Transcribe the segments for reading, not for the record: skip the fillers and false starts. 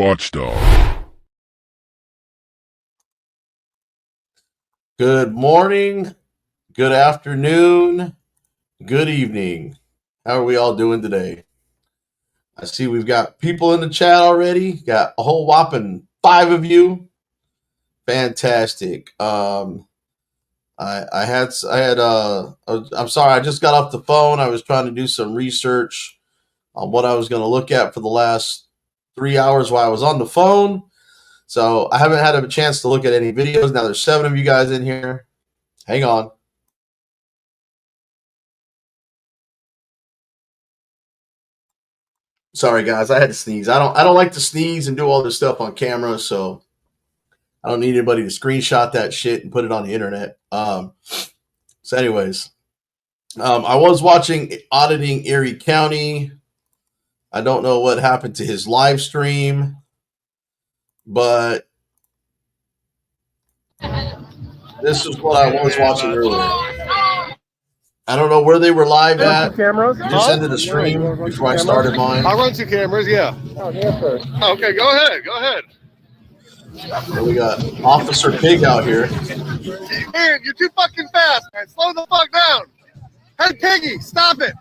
Watchdog. Good morning, good afternoon, good evening. How are we all doing today? I see we've got people in the chat already. Got a whole whopping 5 of you. Fantastic. I'm sorry, I just got off the phone. I was trying to do some research on what I was going to look at for the last 3 hours while I was on the phone. So I haven't had a chance to look at any videos. Now there's 7 of you guys in here. Hang on. Sorry guys, I had to sneeze. I don't like to sneeze and do all this stuff on camera, so I don't need anybody to screenshot that shit and put it on the internet. So anyways, I was watching Auditing Erie County. I don't know what happened to his live stream, but this is what I was watching earlier. I don't know where they were live at. Just ended the stream before I started mine. I'll run 2 cameras, yeah. Oh, yeah, sir. Okay, go ahead. Go ahead. And we got Officer Pig out here. Man, you're too fucking fast, man. Slow the fuck down. Hey, Piggy, stop it.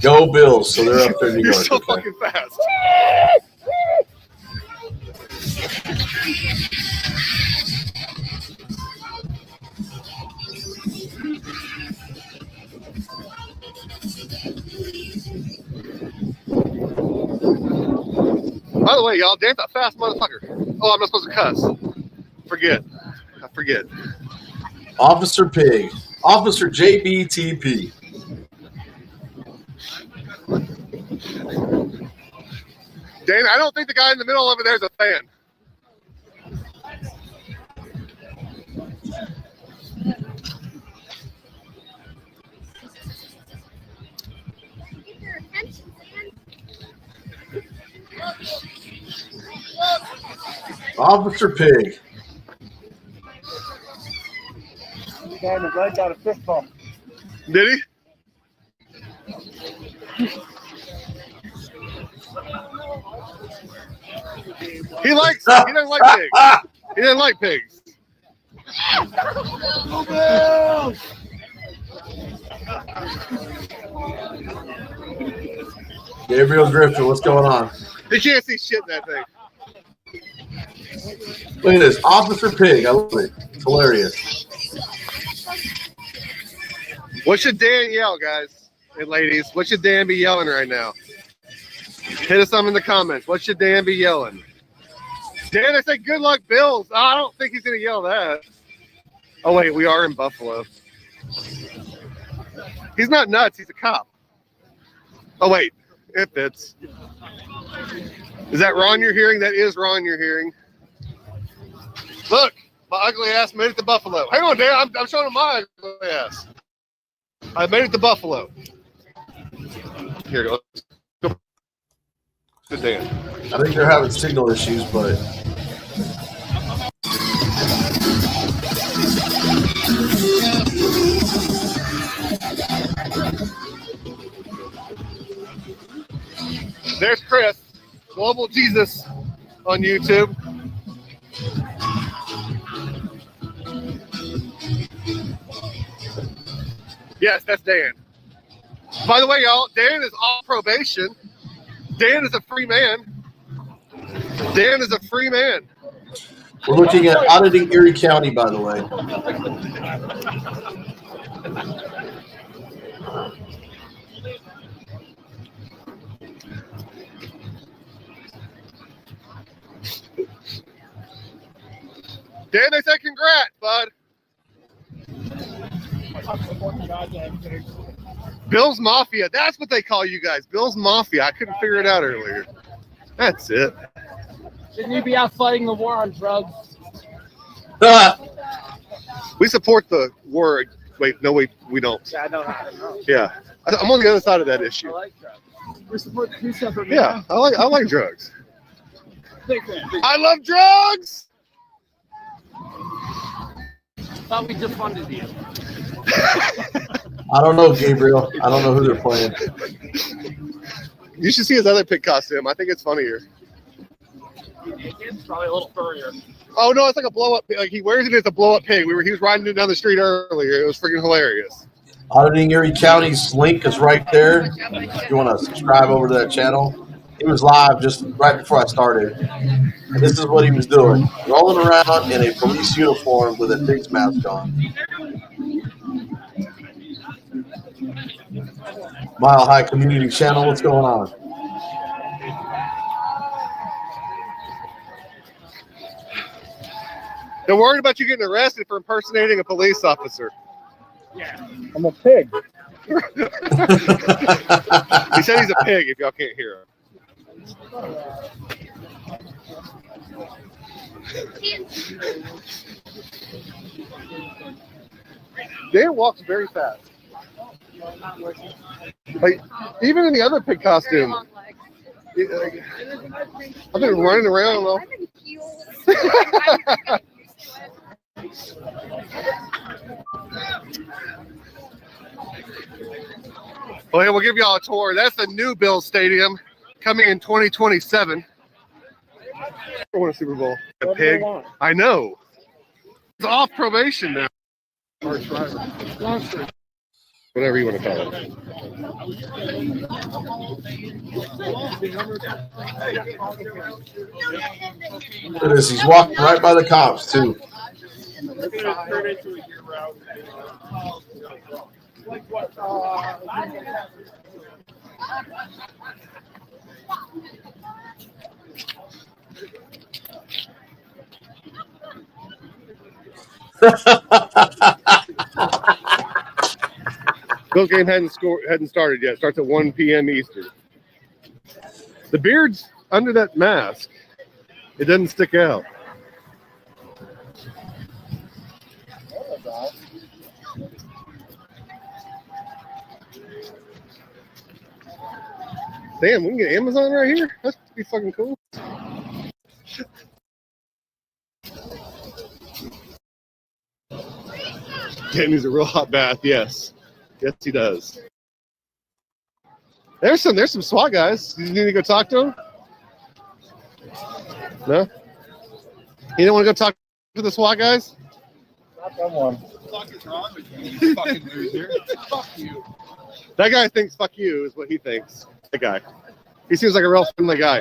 Go Bills. So they're up there in New York. You're so fucking fast. By the way, y'all, Dan's a fast motherfucker. Oh, I'm not supposed to cuss. Forget. I forget. Officer Pig. Officer JBTP. Dan, I don't think the guy in the middle over there is a fan. Officer Pig. The guy in the red got a fist bump. Did he? He doesn't like pigs. He doesn't like pigs. Gabriel Griffin, what's going on? He can't see shit in that thing. Look at this. Officer Pig. I love it. It's hilarious. What should Dan yell, guys and ladies? What should Dan be yelling right now? Hit us up in the comments. What should Dan be yelling? Dan, I said good luck, Bills. Oh, I don't think he's going to yell that. Oh, wait, we are in Buffalo. He's not nuts. He's a cop. Oh, wait. It fits. Is that Ron you're hearing? That is Ron you're hearing. Look, my ugly ass made it to Buffalo. Hang on, Dan. I'm showing him my ugly ass. I made it to Buffalo. Here, go. Good Dan. I think they're having signal issues, but there's Chris, Global Jesus on YouTube. Yes, that's Dan. By the way, y'all, Dan is off probation. Dan is a free man. Dan is a free man. we're looking at Auditing Erie County, by the way. Dan, they said congrats, bud. Bill's Mafia. That's what they call you guys. Bill's Mafia. I couldn't figure it out earlier. That's it. Shouldn't you be out fighting the war on drugs? We support the war. Wait, no, we don't. Yeah, I don't know. Yeah, I'm on the other side of that issue. I like drugs. We support two separate. Yeah, I like drugs. Big fan. I love drugs. Thought we defunded you. I don't know, Gabriel. I don't know who they're playing. You should see his other pig costume. I think it's funnier. It's probably a little furrier. Oh no, it's like a blow up. Like he wears it as a blow up pig. He was riding it down the street earlier. It was freaking hilarious. Auditing Erie County's link is right there. If you want to subscribe over to that channel. He was live just right before I started. And this is what he was doing. Rolling around in a police uniform with a pig's mask on. Mile High Community Channel, what's going on? They're worried about you getting arrested for impersonating a police officer. Yeah. I'm a pig. He said he's a pig if y'all can't hear him. Dan walks very fast. Like, even in the other pig costume. I've been running around though. Well, yeah, we'll give y'all a tour. That's the new Bills Stadium coming in 2027. I want a Super Bowl. A pig. I know. It's off probation now. Whatever you want to call it. Look at this. He's walking right by the cops, too. Bills game hadn't started yet. It starts at 1 p.m. Eastern. The beard's under that mask. It doesn't stick out. Damn, we can get Amazon right here? That's pretty fucking cool. Dan needs a real hot bath, yes. Yes, he does. There's some SWAT guys. You need to go talk to them? No? You don't want to go talk to the SWAT guys? Not someone. What the fuck is wrong with you, you fucking loser? Fuck you. That guy thinks fuck you is what he thinks. That guy. He seems like a real friendly guy.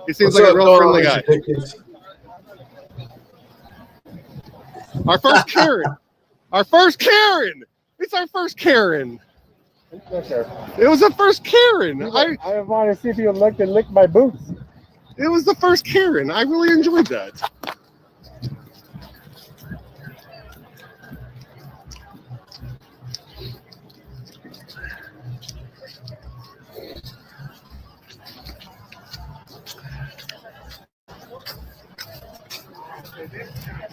He seems like a real friendly guy. Our first Karen. Our first Karen. It's our first Karen. It was the first Karen. I want to see if you lick my boots. It was the first Karen. I really enjoyed that.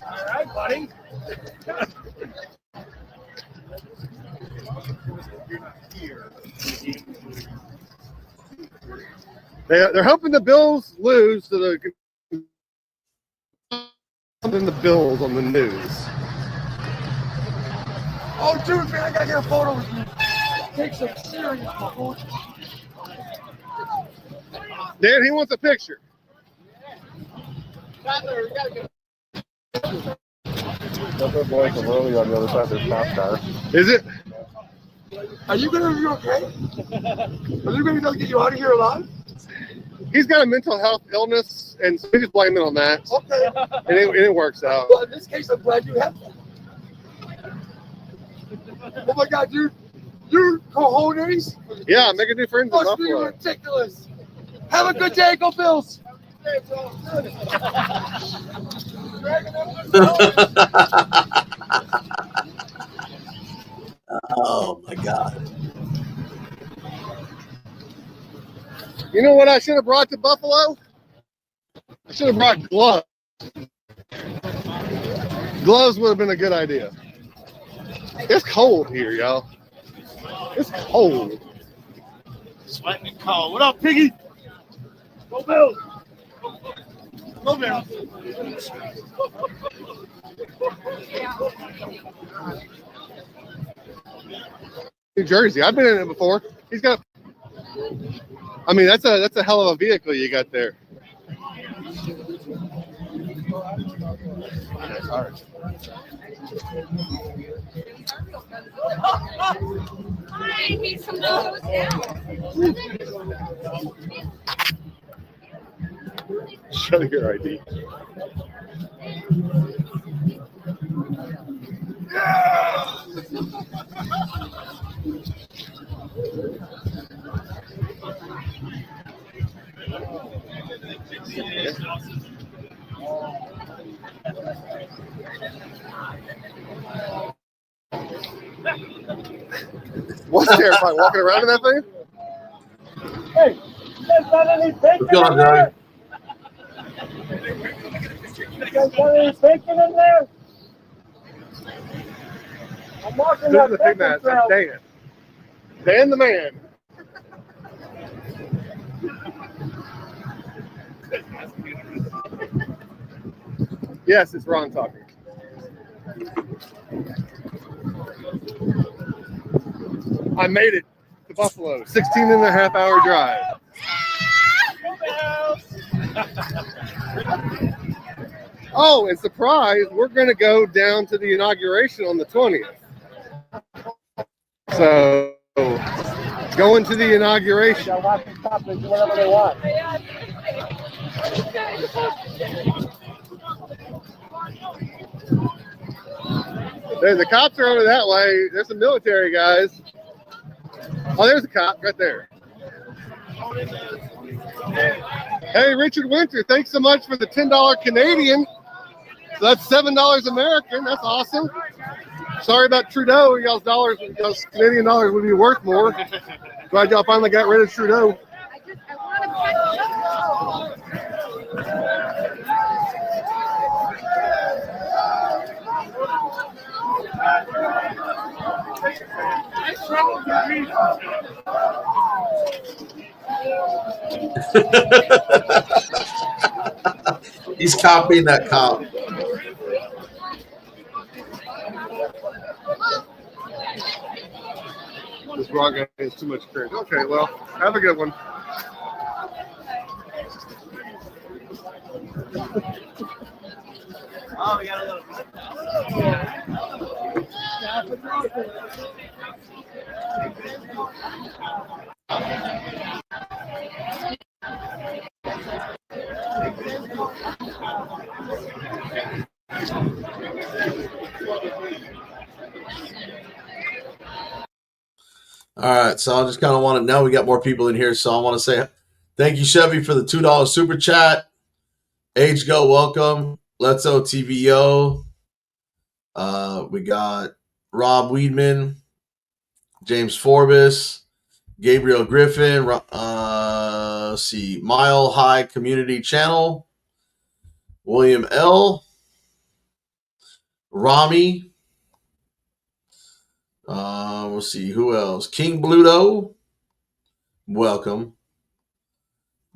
All right, buddy. They're hoping the Bills lose to the Bills on the news. Oh, dude, man, I gotta get a photo with you. Take some serious photos. Dan, he wants a picture. That boy from earlier on the other side of this cop car. Is it? Are you gonna be okay? Are you gonna get you out of here alive? He's got a mental health illness, and so we just blame it on that. Okay. And it works out. Well, in this case, I'm glad you have that. Oh my God, dude. You cojones? Yeah, make a new friend in Must be Buffalo. ridiculous. Have a good day. Go Bills. Oh, my God. You know what I should have brought to Buffalo? I should have brought gloves. Gloves would have been a good idea. It's cold here, y'all. It's cold. Sweating and cold. What up, Piggy? Go Bills. Go Bills. New Jersey. I've been in it before. He's got. I mean, that's a hell of a vehicle you got there. I need some of those now. Show your ID. What's terrifying? Walking around in that thing? Hey, you guys got any bacon What's going on, in there? You guys got any bacon in there? I'm walking This that is the thing bacon that's trail. Dan. Dan the man. Yes, it's Ron talking. I made it to Buffalo. 16-and-a-half-hour drive. Oh, and surprise, we're going to go down to the inauguration on the 20th. So, going to the inauguration. They'll watch the top and do whatever they want. The cops are over that way. There's some military guys. Oh, there's a cop right there. Hey, Richard Winter, thanks so much for the $10 Canadian. So that's $7 American. That's awesome. Sorry about Trudeau. Y'all's dollars, y'all's Canadian dollars would be worth more. Glad y'all finally got rid of Trudeau. He's copying that cop. This wrong guy has too much cringe. Okay, well, have a good one. Oh, we got a little. All right, so I just kind of want to know we got more people in here, so I want to say thank you, Chevy, for the $2 super chat. Age Go, welcome. Let's Go TVO. We got Rob Weedman, James Forbes, Gabriel Griffin. Let's see, Mile High Community Channel, William L. Rami. We'll see who else. King Bluto, welcome.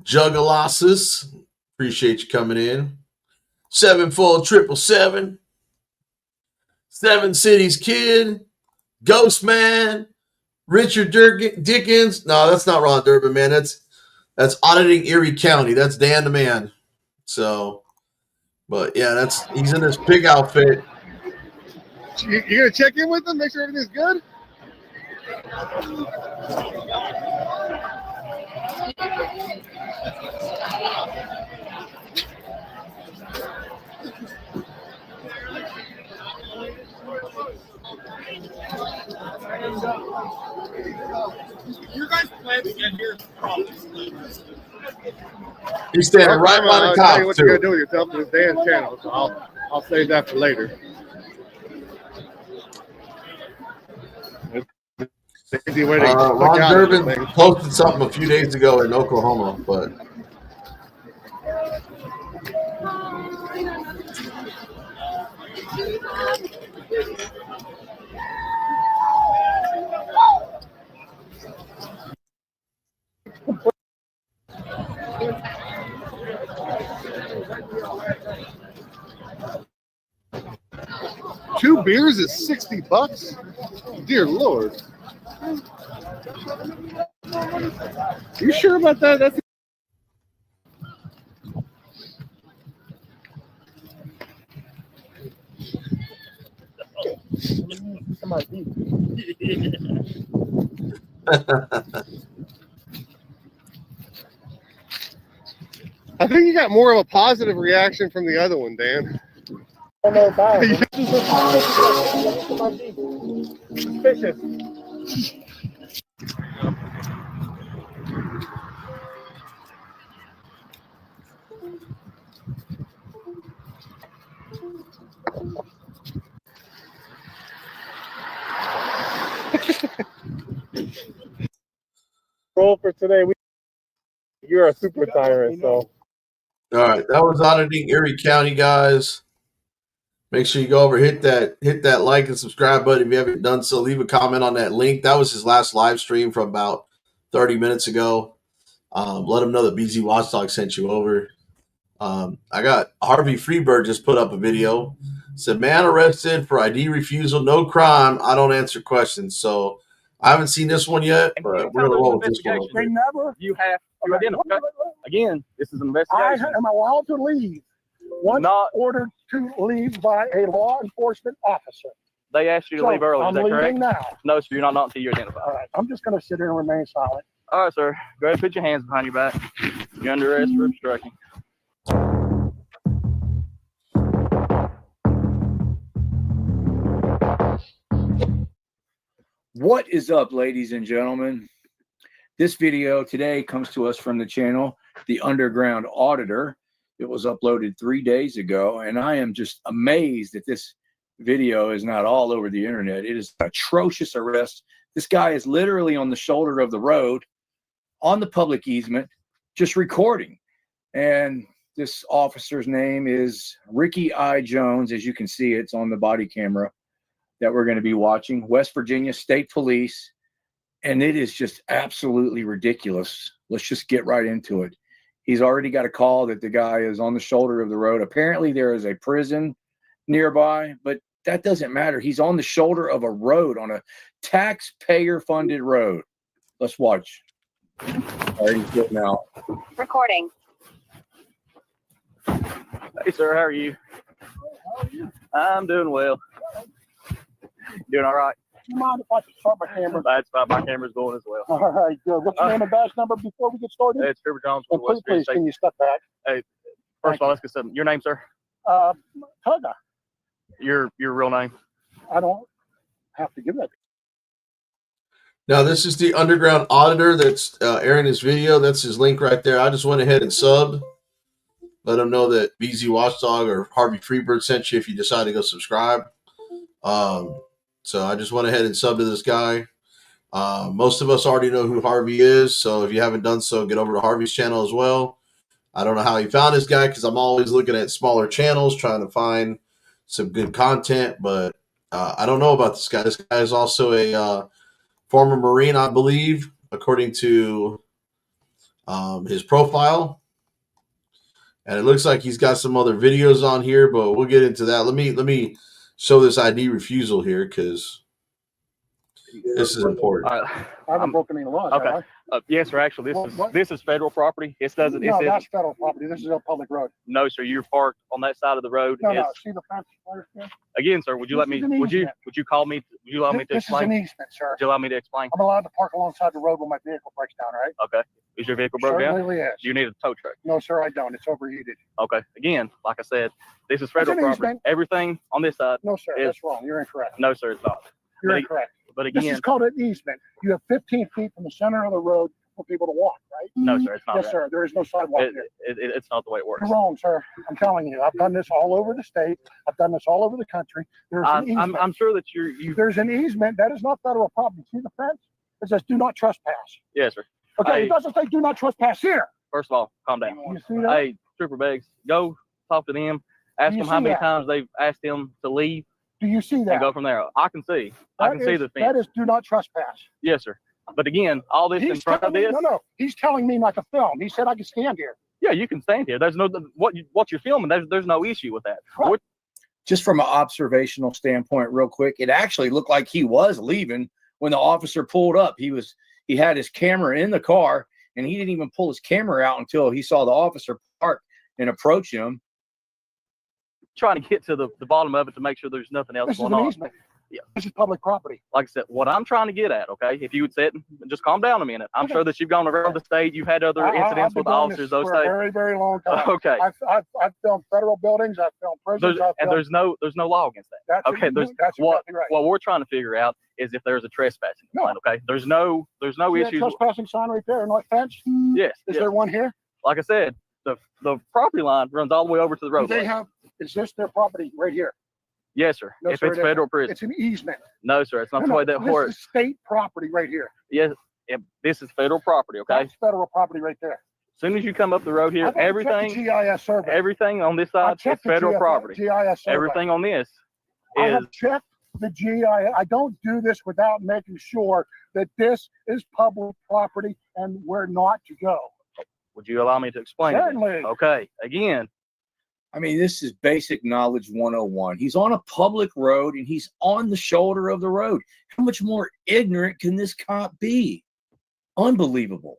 Juggalossus, appreciate you coming in. 74777. Seven Cities Kid, Ghost Man, Richard Dickens. No, that's not Ron Durbin, man. That's auditing Erie County. That's Dan the man. So, but yeah, he's in this pig outfit. You gonna check in with him, make sure everything's good? You guys plan to get here? He's standing right by the I'll tell you cop, what you're gonna too. do with yourself in this Dan's channel, so I'll save that for later. Easy way to Ron Durbin posted something a few days ago in Oklahoma, but Two beers is $60. Dear Lord. You sure about that? That's I think you got more of a positive reaction from the other one, Dan. I don't know about it. Suspicious. Roll for today. You're a super tyrant, so. All right, that was auditing Erie County, guys. Make sure you go over, hit that like and subscribe button if you haven't done so. Leave a comment on that link. That was his last live stream from about 30 minutes ago. Let him know that BZ Watchdog sent you over. I got Harvey Freebird just put up a video. Said, man arrested for ID refusal, no crime. I don't answer questions. So I haven't seen this one yet, but we're going to roll with this one. They never. You have to identify. Again, this is an I investigation. am allowed to leave once Not- ordered to leave by a law enforcement officer. They asked you to leave early. I'm Is that leaving correct? now. No, sir. You're not until you identify. All right, I'm just going to sit here and remain silent. All right, sir. Go ahead and put your hands behind your back. You're under arrest for obstructing. What is up, ladies and gentlemen? This video today comes to us from the channel The Underground Auditor. It was uploaded 3 days ago, and I am just amazed that this video is not all over the internet. It is an atrocious arrest. This guy is literally on the shoulder of the road, on the public easement, just recording. And this officer's name is Ricky I. Jones. As you can see, it's on the body camera that we're going to be watching. West Virginia State Police. And it is just absolutely ridiculous. Let's just get right into it. He's already got a call that the guy is on the shoulder of the road. Apparently there is a prison nearby, but that doesn't matter. He's on the shoulder of a road, on a taxpayer funded road. Let's watch. All right, he's getting out. Recording. Hey, sir. How are you? I'm doing well. Doing all right. Do you mind if I start my camera? That's fine. My camera's going as well. All right, good. What's your name and badge number before we get started? It's Trooper Jones And from West please, Virginia State. can you step back? First of all, let's get some. Your name, sir? Tugga. Your real name? I don't have to give that. Now, this is the Underground Auditor that's airing this video. That's his link right there. I just went ahead and subbed. Let him know that BZ Watchdog or Harvey Freebird sent you if you decide to go subscribe. So I just went ahead and subbed to this guy. Most of us already know who Harvey is. So if you haven't done so, get over to Harvey's channel as well. I don't know how he found this guy because I'm always looking at smaller channels trying to find some good content. But I don't know about this guy. This guy is also a former Marine, I believe, according to his profile. And it looks like he's got some other videos on here, but we'll get into that. Let me show this ID refusal here because this is important. All right. I haven't broken any laws. Okay. have Yes, sir. Actually, What? this is federal property. It I? doesn't. No, It's that's federal property. This is a public road. no, sir. You're parked on that side of the road. No, no. It's- See the fence right there? Again, sir. Would you let This me? is an Would you? easement. Would you call me? Would you allow me to This is an explain? easement, sir. Would you allow me to explain? I'm allowed to park alongside the road when my vehicle breaks down, right? Okay. Is your vehicle broke down? Certainly is. Do you need a tow truck? No, sir, I don't. It's overheated. Okay. Again, like I said, this is federal an property. easement. Everything on this side. No, sir, Yes. that's wrong. You're incorrect. No, sir. It's not. You're But- incorrect. But This again, is called an easement. You have 15 feet from the center of the road for people to walk, right? no, sir. It's not. Yes, that. sir. There is no sidewalk It, here. it's not the way it works. You're wrong, sir. I'm telling you. I've done this all over the state. I've done this all over the country. There's an easement. I'm sure that you. There's an easement. That is not federal property. See the fence? It says do not trespass. Yes, sir. Okay, Hey. it doesn't say do not trespass here. First of all, calm down. You see that? Hey, Trooper Beggs, go talk to them. Ask You them how see many that? times they've asked him to leave. Do you see that? And go from there. I can see. I can see the fence. That is do not trespass. Yes, sir. But again, all this in front of this. No. He's telling me not to film. He said I can stand here. Yeah, you can stand here. There's no what you're filming. There's no issue with that. Right. Just from an observational standpoint, real quick, it actually looked like he was leaving when the officer pulled up. He had his camera in the car, and he didn't even pull his camera out until he saw the officer park and approach him. Trying to get to the bottom of it to make sure there's nothing else going on. Easement. Yeah, this is public property. Like I said, what I'm trying to get at, okay, if you would sit and just calm down a minute. I'm sure that you've gone around the state, you've had other incidents with officers. For a very, very long time. Okay. I've filmed federal buildings. I've filmed prisons. There's no law against that. Okay. That's exactly right. What we're trying to figure out is if there's a trespassing complaint. Okay. There's no issues. Trespassing sign right there, not fence. Yes. Is there one here? Like I said, the property line runs all the way over to the roadway. Is this their property right here? Yes, sir. No, if sir, it's federal prison. It's an easement. No, sir. It's not the way that works. This is state property right here. Yes. This is federal property, okay? That's federal property right there. As soon as you come up the road here, everything GIS survey. Everything on this side is federal property. GIS survey. Everything on this I is. have checked the GIS. I don't do this without making sure that this is public property and where not to go. Would you allow me to explain? Certainly. Okay. Again. I mean, this is basic knowledge 101. He's on a public road and he's on the shoulder of the road. How much more ignorant can this cop be? Unbelievable.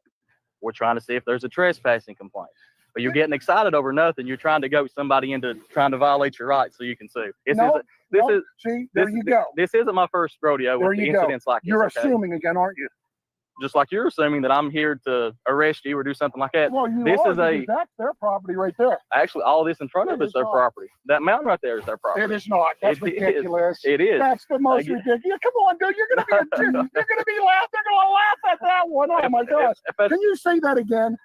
We're trying to see if there's a trespassing complaint. But you're getting excited over nothing. You're trying to goat somebody into trying to violate your rights so you can sue. There you go. This isn't my first rodeo with incidents like this. You're assuming again, aren't you? Just like you're assuming that I'm here to arrest you or do something like that. Well, that's their property right there. Actually, all this in front of it's their property. That mountain right there is their property. It is not. That's ridiculous. It is. That's the most ridiculous. Come on, dude. You're gonna be they're gonna laugh at that one. Oh my gosh. Can you say that again?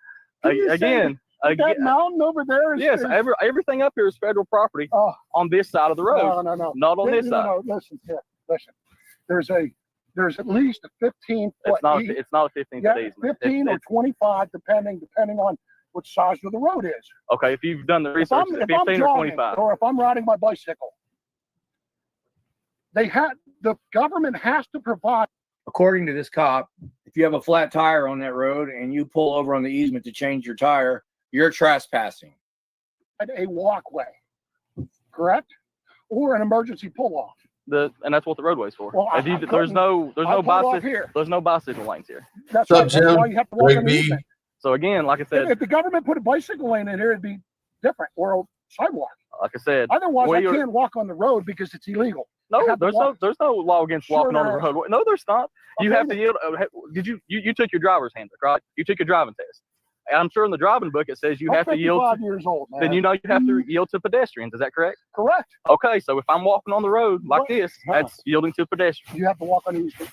That mountain over there is everything up here is federal property on this side of the road. No. Not on this side. No, listen. There's at least a 15 foot. It's not a 15 foot easement. 15 or 25, depending on what size of the road is. Okay, if you've done the research, it's 15 or 25. Or if I'm riding my bicycle, the government has to provide. According to this cop, if you have a flat tire on that road and you pull over on the easement to change your tire, you're trespassing. A walkway, correct? Or an emergency pull-off. And that's what the roadway's for. Well, there's no bicycle lanes here. That's why you have to walk on the easement. So again, like I said, if the government put a bicycle lane in here, it'd be different, or a sidewalk. Like I said, otherwise I can't walk on the road because it's illegal. No, there's no law against walking on the road. No, there's not. You have to yield. You took your driver's handbook, right? You took your driving test. I'm sure in the driving book it says you have to yield. 55 years old, man. Then you know you have to yield to pedestrians. Is that correct? Correct. Okay, so if I'm walking on the road like this, that's yielding to pedestrians. You have to walk on the easement.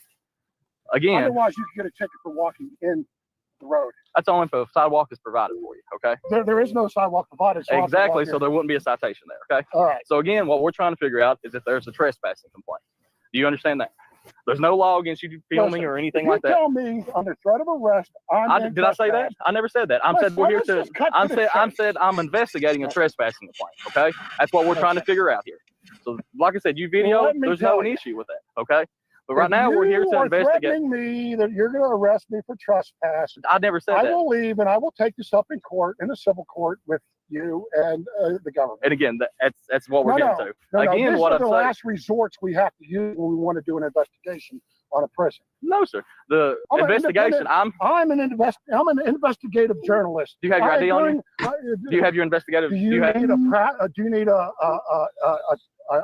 Again. Otherwise, you can get a ticket for walking in the road. That's only if a sidewalk is provided for you. Okay. There is no sidewalk provided. So exactly. So there wouldn't be a citation there. Okay. All right. So again, what we're trying to figure out is if there's a trespassing complaint. Do you understand that? There's no law against you filming or anything like that. You tell me under threat of arrest. Did I say that? I never said that. I said we're here to. I'm investigating a trespassing complaint. Okay, that's what we're trying to figure out here. So, like I said, you video. There's no issue with that. Okay, but right now we're here to investigate. You're threatening me that you're going to arrest me for trespass. I never said that. I will leave and I will take this up in court, in a civil court with you and the government. And again, that's what we're getting to. Again, what I'm saying. The last resorts we have to use when we want to do an investigation on a prison. No, sir. The investigation. I'm an investigative journalist. Do you have your ID on you? Do you have your investigative? Do you need a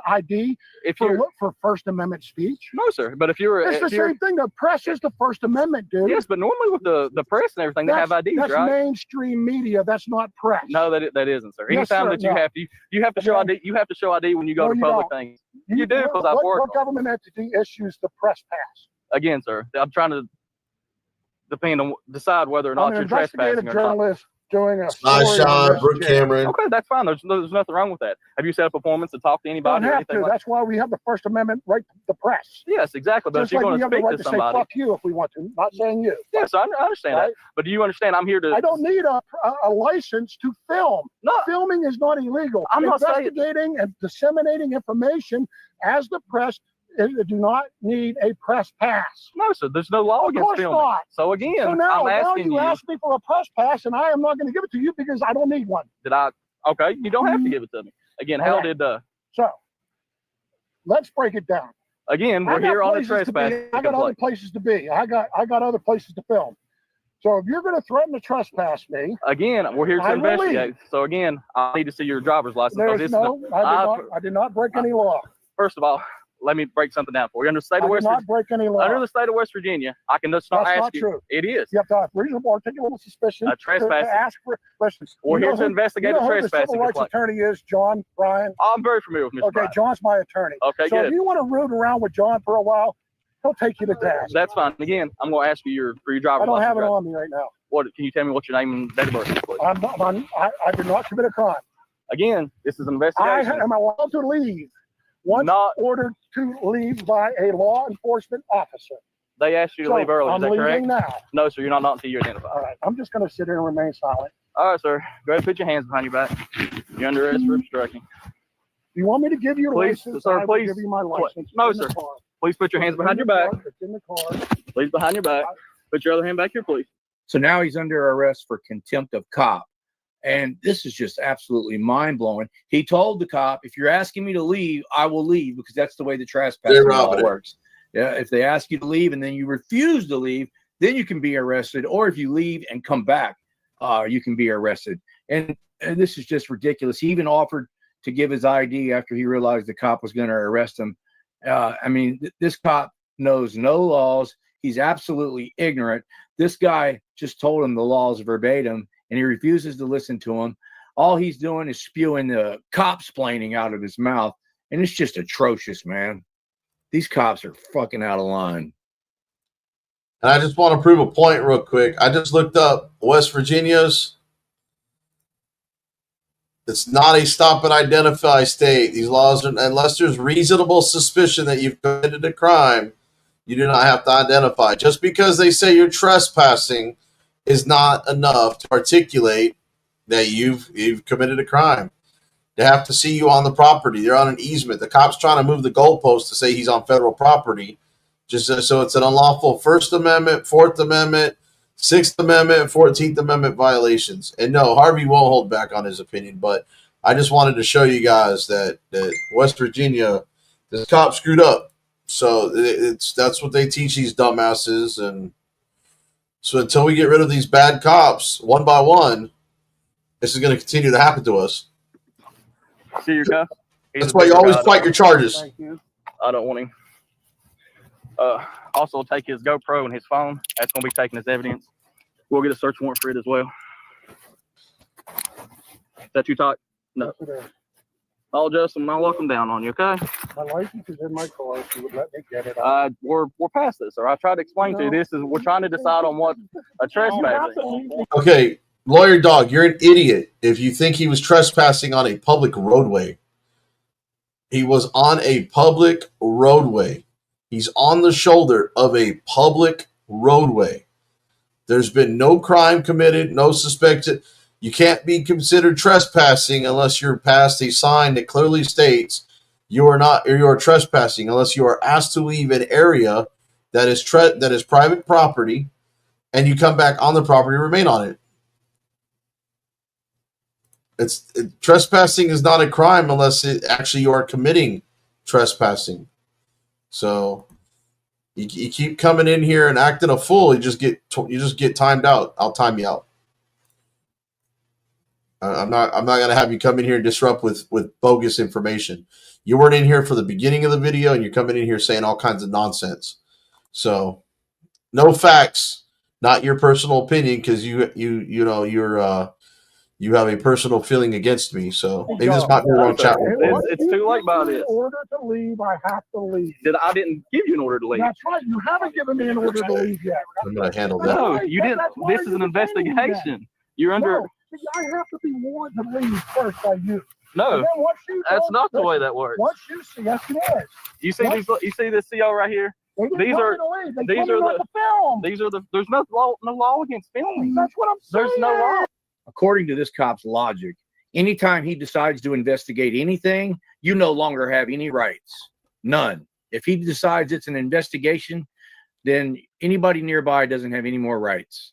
ID for First Amendment speech? No, sir. But if you're, it's the same thing. The press is the First Amendment, dude. Yes, but normally with the press and everything, they have IDs, that's right? That's mainstream media. That's not press. No, that isn't, sir. Yes, Anytime sir, that you have to show ID. You have to show ID when you go to public things. You do because I've worked. What government entity issues the press pass? Again, sir, I'm trying to decide whether or not you're trespassing or not. Journalist, doing a Sean, Brooke Cameron. Okay, that's fine. There's nothing wrong with that. Have you set up appointments to talk to anybody? Don't or have anything to. like That's why we have the First Amendment right to the press. Yes, exactly. But Just if you're like going we to have the speak right to to say somebody, fuck you if we want to. Not saying you. yes, I understand Right? that. But do you understand? I'm here to. I don't need a license to film. No, filming is not illegal. I'm not saying. Investigating and disseminating information as the press. You do not need a press pass. No, sir. There's no law against filming. Not. So again, So now, I'm asking you ask me for a press pass, and I am not going to give it to you because I don't need one. Did I? Okay, you don't have to give it to me. Again, how did So let's break it down. Again, we're here on a trespass. I got other places to be. I got other places to film. So if you're going to threaten to trespass me, again, we're here to investigate. So again, I need to see your driver's license. I did not break any law. First of all, let me break something down for you. Under the state of West Virginia, break any law. Under the state of West Virginia, I can just not ask you. True. It is. You have to have reasonable articulable suspicion. A trespass. To ask for questions. We're here to investigate a trespassing complaint. The civil rights attorney is John Bryan. I'm very familiar with Mr. Bryan. Okay, John's my attorney. Okay, so good. if you want to root around with John for a while, he'll take you to task. That's fine. Again, I'm going to ask you for your driver's license. I don't have it on me right now. What? Can you tell me what your name and date of birth is, please? I did not commit a crime. Again, this is an investigation. I am allowed to leave. Once ordered to leave by a law enforcement officer. They asked you to leave early. Is that correct? I'm leaving now. No, sir. You're not until you identify. All right. I'm just going to sit here and remain silent. All right, sir. Go ahead and put your hands behind your back. You're under arrest for obstructing. Do you want me to give you a license? Sir, I will please. give you my license. No, sir. Please put your hands behind your back. It's in the car. Please behind your back. Put your other hand back here, please. So now he's under arrest for contempt of cop. And this is just absolutely mind-blowing. He told the cop, if you're asking me to leave, I will leave, because that's the way the trespassing law works. Yeah, if they ask you to leave and then you refuse to leave, then you can be arrested. Or if you leave and come back, you can be arrested. And this is just ridiculous. He even offered to give his ID after he realized the cop was going to arrest him. I mean, this cop knows no laws. He's absolutely ignorant. This guy just told him the laws verbatim, and he refuses to listen to him. All he's doing is spewing the cop-splaining out of his mouth, and it's just atrocious, man. These cops are fucking out of line. And I just want to prove a point real quick. I just looked up West Virginia's. It's not a stop and identify state. These laws are, unless there's reasonable suspicion that you've committed a crime, you do not have to identify. Just because they say you're trespassing is not enough to articulate that you've committed a crime. They have to see you on the property. They're on an easement. The cop's trying to move the goalpost to say he's on federal property, just so it's an unlawful First Amendment, Fourth Amendment, Sixth Amendment, and 14th Amendment violations. And no, Harvey won't hold back on his opinion, but I just wanted to show you guys that West Virginia, this cop screwed up. So that's what they teach these dumbasses. And so until we get rid of these bad cops one by one, this is going to continue to happen to us. See your cuff? That's why you always fight your charges. Thank you. I don't want him. Also take his GoPro and his phone. That's going to be taken as evidence. We'll get a search warrant for it as well. Is that too tight? No. I'll adjust them and I'll lock them down on you, okay? My license is in my car. If you would let me get it. We're past this, sir. I tried to explain to you this is we're trying to decide on what a trespass is. Okay, Lawyer Dog, you're an idiot if you think he was trespassing on a public roadway. He was on a public roadway. He's on the shoulder of a public roadway. There's been no crime committed, no suspected. You can't be considered trespassing unless you're past a sign that clearly states you are trespassing, unless you are asked to leave an area that is private property and you come back on the property, remain on it. Trespassing is not a crime unless you are committing trespassing. So you keep coming in here and acting a fool, you just get timed out. I'll time you out. I'm not going to have you come in here and disrupt with bogus information. You weren't in here for the beginning of the video, and you're coming in here saying all kinds of nonsense. So, no facts, not your personal opinion, because you have a personal feeling against me. So maybe this might be the wrong chat. It's too late by this. In order to leave, I have to leave. I didn't give you an order to leave. That's right. You haven't given me an order to leave yet. I'm going to handle that. No, you didn't. This is an investigation. You're under. See, I have to be warned to leave first by you. No, And then once you that's go, not the way listen, that works. Once you see, yes, it is. You see these? You see this CO right here? They didn't These tell are me to leave. They these told me are not the to film. these are the. There's no law against filming. That's what I'm saying. There's no law. According to this cop's logic, anytime he decides to investigate anything, you no longer have any rights. None. If he decides it's an investigation, then anybody nearby doesn't have any more rights.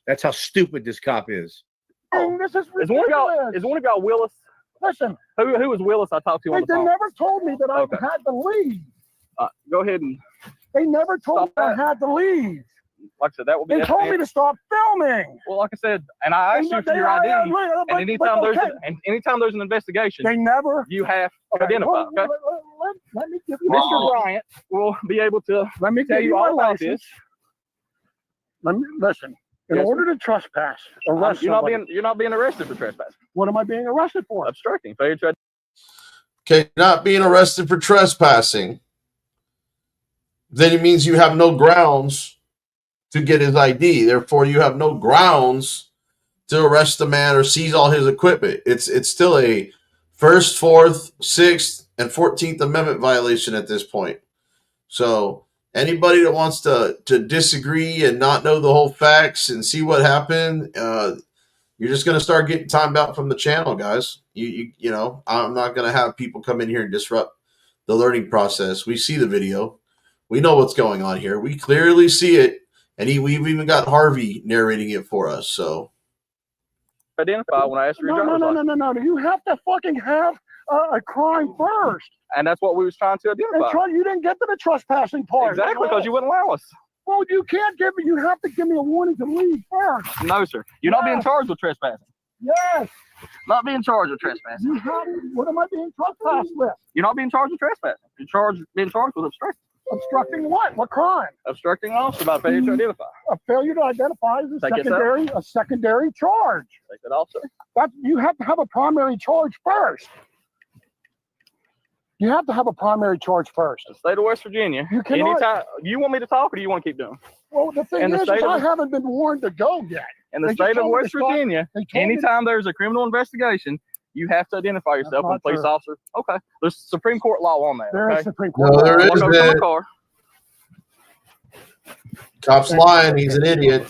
That's how stupid this cop is. Oh, this is Is one of y'all Willis? Listen, Who was Willis I talked to on the they phone? never told me that I Okay. had to leave. Go ahead and, They never told me Stop I had to leave. like I said, that will be. They told me to stop filming. Well, like I said, and I asked you for your ID. And anytime there's an investigation, they never. you have to Okay, identify. Okay? let me give you Mr. Bryant will be able to Let me tell give you you my all about license. this. Let me listen. In Yes, order to trespass, arrest You're somebody. not being arrested for trespassing. What am I being arrested for? Obstructing. Failure to Okay, not being arrested for trespassing. Then it means you have no grounds to get his ID. Therefore, you have no grounds to arrest the man or seize all his equipment. It's still a First, Fourth, Sixth, and 14th Amendment violation at this point. So anybody that wants to disagree and not know the whole facts and see what happened, you're just going to start getting timed out from the channel, guys. You know, I'm not going to have people come in here and disrupt the learning process. We see the video. We know what's going on here. We clearly see it. And we've even got Harvey narrating it for us. So identify when I asked for your driver's license. No. You have to fucking have a crime first. And that's what we was trying to identify. You didn't get to the trespassing part. Exactly, because you wouldn't allow us. Well, you can't give me. You have to give me a warning to leave first. No, sir. You're not being charged with trespassing. Yes. Not being charged with trespassing. What am I being trespassed with? You're not being charged with trespassing. You're being charged with obstructing. Obstructing what? What crime? Obstructing an officer by failure to identify. A failure to identify is a secondary charge. Take that off, sir. You have to have a primary charge first. You have to have a primary charge first. The state of West Virginia. You cannot. Anytime you want me to talk, or do you want to keep doing? Well, the thing is, I haven't been warned to go yet. In the state of West Virginia, anytime there's a criminal investigation, you have to identify yourself as a police officer. Okay. There's Supreme Court law on that. There okay? is Supreme Court law. There is. Car. Cop's lying. He's an idiot.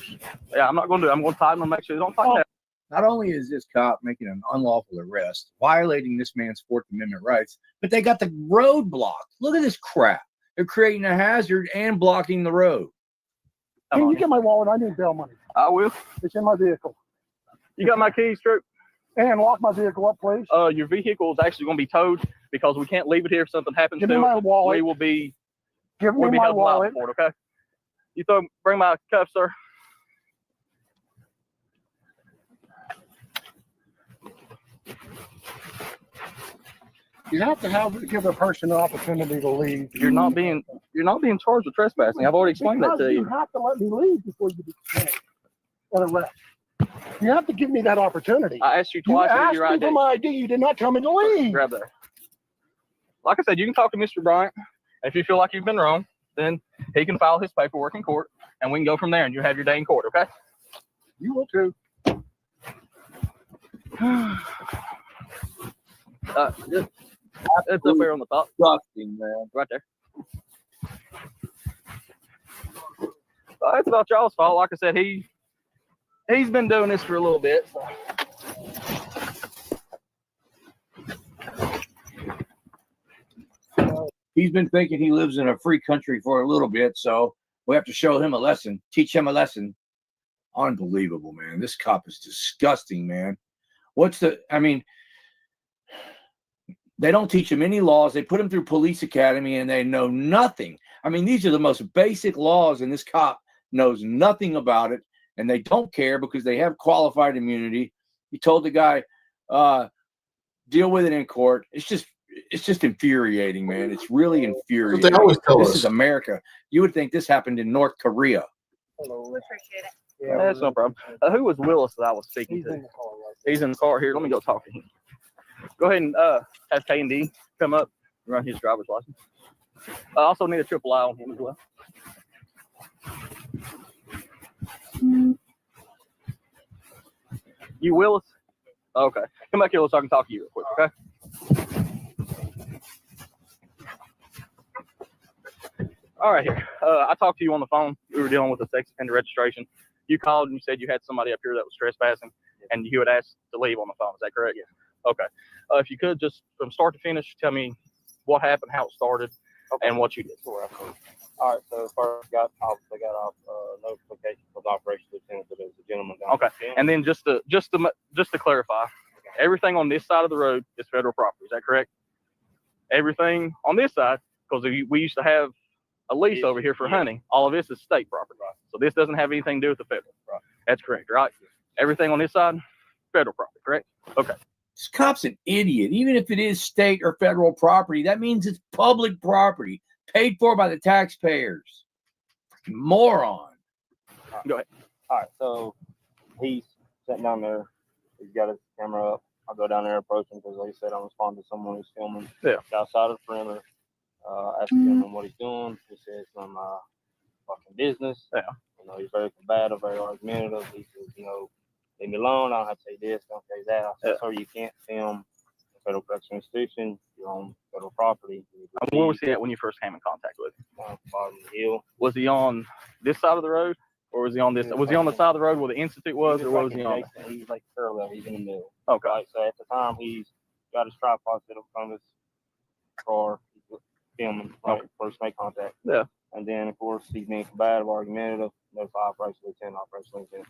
Yeah, I'm not going to do it. I'm going to tighten them, make sure they don't find out. Not only is this cop making an unlawful arrest, violating this man's Fourth Amendment rights, but they got the road blocked. Look at this crap. They're creating a hazard and blocking the road. Can you get my wallet? I need bail money. I will. It's in my vehicle. You got my keys, Troop? And lock my vehicle up, please. Your vehicle is actually going to be towed because we can't leave it here if something happens Give to me my wallet. We will be. Give me my wallet. For it, okay. You bring my cuffs, sir. You have to give a person an opportunity to leave. You're not being charged with trespassing. I've already explained that to you. You have to let me leave before you become an arrest. You have to give me that opportunity. I asked you twice to for your ID. You asked me for my ID. You did not tell me to leave. Grab that. Like I said, you can talk to Mr. Bryant. If you feel like you've been wrong, then he can file his paperwork in court, and we can go from there, and you have your day in court, okay? You will too. It's up there on the top. Disgusting, man. Right there. It's about y'all's fault. Like I said, he's been doing this for a little bit. So. He's been thinking he lives in a free country for a little bit, so we have to show him a lesson, teach him a lesson. Unbelievable, man. This cop is disgusting, man. They don't teach him any laws. They put him through police academy and they know nothing. I mean, these are the most basic laws, and this cop knows nothing about it, and they don't care because they have qualified immunity. He told the guy, deal with it in court. It's just infuriating, man. It's really infuriating. They always tell us. This is America. You would think this happened in North Korea. Hello. We appreciate it. Yeah, that's no problem. Who was Willis that I was speaking to? He's in the car here. Let me go talk to him. Go ahead and have K&D come up, run his driver's license. I also need a triple I on him as well. You Willis? Okay. Come back here so I can talk to you real quick, okay? All right, here. I talked to you on the phone. We were dealing with the sex offender registration. You called and you said you had somebody up here that was trespassing, and you had asked to leave on the phone. Is that correct? Yeah. Okay. If you could just from start to finish tell me what happened, how it started, and what you did. All right, so first got off notification from the operations lieutenant that there was a gentleman down. Okay, and then just to clarify, everything on this side of the road is federal property. Is that correct? Everything on this side, because we used to have a lease over here for hunting. All of this is state property, right? So this doesn't have anything to do with the federal. Right. That's correct, right? Everything on this side, federal property, correct? Okay. This cop's an idiot. Even if it is state or federal property, that means it's public property paid for by the taxpayers. Freaking moron. Go ahead. All right, so he's sitting down there. He's got his camera up. I'll go down there and approach him because, like I said, I'm responding to someone who's filming. Yeah. Outside of the perimeter. Asking him what he's doing. He says some fucking business. Yeah. You know, he's very combative, very argumentative. He says, you know, leave me alone. I don't have to say this, don't say that. I said, sir, you can't film a federal correctional institution. You're on federal property. Where was he at when you first came in contact with him? Bottom of the hill. Was he on this side of the road, or was he on this? Was he on the side of the road where the institute was, or what was he on? He's like parallel. He's in the middle. Okay. Right, so at the time, he's got his tripod set up in front of his car. Filming, right, first make contact. Yeah. And then, of course, he's being combative, argumentative. Notify operations lieutenant,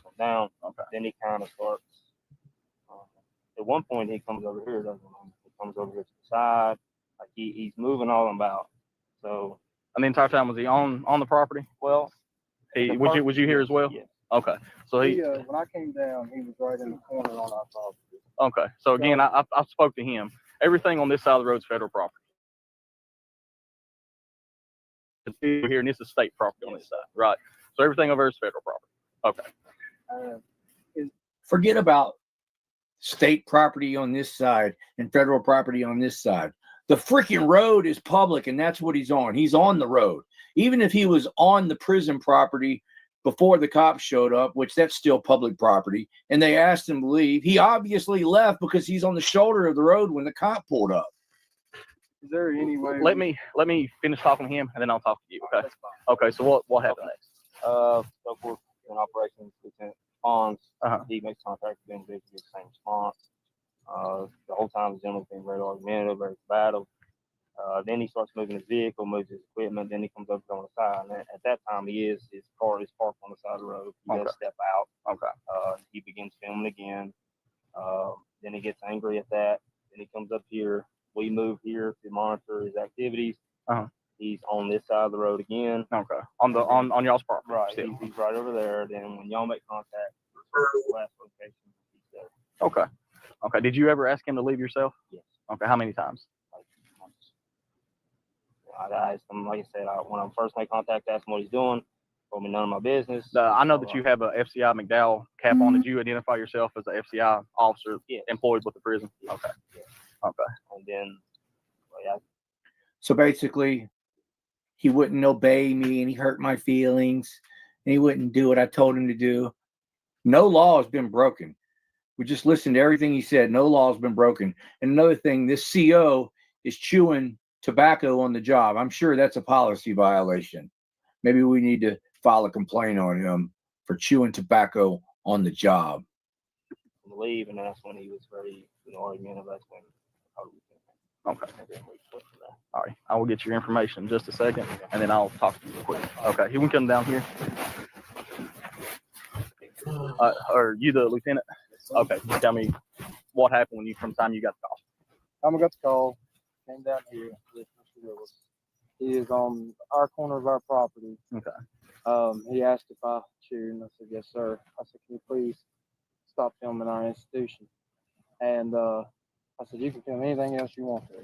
come down. Okay. Then he kind of starts. At one point, he comes over here, doesn't he? He comes over here to the side, like he's moving all about. So. And the entire time was he on the property? Well, was you here as well? Yes. Okay. So he. When I came down, he was right in the corner on our property. Okay. So again, I spoke to him. Everything on this side of the road is federal property. Here, and this is state property on this side, right? So everything over here is federal property. Okay. Forget about state property on this side and federal property on this side. The freaking road is public, and that's what he's on. He's on the road. Even if he was on the prison property before the cops showed up, which that's still public property, and they asked him to leave, he obviously left because he's on the shoulder of the road when the cop pulled up. Is there any way? Let me finish talking to him, and then I'll talk to you. Okay. Okay. So what happened next? So for an operations lieutenant responds, Uh-huh. he makes contact with them, they get the same response. The whole time the gentleman's being very argumentative, very combative. Then he starts moving his vehicle, moves his equipment. Then he comes over on the side, and at that time his car is parked on the side of the road. He does step out. Okay. He begins filming again. Then he gets angry at that. Then he comes up here. We move here to monitor his activities. Uh-huh. He's on this side of the road again. Okay. On y'all's property. Right. Still. He's right over there. Then when y'all make contact, last location, he's there. Okay. Okay. Did you ever ask him to leave yourself? Yes. Okay. How many times? Like once. I asked him, like I said, when I first made contact, asked him what he's doing. Told me none of my business. I know that you have a FCI McDowell cap on. Did you identify yourself as an FCI officer employed with the prison? Yes. Okay. Yes. Okay. And then, well, So basically, he wouldn't obey me, and he hurt my feelings, and he wouldn't do what I told him to do. No law has been broken. We just listened to everything he said. No law has been broken. And another thing, this CO is chewing tobacco on the job. I'm sure that's a policy violation. Maybe we need to file a complaint on him for chewing tobacco on the job. leave, and that's when he was very, argumentative. That's when. Okay. All right. I will get your information in just a second, and then I'll talk to you real quick. Okay. You can come down here. Are you the lieutenant? Okay. Tell me what happened from the time you got the call. I got the call. Came down here with Mr. Willis. He is on our corner of our property. Okay. He asked if I chewed, and I said, yes, sir. I said, can you please stop filming our institution? And I said, you can film anything else you want to.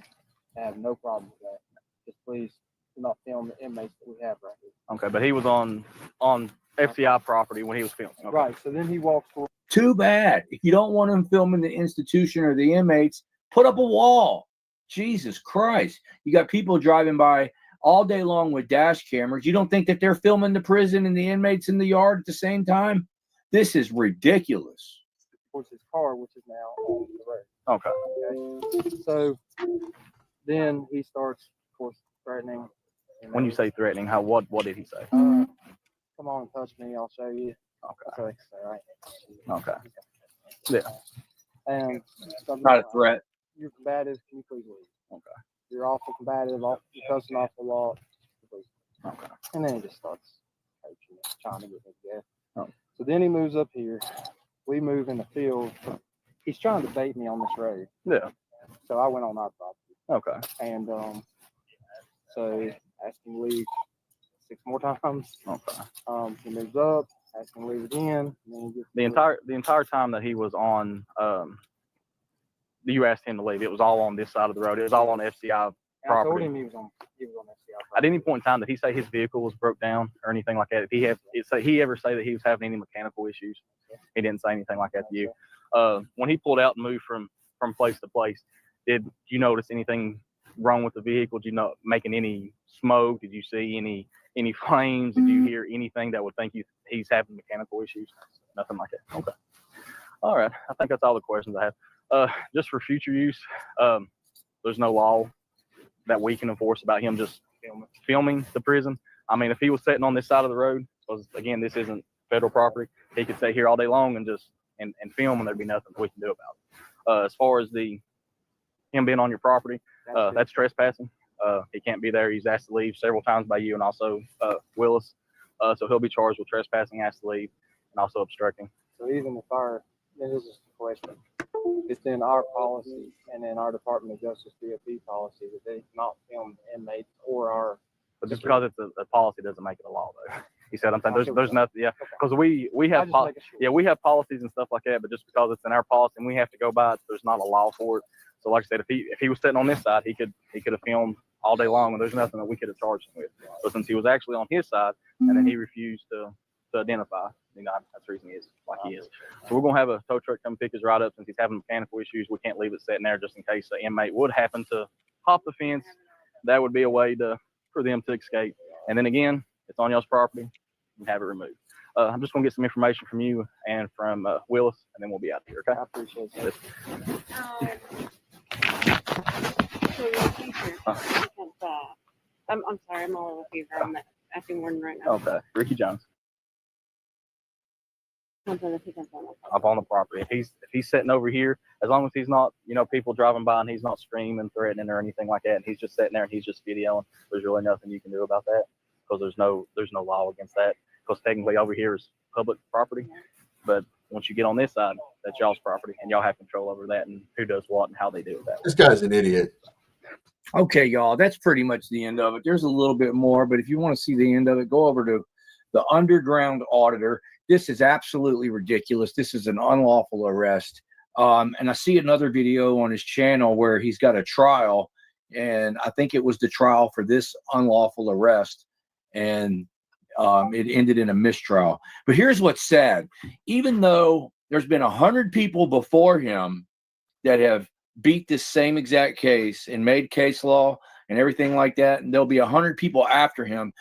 I have no problem with that. Just please do not film the inmates that we have right here. Okay, but he was on FCI property when he was filming. Okay. Right. So then he walks forward. Too bad. If you don't want him filming the institution or the inmates, put up a wall. Jesus Christ. You got people driving by all day long with dash cameras. You don't think that they're filming the prison and the inmates in the yard at the same time? This is ridiculous. towards his car, which is now on the road. Okay. Okay. So then he starts, of course, threatening. When you say threatening, what did he say? Come on and touch me, I'll show you. Okay. So they say, right? Okay. Yeah. And Not a threat. You're combative. Can you please leave? Okay. You're awful combative. You're cussing off the law. Please. Okay. And then he just starts coaching, trying to get me to death. Oh. So then he moves up here. We move in the field. He's trying to bait me on this road. Yeah. So I went on our property. Okay. And so asked him to leave 6 more times. Okay. He moves up, asked him to leave again. And then he gets The entire time that he was on, you asked him to leave. It was all on this side of the road. It was all on FCI I told property. him he was on FCI. At any point in time, did he say his vehicle was broke down or anything like that? Did he ever say that he was having any mechanical issues? He didn't say anything like that to you. When he pulled out and moved from place to place, did you notice anything wrong with the vehicle? Did you making any smoke? Did you see any flames? Did you hear anything that would think he's having mechanical issues? Nothing like that. Okay. All right. I think that's all the questions I have. Just for future use, there's no law that we can enforce about him just filming the prison. I mean, if he was sitting on this side of the road, because again, this isn't federal property, he could stay here all day long and just and film, and there'd be nothing we can do about it. As far as him being on your property, that's trespassing. He can't be there. He's asked to leave several times by you and also Willis. So he'll be charged with trespassing, asked to leave, and also obstructing. So even if this is the question, it's in our policy and in our Department of Justice DOP policy that they not film inmates or our. But just because it's a policy doesn't make it a law, though. He said, I'm saying there's nothing, yeah, because we have we have policies and stuff like that, but just because it's in our policy and we have to go by it, there's not a law for it. So like I said, if he was sitting on this side, he could have filmed all day long, and there's nothing that we could have charged him with. But since he was actually on his side, and then he refused to identify, that's the reason he is like he is. So we're gonna have a tow truck come pick his ride up. Since he's having mechanical issues, we can't leave it sitting there just in case the inmate would happen to hop the fence. That would be a way for them to escape. And then again, it's on y'all's property. And have it removed. I'm just gonna get some information from you and from Willis, and then we'll be out of here. Okay. I appreciate that. So your teacher, I'm sorry, I'm a little fever. I'm acting warden right now. Okay. Ricky Jones. Up on the property. If he's sitting over here, as long as he's not, people driving by and he's not screaming, threatening, or anything like that, and he's just sitting there and he's just videoing, there's really nothing you can do about that because there's no law against that. Because technically over here is public property, but once you get on this side, that's y'all's property, and y'all have control over that and who does what and how they do that. This guy's an idiot. Okay, y'all, that's pretty much the end of it. There's a little bit more, but if you want to see the end of it, go over to the Underground Auditor. This is absolutely ridiculous. This is an unlawful arrest. And I see another video on his channel where he's got a trial, and I think it was the trial for this unlawful arrest, and it ended in a mistrial. But here's what's sad. Even though there's been 100 people before him that have beat this same exact case and made case law and everything like that, and there'll be 100 people after him,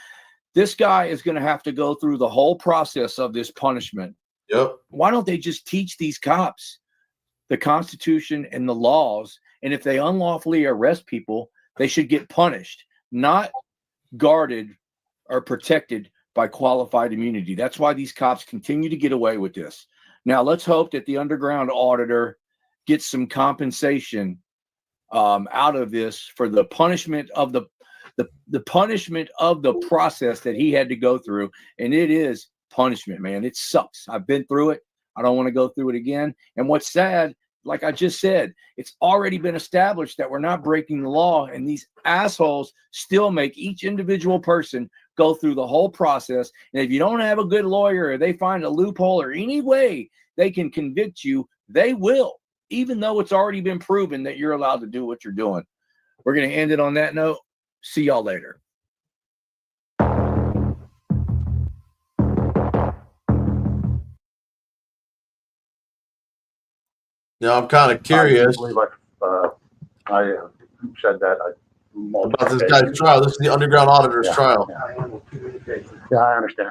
this guy is going to have to go through the whole process of this punishment. Yep. Why don't they just teach these cops the Constitution and the laws? And if they unlawfully arrest people, they should get punished, not guarded or protected by qualified immunity. That's why these cops continue to get away with this. Now, let's hope that the Underground Auditor gets some compensation out of this for the punishment of the punishment of the process that he had to go through. And it is punishment, man. It sucks. I've been through it. I don't want to go through it again. And what's sad, like I just said, it's already been established that we're not breaking the law, and these assholes still make each individual person go through the whole process. And if you don't have a good lawyer, or they find a loophole or any way they can convict you, they will, even though it's already been proven that you're allowed to do what you're doing. We're going to end it on that note. See y'all later. Yeah, I'm kind of curious I said that. about this guy's trial. This is the Underground Auditor's trial. Yeah, I understand.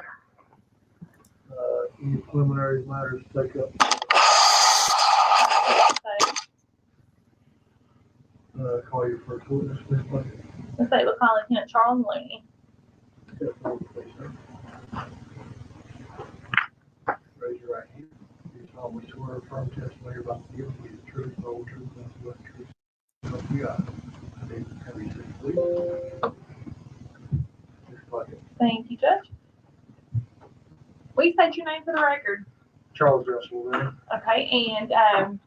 Any preliminary matters to take up? say? Call you for a witness, please, please. The state will call Lieutenant Charles Looney. Raise your right hand. You solemnly swear or affirm testimony about the guilty is the truth, the whole truth, and nothing but the truth. So we got. Have you seen police? Thank you, Judge. Will you state your name for the record? Charles Russell, man. Okay, and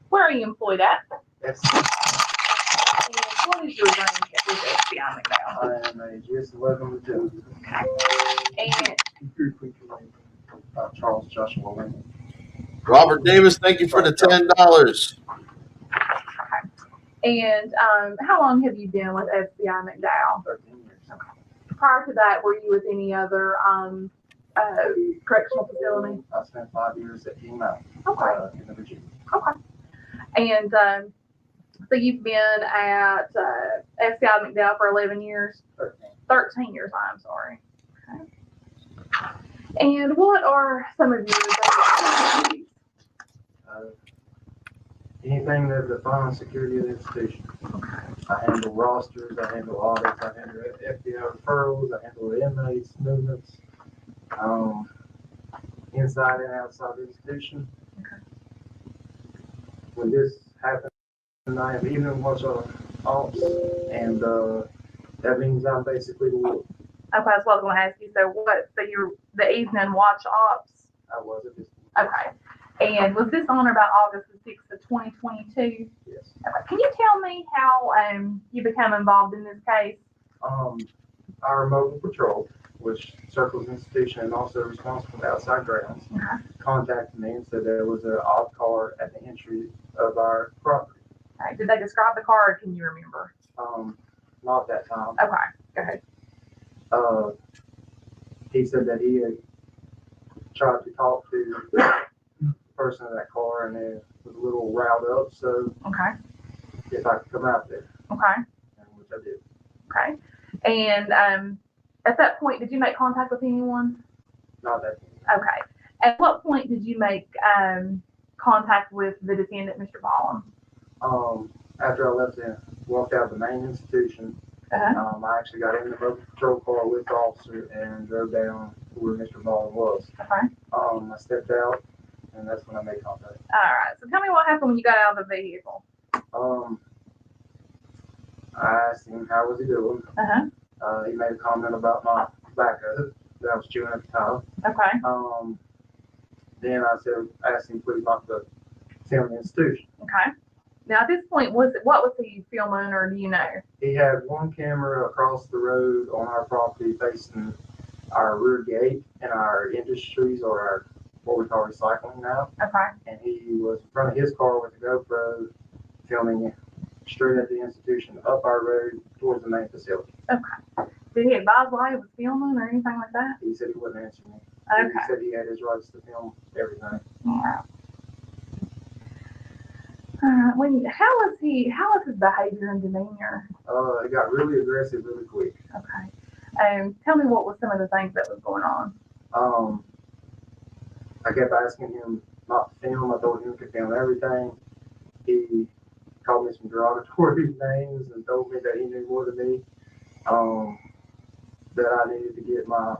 where are you employed at? Yes. And what is your rank with FBI McDowell? I am a GS-11 lieutenant. And Charles Joshua Lane. Robert Davis, thank you for the $10. And how long have you been with FBI McDowell? 13 years. Okay. Prior to that, were you with any other correctional facility? I spent 5 years at King Okay. in Virginia. Okay. And so you've been at FBI McDowell for 11 years? 13 years, I'm sorry. Okay. And what are some of your duties? Anything that's the final security of the institution. Okay. I handle rosters, I handle audits, I handle FBI referrals, I handle the inmates, movements, inside and outside the institution. Okay. When this happened, I am evening watch ops, and that means I'm basically the wheel. Okay, that's what I was going to ask you. So you're the evening watch ops? I was at this. Okay. And was this on or about August the 6th of 2022? Yes. Okay. Can you tell me how you became involved in this case? Our mobile patrol, which circles the institution and also responsible for outside grounds, contacted me and said there was an odd car at the entry of our property. Okay. Did they describe the car, or can you remember? Not that time. Okay. Go ahead. He said that he had tried to talk to the person in that car and it was a little riled up, so Okay. if I could come out there. Okay. Which I did. Okay. And at that point, did you make contact with anyone? Not that. Okay. At what point did you make contact with the defendant, Mr. Ballum? After I walked out of the main institution, I actually got in the mobile patrol car with the officer and drove down to where Mr. Ballum was. Okay. I stepped out, and that's when I made contact. All right. So tell me what happened when you got out of the vehicle. I asked him how was he doing. He made a comment about my tobacco that I was chewing at the time. Okay. Then I asked him please not to film the institution. Okay. Now at this point, what was he filming, or do you know? He had one camera across the road on our property facing our rear gate and our industries, or our what we call recycling now. Okay. And he was in front of his car with a GoPro filming it straight at the institution up our road towards the main facility. Okay. Did he advise why he was filming or anything like that? He said he wouldn't answer me. Okay. He said he had his rights to film everything. All right. How was his behavior and demeanor? It got really aggressive really quick. Okay. Tell me what was some of the things that was going on. I kept asking him not to film. I told him he could film everything. He called me some derogatory names and told me that he knew more than me. That I needed to get my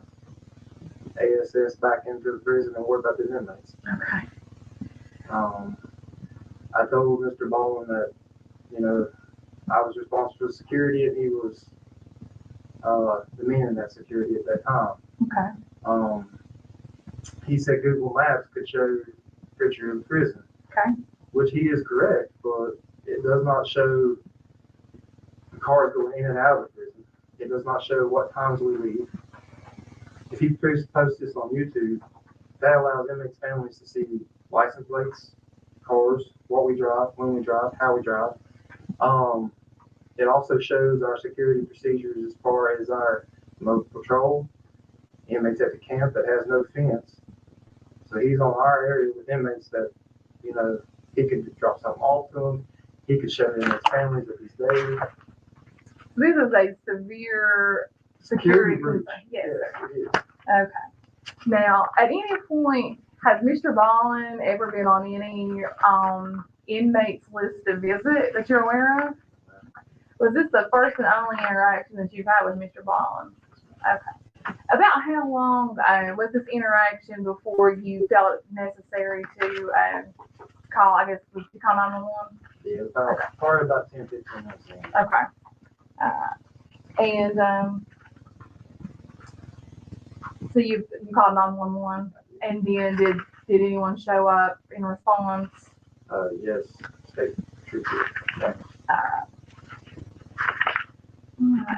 ASS back into the prison and worry about the inmates. Okay. I told Mr. Ballum that, I was responsible for security and he was demeaning that security at that time. Okay. He said Google Maps could show a picture of the prison. Okay. Which he is correct, but it does not show the cars going in and out of the prison. It does not show what times we leave. If he posts this on YouTube, that allows inmates' families to see license plates, cars, what we drive, when we drive, how we drive. It also shows our security procedures as far as our mobile patrol, inmates at the camp that has no fence. So he's on our area with inmates that, he could drop something off to them. He could show them his families if he's there. This is a severe security breach. Yes. It is. Okay. Now, at any point, has Mr. Ballum ever been on any inmates list to visit that you're aware of? Was this the first and only interaction that you've had with Mr. Ballin? Okay. About how long was this interaction before you felt it necessary to call, I guess, to call 911? Yeah, probably about 10, 15 minutes. Okay. And so you called 911, and then did anyone show up in response? Yes, state trooper.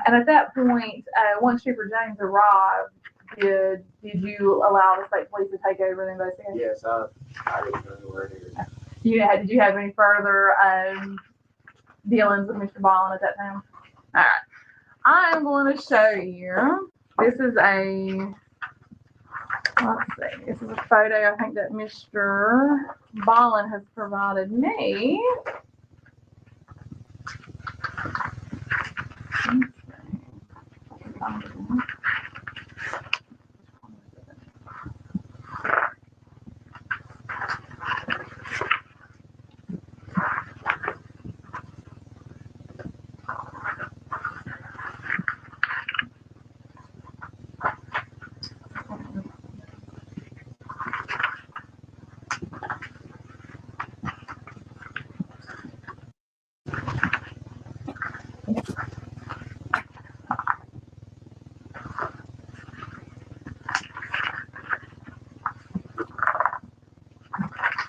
And at that point, once Trooper James arrived, did you allow the state police to take over the investigation? Yes, I didn't know where it is. Did you have any further dealings with Mr. Ballin at that time? All right. I am going to show you. This is a, let's see, this is a photo I think that Mr. Ballin has provided me.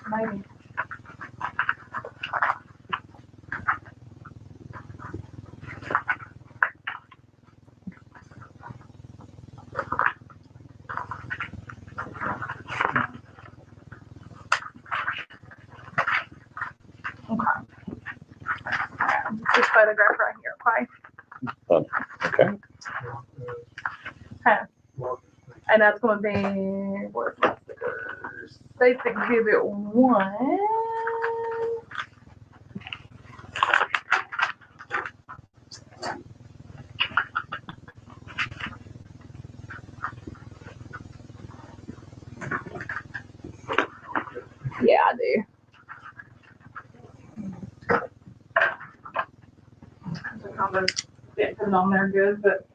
Maybe. This photograph right here, okay? Okay. And that's going to be, what's my stickers? States Exhibit 1. Yeah, I do. Didn't put it on there good, but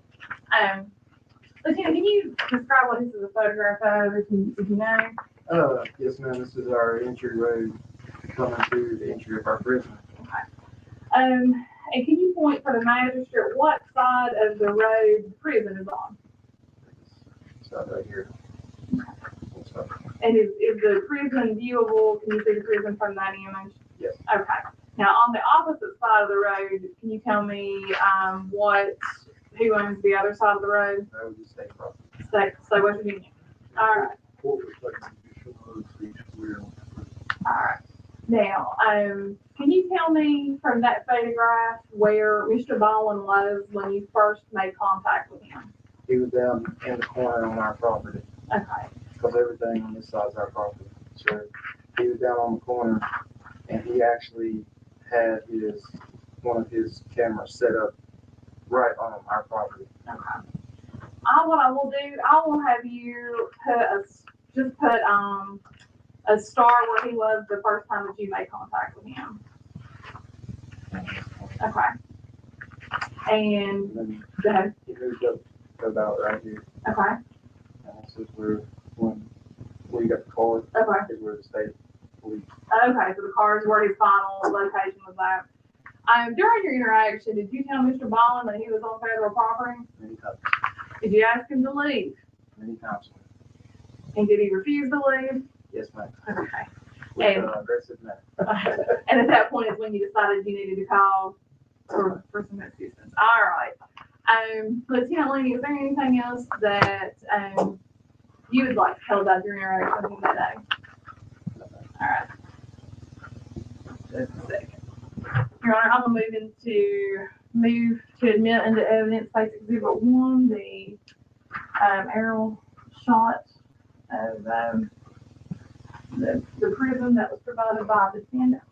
Lieutenant, can you describe what this is a photograph of, if you know? Yes, ma'am. This is our entry road coming to the entry of our prison. Okay. And can you point for the magistrate what side of the road the prison is on? It's right here. And is the prison viewable? Can you see the prison from that image? Yes. Okay. Now, on the opposite side of the road, can you tell me who owns the other side of the road? That would be state property. State West Virginia. All right. All right. Now, can you tell me from that photograph where Mr. Ballin was when you first made contact with him? He was down in the corner on our property. Okay. Because everything on this side is our property. So he was down on the corner, and he actually had one of his cameras set up right on our property. Okay. What I will do, I will have you put a star where he was the first time that you made contact with him. Okay. And then he moved up to about right here. Okay. And this is where we got the car. Okay. Is where the state police. Okay, so the car is where his final location was at. During your interaction, did you tell Mr. Ballin that he was on federal property? Many times. Did you ask him to leave? Many times. And did he refuse to leave? Yes, ma'am. Okay. With aggressive manner. And at that point is when you decided you needed to call for some assistance. All right. Lieutenant Lee, is there anything else that you would like to tell about your interaction with him that day? All right. Just a second. Your Honor, I'm going to move to admit into evidence case exhibit 1, the aerial shot of the prison that was provided by the defendant.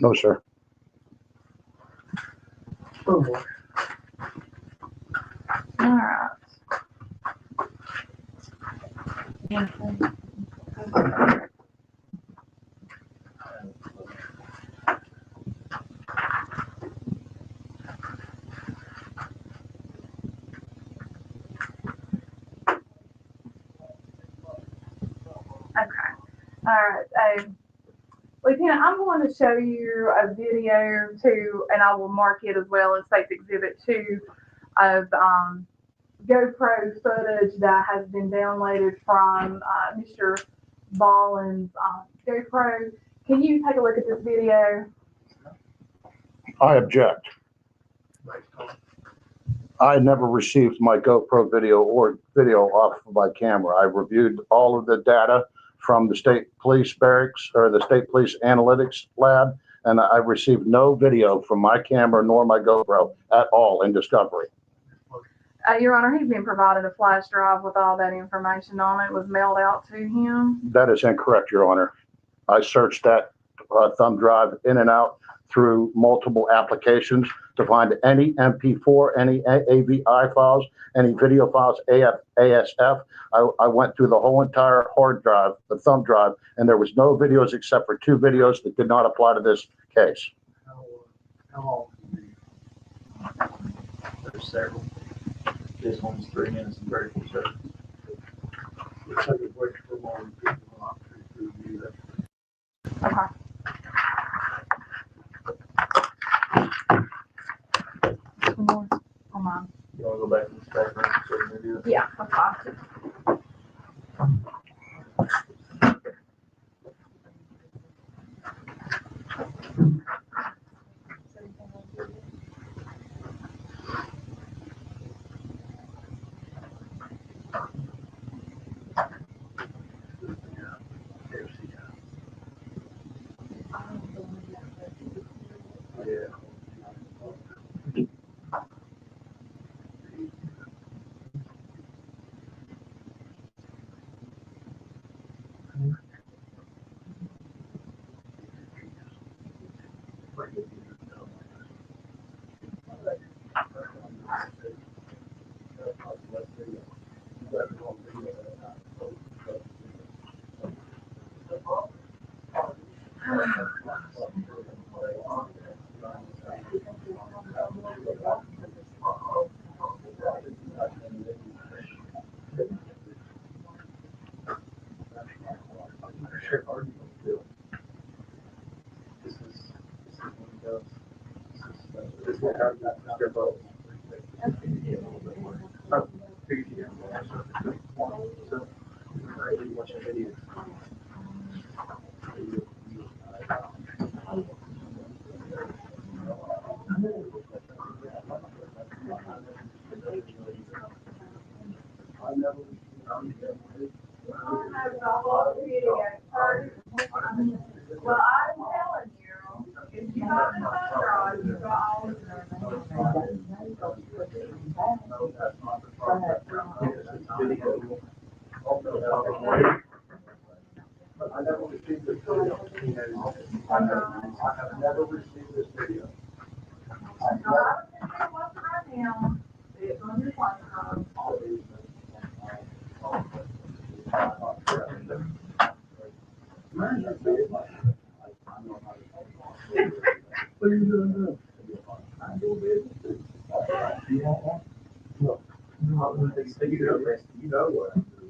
No, sir. All right. All right. Lieutenant, I'm going to show you a video too, and I will mark it as well as Safe Exhibit 2 of GoPro footage that has been downloaded from Mr. Ballin's GoPro. Can you take a look at this video? I object. I never received my GoPro video or video off of my camera. I reviewed all of the data from the state police barracks or the state police analytics lab, and I received no video from my camera nor my GoPro at all in discovery. Your Honor, he's been provided a flash drive with all that information on it. It was mailed out to him. That is incorrect, Your Honor. I searched that thumb drive in and out through multiple applications to find any MP4, any AVI files, any video files, ASF. I went through the whole entire hard drive, the thumb drive, and there was no videos except for 2 videos that did not apply to this case. How long? There's several. This one's 3 minutes and 34 seconds. Let's take a break for a moment. Okay. Some more. Come on. You want to go back to the background so we can do it? Yeah, that's fine. Well, I'm telling you, if you got the sunrise, you got all of I never received this video. I have never received this video. It's on your phone. What are you doing? I'm doing business. You want one? No. You know what I'm doing.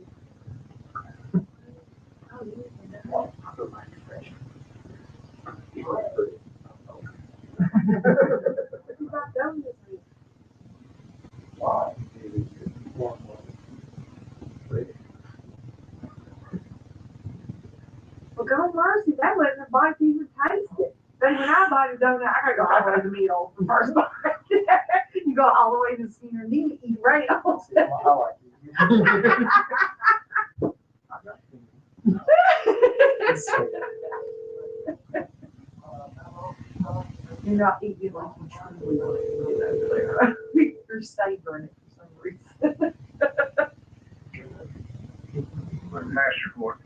Well, God mercy, that wasn't a bite to even taste it. Then when I bite a donut, I gotta go all the way to the middle, the first bite. You go all the way to the center, and then you eat right off. You're not eating like you truly want to eat over there. You're savoring it for some reason. Master for it.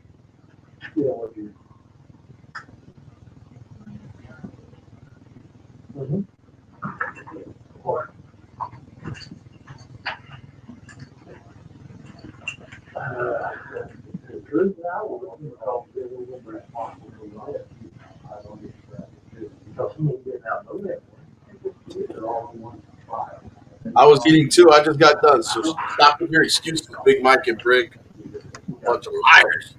Yeah, what you. What? The truth now, I don't know if they will be responsible for that. I don't get that. Because someone didn't have no net. They're all the ones to file. I was eating too. I just got done. So stop with your excuses, Big Mike and Brick. Bunch of liars.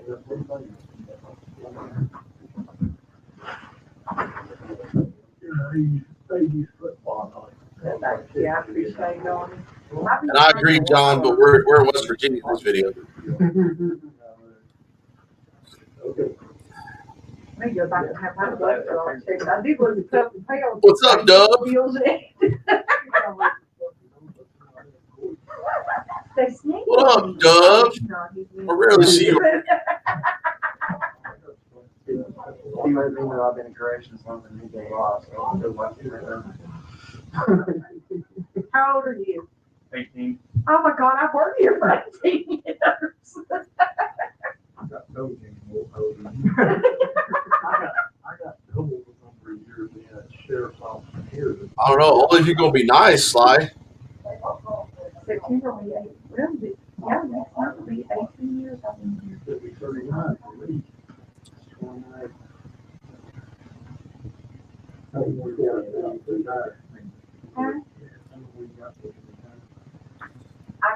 Yeah, I appreciate going. And I agree, John, but we're in West Virginia in this video. Let me go back and have my blood drawn. I did lose a couple pounds. What's up, Dub? What up, Dub? I rarely see you. He let me know I've been encouraging something he did lost. So I'll do what you How old are you? 18. Oh my God, I've worked here for 18 years. I got told I got told for a year being a sheriff's officer here. I don't know. Only if you're gonna be nice, Sly. September will be 8. Really? Yeah, next month will be 18 years I've been here. It'll be 39 for me. 29. I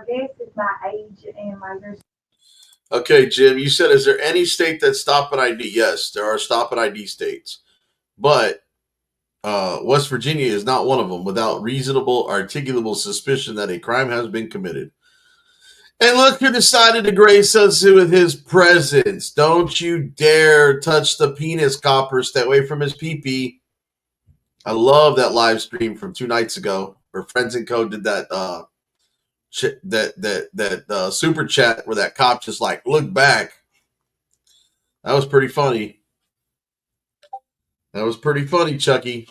guess it's my age and my years. Okay, Jim, you said, is there any state that's stop and ID? Yes, there are stop and ID states. But West Virginia is not one of them without reasonable, articulable suspicion that a crime has been committed. And look who decided to grace us with his presence. Don't you dare touch the penis, copper. Stay away from his pee-pee. I love that live stream from 2 nights ago where Friends and Co. did that super chat where that cop just like looked back. That was pretty funny. That was pretty funny, Chucky.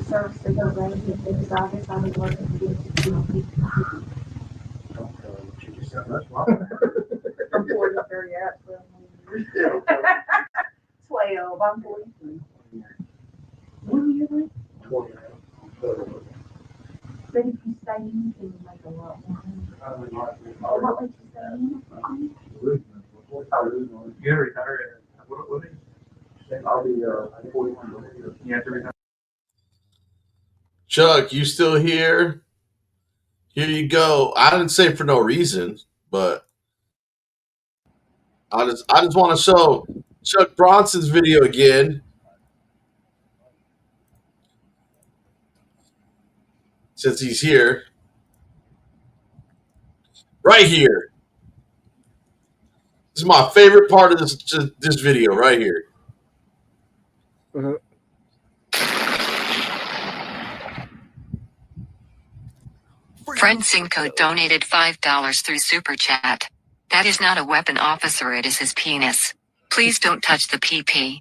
So, August, I was working from 40 to 30 out, 12, I'm 43. When you leave? 20. But if you stay in, can you make a lot more money? What would you stay in? Get retired. What is it? I'll be 41. You have to retire. Chuck, you still here? Here you go. I didn't say for no reason, but I just want to show Chuck Bronson's video again. Since he's here. Right here. This is my favorite part of this video right here. Friend Cinco donated $5 through Super Chat. That is not a weapon, officer. It is his penis. Please don't touch the PP.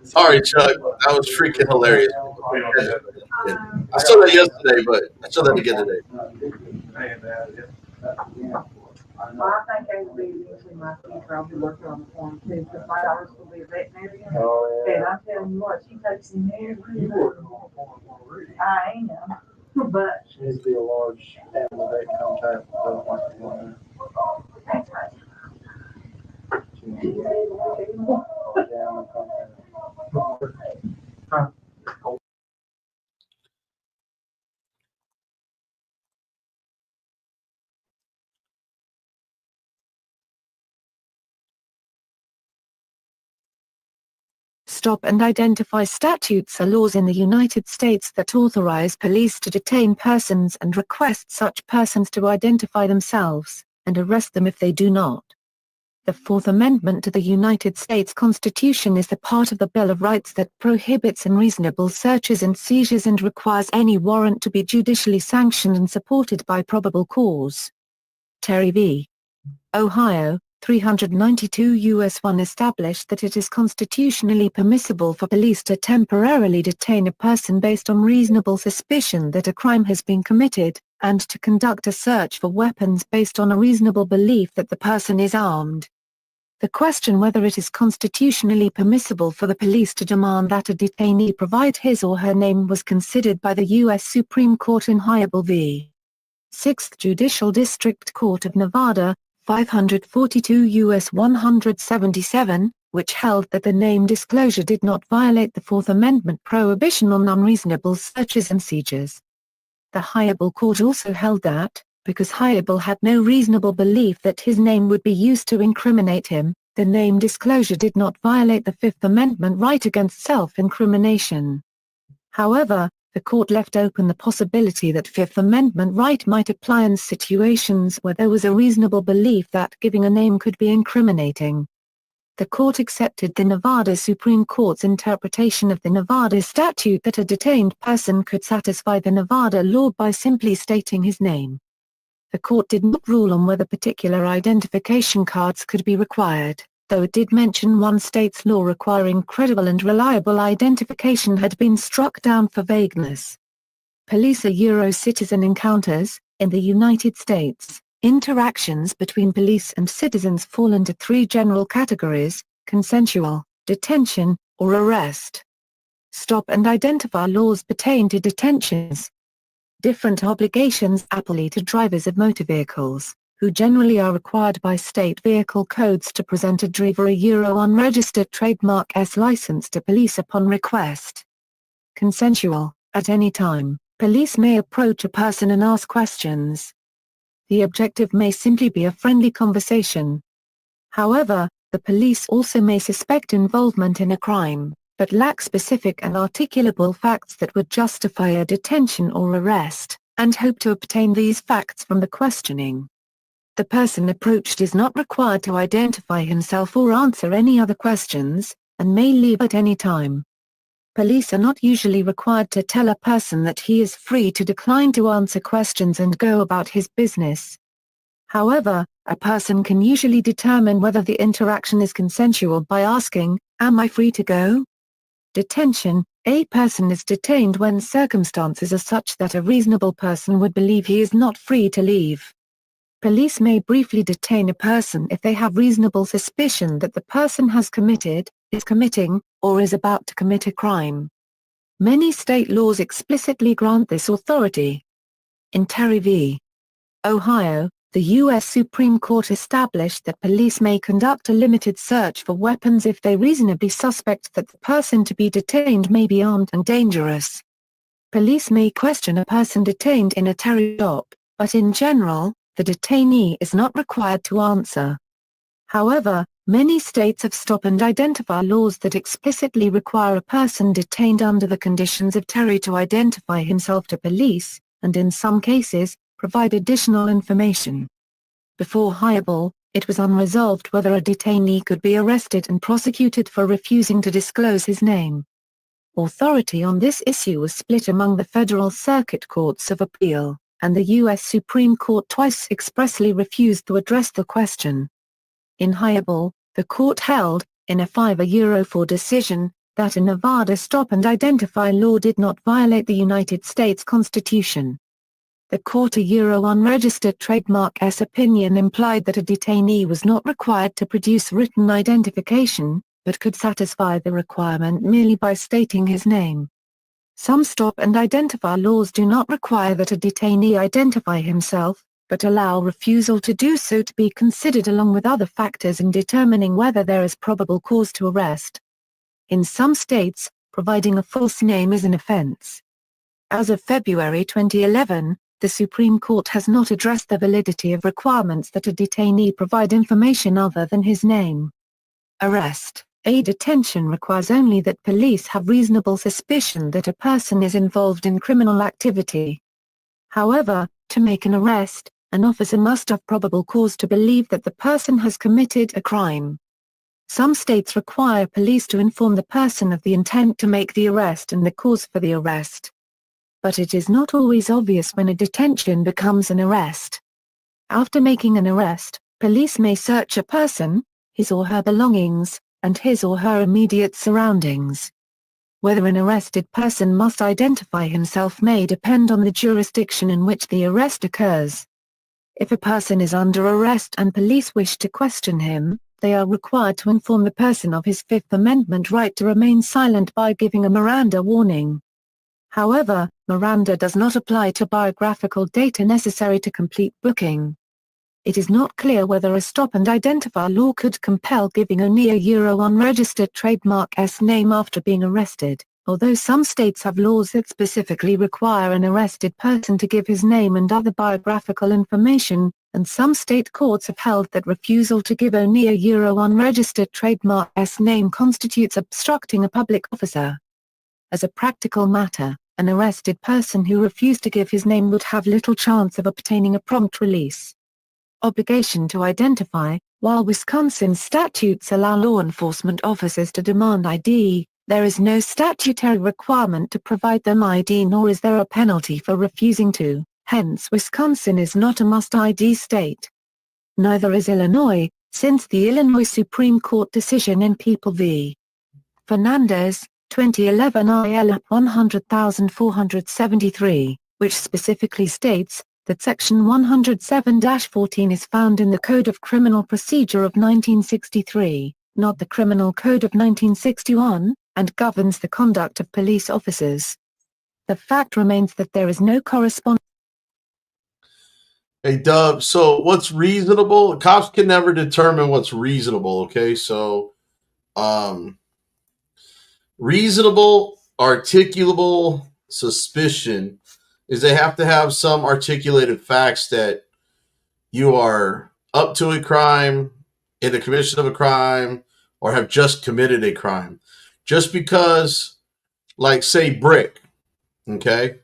Sorry, Chuck. That was freaking hilarious. I saw that yesterday, but I saw that again today. Well, I think they will be eventually my future. I'll be working on the farm too, because my daughter's will be a veterinarian. And I'm telling you what, she takes in every. I am, but. She needs to be a large animal vet contact. I don't like the one. That's right. She needs to be a large animal contact. Stop and identify statutes are laws in the United States that authorize police to detain persons and request such persons to identify themselves, and arrest them if they do not. The Fourth Amendment to the United States Constitution is the part of the Bill of Rights that prohibits unreasonable searches and seizures and requires any warrant to be judicially sanctioned and supported by probable cause. Terry v. Ohio, 392 U.S. 1 established that it is constitutionally permissible for police to temporarily detain a person based on reasonable suspicion that a crime has been committed, and to conduct a search for weapons based on a reasonable belief that the person is armed. The question whether it is constitutionally permissible for the police to demand that a detainee provide his or her name was considered by the U.S. Supreme Court in Hannibal v. 6th Judicial District Court of Nevada, 542 U.S. 177, which held that the name disclosure did not violate the Fourth Amendment prohibition on unreasonable searches and seizures. The Hireable Court also held that, because Hireable had no reasonable belief that his name would be used to incriminate him, the name disclosure did not violate the Fifth Amendment right against self-incrimination. However, the court left open the possibility that Fifth Amendment right might apply in situations where there was a reasonable belief that giving a name could be incriminating. The court accepted the Nevada Supreme Court's interpretation of the Nevada statute that a detained person could satisfy the Nevada law by simply stating his name. The court did not rule on whether particular identification cards could be required, though it did mention one state's law requiring credible and reliable identification had been struck down for vagueness. Police Euro-citizen encounters. In the United States, interactions between police and citizens fall into three general categories: consensual, detention, or arrest. Stop and identify laws pertain to detentions. Different obligations apply to drivers of motor vehicles, who generally are required by state vehicle codes to present a driver a Euro unregistered trademark S license to police upon request. Consensual, at any time, police may approach a person and ask questions. The objective may simply be a friendly conversation. However, the police also may suspect involvement in a crime, but lack specific and articulable facts that would justify a detention or arrest, and hope to obtain these facts from the questioning. The person approached is not required to identify himself or answer any other questions, and may leave at any time. Police are not usually required to tell a person that he is free to decline to answer questions and go about his business. However, a person can usually determine whether the interaction is consensual by asking, "Am I free to go?" Detention. A person is detained when circumstances are such that a reasonable person would believe he is not free to leave. Police may briefly detain a person if they have reasonable suspicion that the person has committed, is committing, or is about to commit a crime. Many state laws explicitly grant this authority. In Terry v. Ohio, the U.S. Supreme Court established that police may conduct a limited search for weapons if they reasonably suspect that the person to be detained may be armed and dangerous. Police may question a person detained in a Terry stop, but in general, the detainee is not required to answer. However, many states have stop and identify laws that explicitly require a person detained under the conditions of Terry to identify himself to police, and in some cases, provide additional information. Before Hireable, it was unresolved whether a detainee could be arrested and prosecuted for refusing to disclose his name. Authority on this issue was split among the Federal Circuit Courts of Appeal, and the U.S. Supreme Court twice expressly refused to address the question. In Hireable, the court held, in a 5-4 decision, that a Nevada stop and identify law did not violate the United States Constitution. The court unregistered trademark S opinion implied that a detainee was not required to produce written identification, but could satisfy the requirement merely by stating his name. Some stop and identify laws do not require that a detainee identify himself, but allow refusal to do so to be considered along with other factors in determining whether there is probable cause to arrest. In some states, providing a false name is an offense. As of February 2011, the Supreme Court has not addressed the validity of requirements that a detainee provide information other than his name. Arrest. A detention requires only that police have reasonable suspicion that a person is involved in criminal activity. However, to make an arrest, an officer must have probable cause to believe that the person has committed a crime. Some states require police to inform the person of the intent to make the arrest and the cause for the arrest. But it is not always obvious when a detention becomes an arrest. After making an arrest, police may search a person, his or her belongings, and his or her immediate surroundings. Whether an arrested person must identify himself may depend on the jurisdiction in which the arrest occurs. If a person is under arrest and police wish to question him, they are required to inform the person of his Fifth Amendment right to remain silent by giving a Miranda warning. However, Miranda does not apply to biographical data necessary to complete booking. It is not clear whether a stop and identify law could compel giving only a Euro unregistered trademark S name after being arrested, although some states have laws that specifically require an arrested person to give his name and other biographical information, and some state courts have held that refusal to give only a Euro unregistered trademark S name constitutes obstructing a public officer. As a practical matter, an arrested person who refused to give his name would have little chance of obtaining a prompt release. Obligation to identify. While Wisconsin statutes allow law enforcement officers to demand ID, there is no statutory requirement to provide them ID, nor is there a penalty for refusing to. Hence, Wisconsin is not a must ID state. Neither is Illinois, since the Illinois Supreme Court decision in People v. Fernandez, 2011 IL 100,473, which specifically states that Section 107-14 is found in the Code of Criminal Procedure of 1963, not the Criminal Code of 1961, and governs the conduct of police officers. The fact remains that there is no correspondence. Hey, Dub, so what's reasonable? Cops can never determine what's reasonable, okay? So, reasonable, articulable suspicion is they have to have some articulated facts that you are up to a crime, in the commission of a crime, or have just committed a crime. Just because, like, say, Brick, okay?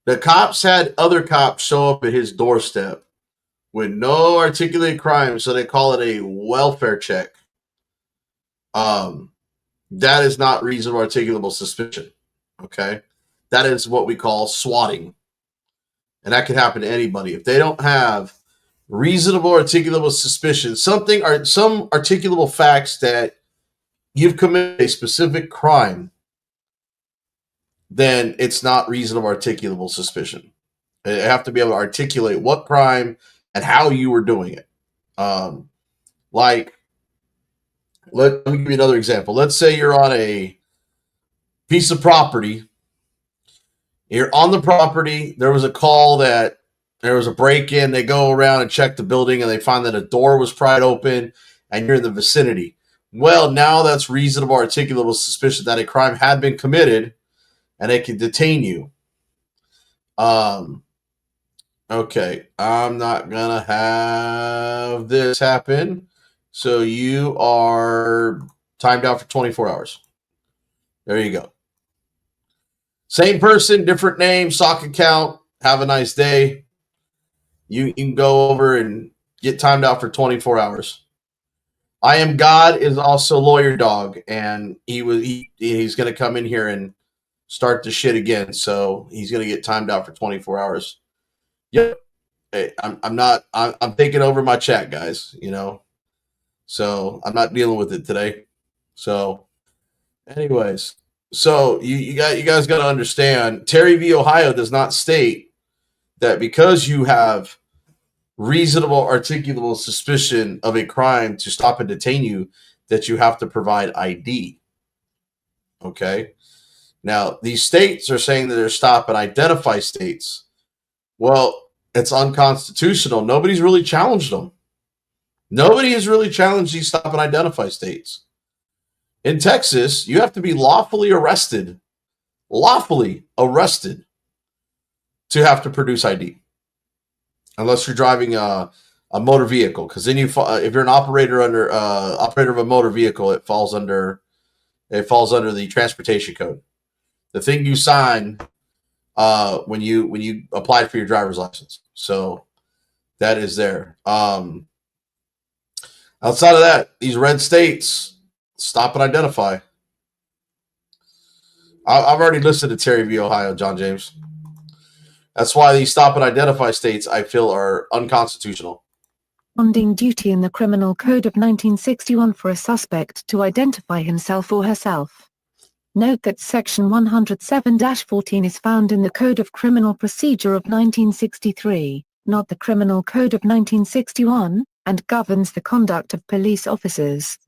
The cops had other cops show up at his doorstep with no articulated crime, so they call it a welfare check. That is not reasonable articulable suspicion, okay? That is what we call swatting. And that can happen to anybody. If they don't have reasonable articulable suspicion, some articulable facts that you've committed a specific crime, then it's not reasonable articulable suspicion. You have to be able to articulate what crime and how you were doing it. Like, let me give you another example. Let's say you're on a piece of property. You're on the property. There was a call that there was a break-in. They go around and check the building, and they find that a door was pried open, and you're in the vicinity. Well, now that's reasonable articulable suspicion that a crime had been committed, and they can detain you. Okay, I'm not going to have this happen. So you are timed out for 24 hours. There you go. Same person, different name, sock account. Have a nice day. You can go over and get timed out for 24 hours. I Am God is also Lawyer Dog, and he's going to come in here and start the shit again. So he's going to get timed out for 24 hours. Yep. Hey, I'm taking over my chat, guys, you know. So I'm not dealing with it today. So anyways, so you guys got to understand, Terry v. Ohio does not state that because you have reasonable articulable suspicion of a crime to stop and detain you, that you have to provide ID. Okay. Now, these states are saying that they're stop and identify states. Well, it's unconstitutional. Nobody's really challenged them. Nobody has really challenged these stop and identify states. In Texas, you have to be lawfully arrested to have to produce ID. Unless you're driving a motor vehicle, because then if you're an operator of a motor vehicle, it falls under the transportation code. The thing you sign when you apply for your driver's license. So that is there. Outside of that, these red states, stop and identify. I've already listened to Terry v. Ohio, John James. That's why these stop and identify states, I feel, are unconstitutional. Bonding duty in the Criminal Code of 1961 for a suspect to identify himself or herself. Note that Section 107-14 is found in the Code of Criminal Procedure of 1963, not the Criminal Code of 1961, and governs the conduct of police officers.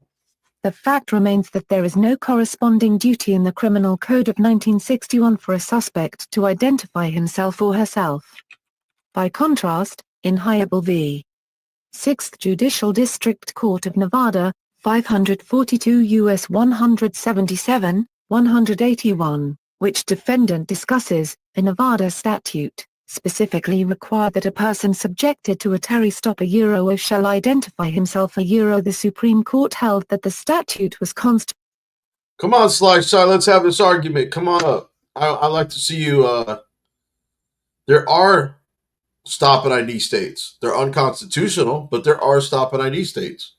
The fact remains that there is no corresponding duty in the Criminal Code of 1961 for a suspect to identify himself or herself. By contrast, in Hannibal v. 6th Judicial District Court of Nevada, 542 U.S. 177, 181, which defendant discusses, a Nevada statute, specifically require that a person subjected to a Terry stop a shall identify himself a the Supreme Court held that the statute was Come on, Slice Side, let's have this argument. Come on up. I'd like to see you. There are stop and ID states. They're unconstitutional, but there are stop and ID states.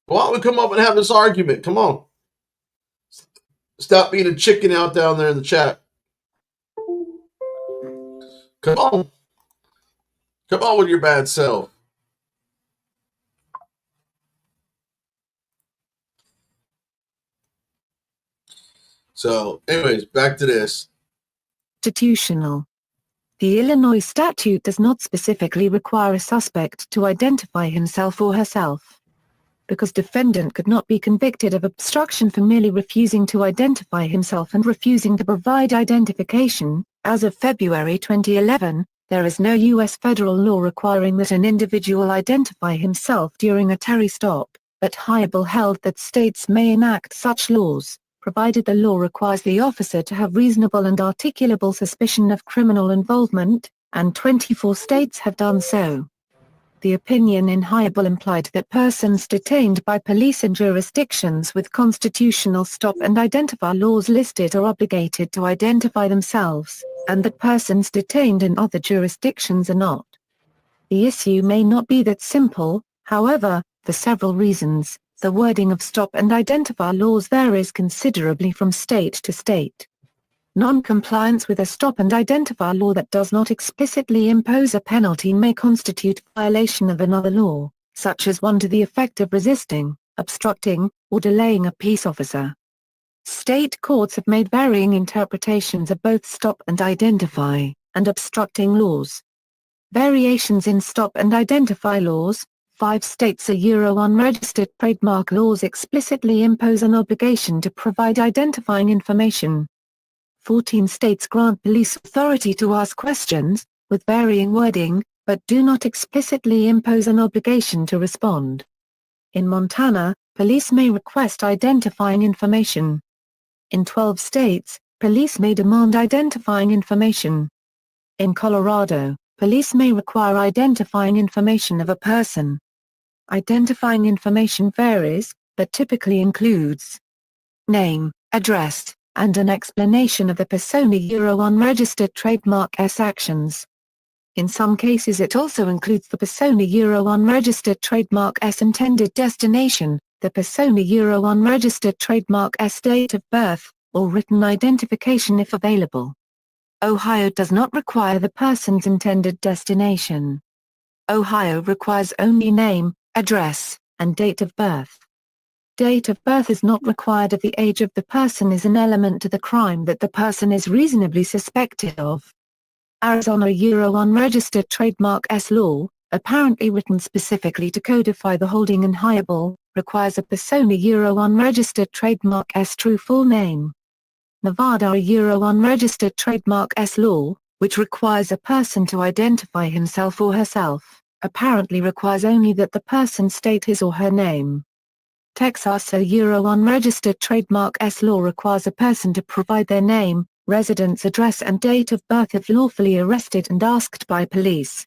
Why don't we come up and have this argument? Come on. Stop being a chicken out down there in the chat. Come on. Come on with your bad self. So, anyways, back to this. Constitutional. The Illinois statute does not specifically require a suspect to identify himself or herself. Because defendant could not be convicted of obstruction for merely refusing to identify himself and refusing to provide identification, as of February 2011, there is no U.S. federal law requiring that an individual identify himself during a Terry stop, but Hannibal held that states may enact such laws, provided the law requires the officer to have reasonable and articulable suspicion of criminal involvement, and 24 states have done so. The opinion in Hannibal implied that persons detained by police in jurisdictions with constitutional stop and identify laws listed are obligated to identify themselves, and that persons detained in other jurisdictions are not. The issue may not be that simple, however, for several reasons. The wording of stop and identify laws varies considerably from state to state. Non-compliance with a stop and identify law that does not explicitly impose a penalty may constitute violation of another law, such as one to the effect of resisting, obstructing, or delaying a peace officer. State courts have made varying interpretations of both stop and identify, and obstructing laws. Variations in stop and identify laws. 5 states unregistered trademark laws explicitly impose an obligation to provide identifying information. 14 states grant police authority to ask questions, with varying wording, but do not explicitly impose an obligation to respond. In Montana, police may request identifying information. In 12 states, police may demand identifying information. In Colorado, police may require identifying information of a person. Identifying information varies, but typically includes name, address, and an explanation of the persona unregistered trademark S actions. In some cases it also includes the persona unregistered trademark S intended destination, the persona unregistered trademark S date of birth, or written identification if available. Ohio does not require the person's intended destination. Ohio requires only name, address, and date of birth. Date of birth is not required if the age of the person is an element to the crime that the person is reasonably suspected of. Arizona unregistered trademark S law, apparently written specifically to codify the holding in Hannibal, requires a persona unregistered trademark S true full name. Nevada unregistered trademark S law, which requires a person to identify himself or herself, apparently requires only that the person state his or her name. Texas unregistered trademark S law requires a person to provide their name, residence address and date of birth if lawfully arrested and asked by police.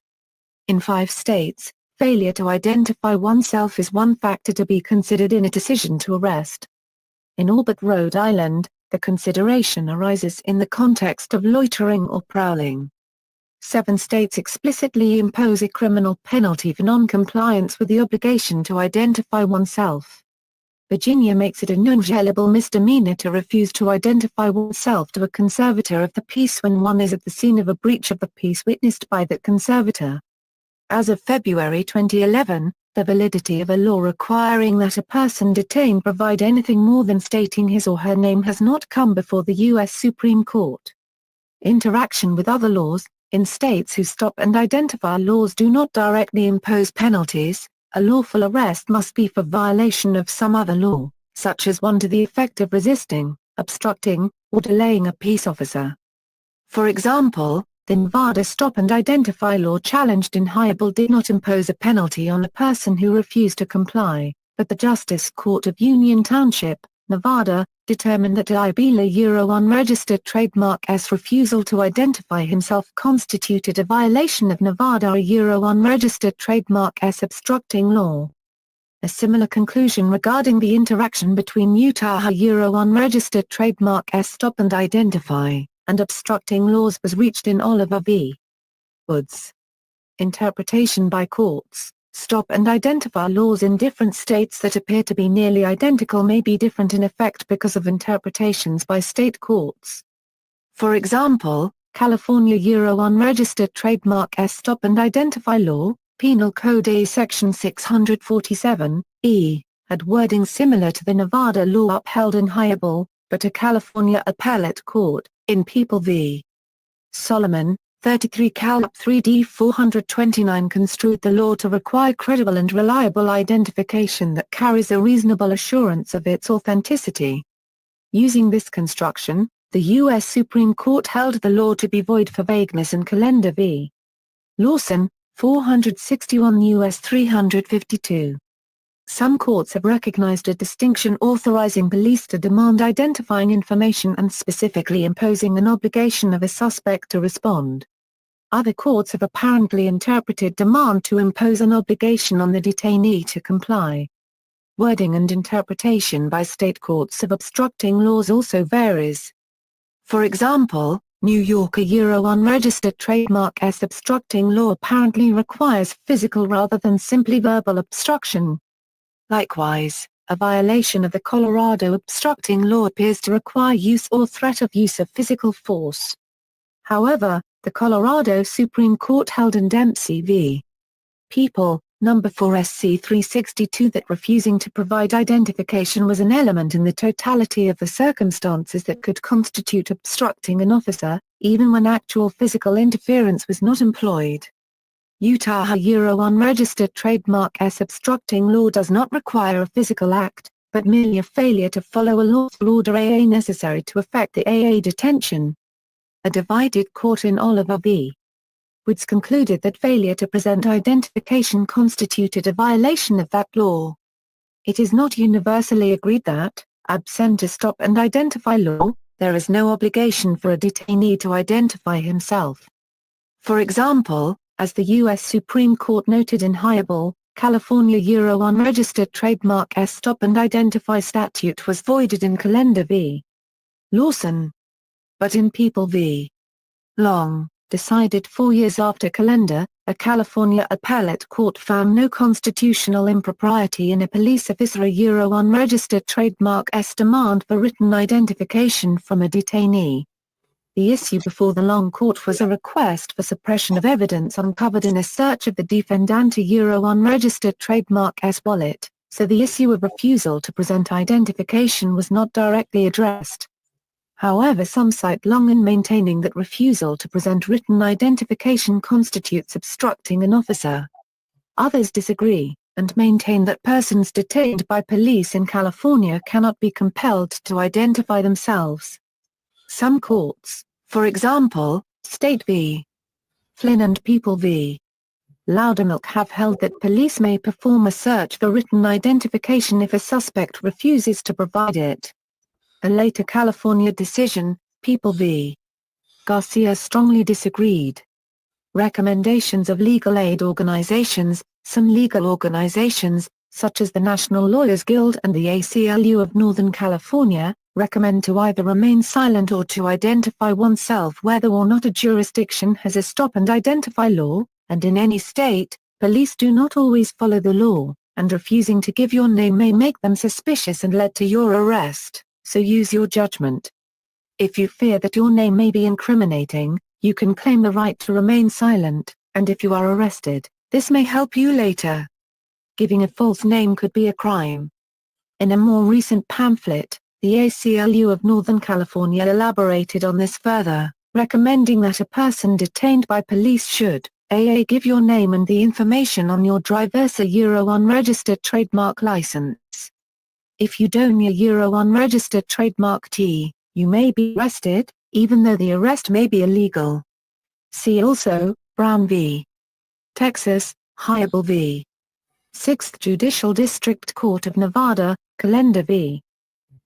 In 5 states, failure to identify oneself is one factor to be considered in a decision to arrest. In all but Rhode Island, the consideration arises in the context of loitering or prowling. 7 states explicitly impose a criminal penalty for non-compliance with the obligation to identify oneself. Virginia makes it a non-jailable misdemeanor to refuse to identify oneself to a conservator of the peace when one is at the scene of a breach of the peace witnessed by that conservator. As of February 2011, the validity of a law requiring that a person detained provide anything more than stating his or her name has not come before the U.S. Supreme Court. Interaction with other laws. In states whose stop and identify laws do not directly impose penalties, a lawful arrest must be for violation of some other law, such as one to the effect of resisting, obstructing, or delaying a peace officer. For example, the Nevada Stop and Identify law challenged in Hannibal did not impose a penalty on a person who refused to comply, but the Justice Court of Union Township, Nevada, determined that IBLA unregistered trademark S refusal to identify himself constituted a violation of Nevada unregistered trademark S obstructing law. A similar conclusion regarding the interaction between Utah unregistered trademark S stop and identify and obstructing laws was reached in Oliver v. Woods. Interpretation by courts. Stop and identify laws in different states that appear to be nearly identical may be different in effect because of interpretations by state courts. For example, California unregistered trademark S stop and identify law, Penal Code A Section 647, E, had wording similar to the Nevada law upheld in Hannibal, but a California appellate court, in People v. Solomon, 33 Cal. 3D 429 construed the law to require credible and reliable identification that carries a reasonable assurance of its authenticity. Using this construction, the U.S. Supreme Court held the law to be void for vagueness in Calendar v. Lawson, 461 U.S. 352. Some courts have recognized a distinction authorizing police to demand identifying information and specifically imposing an obligation of a suspect to respond. Other courts have apparently interpreted demand to impose an obligation on the detainee to comply. Wording and interpretation by state courts of obstructing laws also varies. For example, New York unregistered trademark S obstructing law apparently requires physical rather than simply verbal obstruction. Likewise, a violation of the Colorado obstructing law appears to require use or threat of use of physical force. However, the Colorado Supreme Court held in Dempsey v. People, No. 4 SC 362 that refusing to provide identification was an element in the totality of the circumstances that could constitute obstructing an officer, even when actual physical interference was not employed. Utah unregistered trademark S obstructing law does not require a physical act, but merely a failure to follow a lawful order AA necessary to effect the AA detention. A divided court in Oliver v. Woods concluded that failure to present identification constituted a violation of that law. It is not universally agreed that, absent a stop and identify law, there is no obligation for a detainee to identify himself. For example, as the U.S. Supreme Court noted in Hannibal, California unregistered trademark S stop and identify statute was voided in Calendar v. Lawson. But in People v. Long, decided 4 years after Calendar, a California appellate court found no constitutional impropriety in a police officer unregistered trademark S demand for written identification from a detainee. The issue before the Long court was a request for suppression of evidence uncovered in a search of the defendant unregistered trademark S wallet, so the issue of refusal to present identification was not directly addressed. However, some cite Long in maintaining that refusal to present written identification constitutes obstructing an officer. Others disagree, and maintain that persons detained by police in California cannot be compelled to identify themselves. Some courts, for example, State v. Flynn and People v. Loudermilk have held that police may perform a search for written identification if a suspect refuses to provide it. A later California decision, People v. Garcia strongly disagreed. Recommendations of legal aid organizations. Some legal organizations, such as the National Lawyers Guild and the ACLU of Northern California, recommend to either remain silent or to identify oneself whether or not a jurisdiction has a stop and identify law, and in any state, police do not always follow the law, and refusing to give your name may make them suspicious and lead to your arrest. So use your judgment. If you fear that your name may be incriminating, you can claim the right to remain silent, and if you are arrested, this may help you later. Giving a false name could be a crime. In a more recent pamphlet, the ACLU of Northern California elaborated on this further, recommending that a person detained by police should give your name and the information on your driver's unregistered trademark license. If you don't own a unregistered trademark T, you may be arrested, even though the arrest may be illegal. See also, Brown v. Texas, Hannibal v. 6th Judicial District Court of Nevada, Calendar v.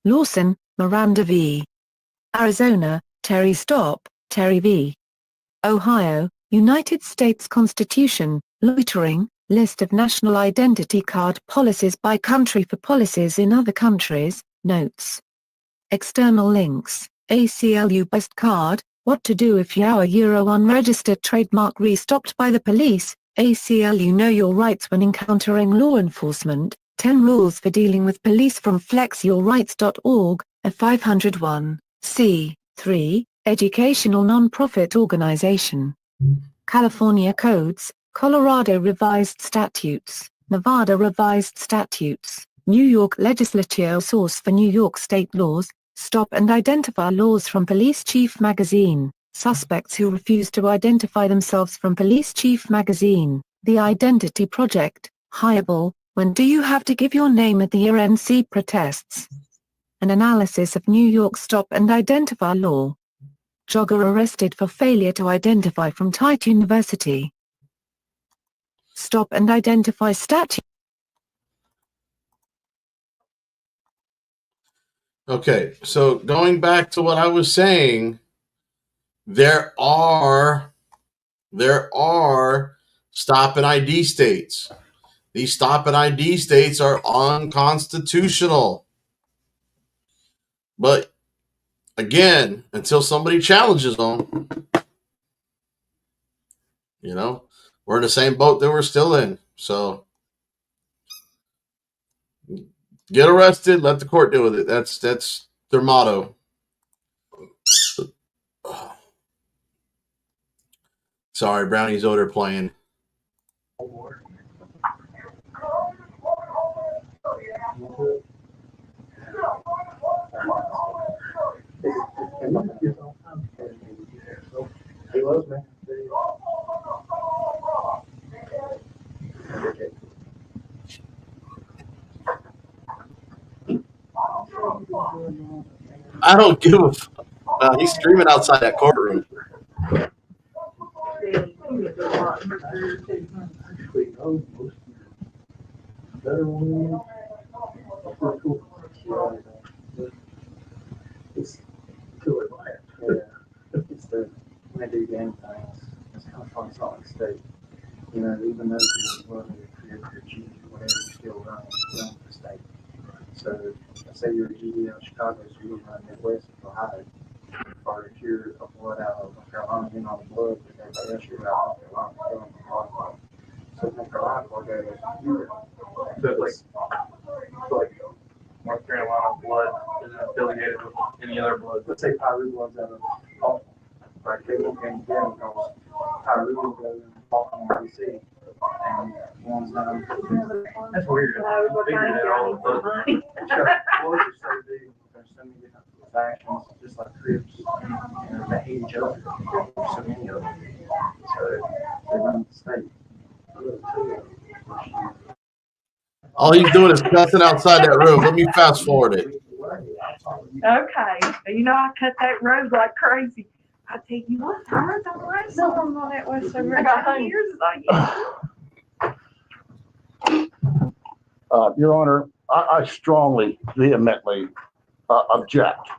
Lawson, Miranda v. Arizona, Terry Stop, Terry v. Ohio, United States Constitution, loitering, list of national identity card policies by country for policies in other countries, notes. External links, ACLU best card, what to do if your unregistered trademark restopped by the police, ACLU know your rights when encountering law enforcement, 10 rules for dealing with police from flexyourrights.org, a 501, c. educational nonprofit organization. California Codes, Colorado Revised Statutes, Nevada Revised Statutes, New York Legislature source for New York state laws, stop and identify laws from Police Chief Magazine, suspects who refuse to identify themselves from Police Chief Magazine, The Identity Project, Hannibal, when do you have to give your name at the RNC protests? An analysis of New York stop and identify law. Jogger arrested for failure to identify from Tite University. Stop and identify statute. Okay, so going back to what I was saying, there are stop and ID states. These stop and ID states are unconstitutional. But again, until somebody challenges them, you know, we're in the same boat that we're still in. So get arrested, let the court deal with it. That's their motto. Sorry, Brownie's over there playing. He loves me. I don't give a fuck. He's screaming outside that courtroom. It's cool at life. Yeah. It's the when they do game things. It's kind of fun. It's not like state. You know, even though you're running your career, your GD, whatever, you still run the state. So, let's say you're a GD out of Chicago, so you run Midwest of Ohio. Or if you're a blood out of North Carolina, you're not a blood, but everybody else you're out of North Carolina. So North Carolina will go to Europe. So it's like North Carolina blood isn't affiliated with any other blood. Let's say Pyru blood's out of Baltimore. Right? They won't get together because Pyru will go in Baltimore, DC. And one's done. That's weird. Figuring that all of those. Blood is so big. There's so many different factions, just like Crips. And they hate each other. There's so many of them. So they run the state. All he's doing is cussing outside that room. Let me fast forward it. Okay, you know I cut that road like crazy. I tell you what, I heard the last song on that was so many years ago. Your Honor, I strongly, vehemently object.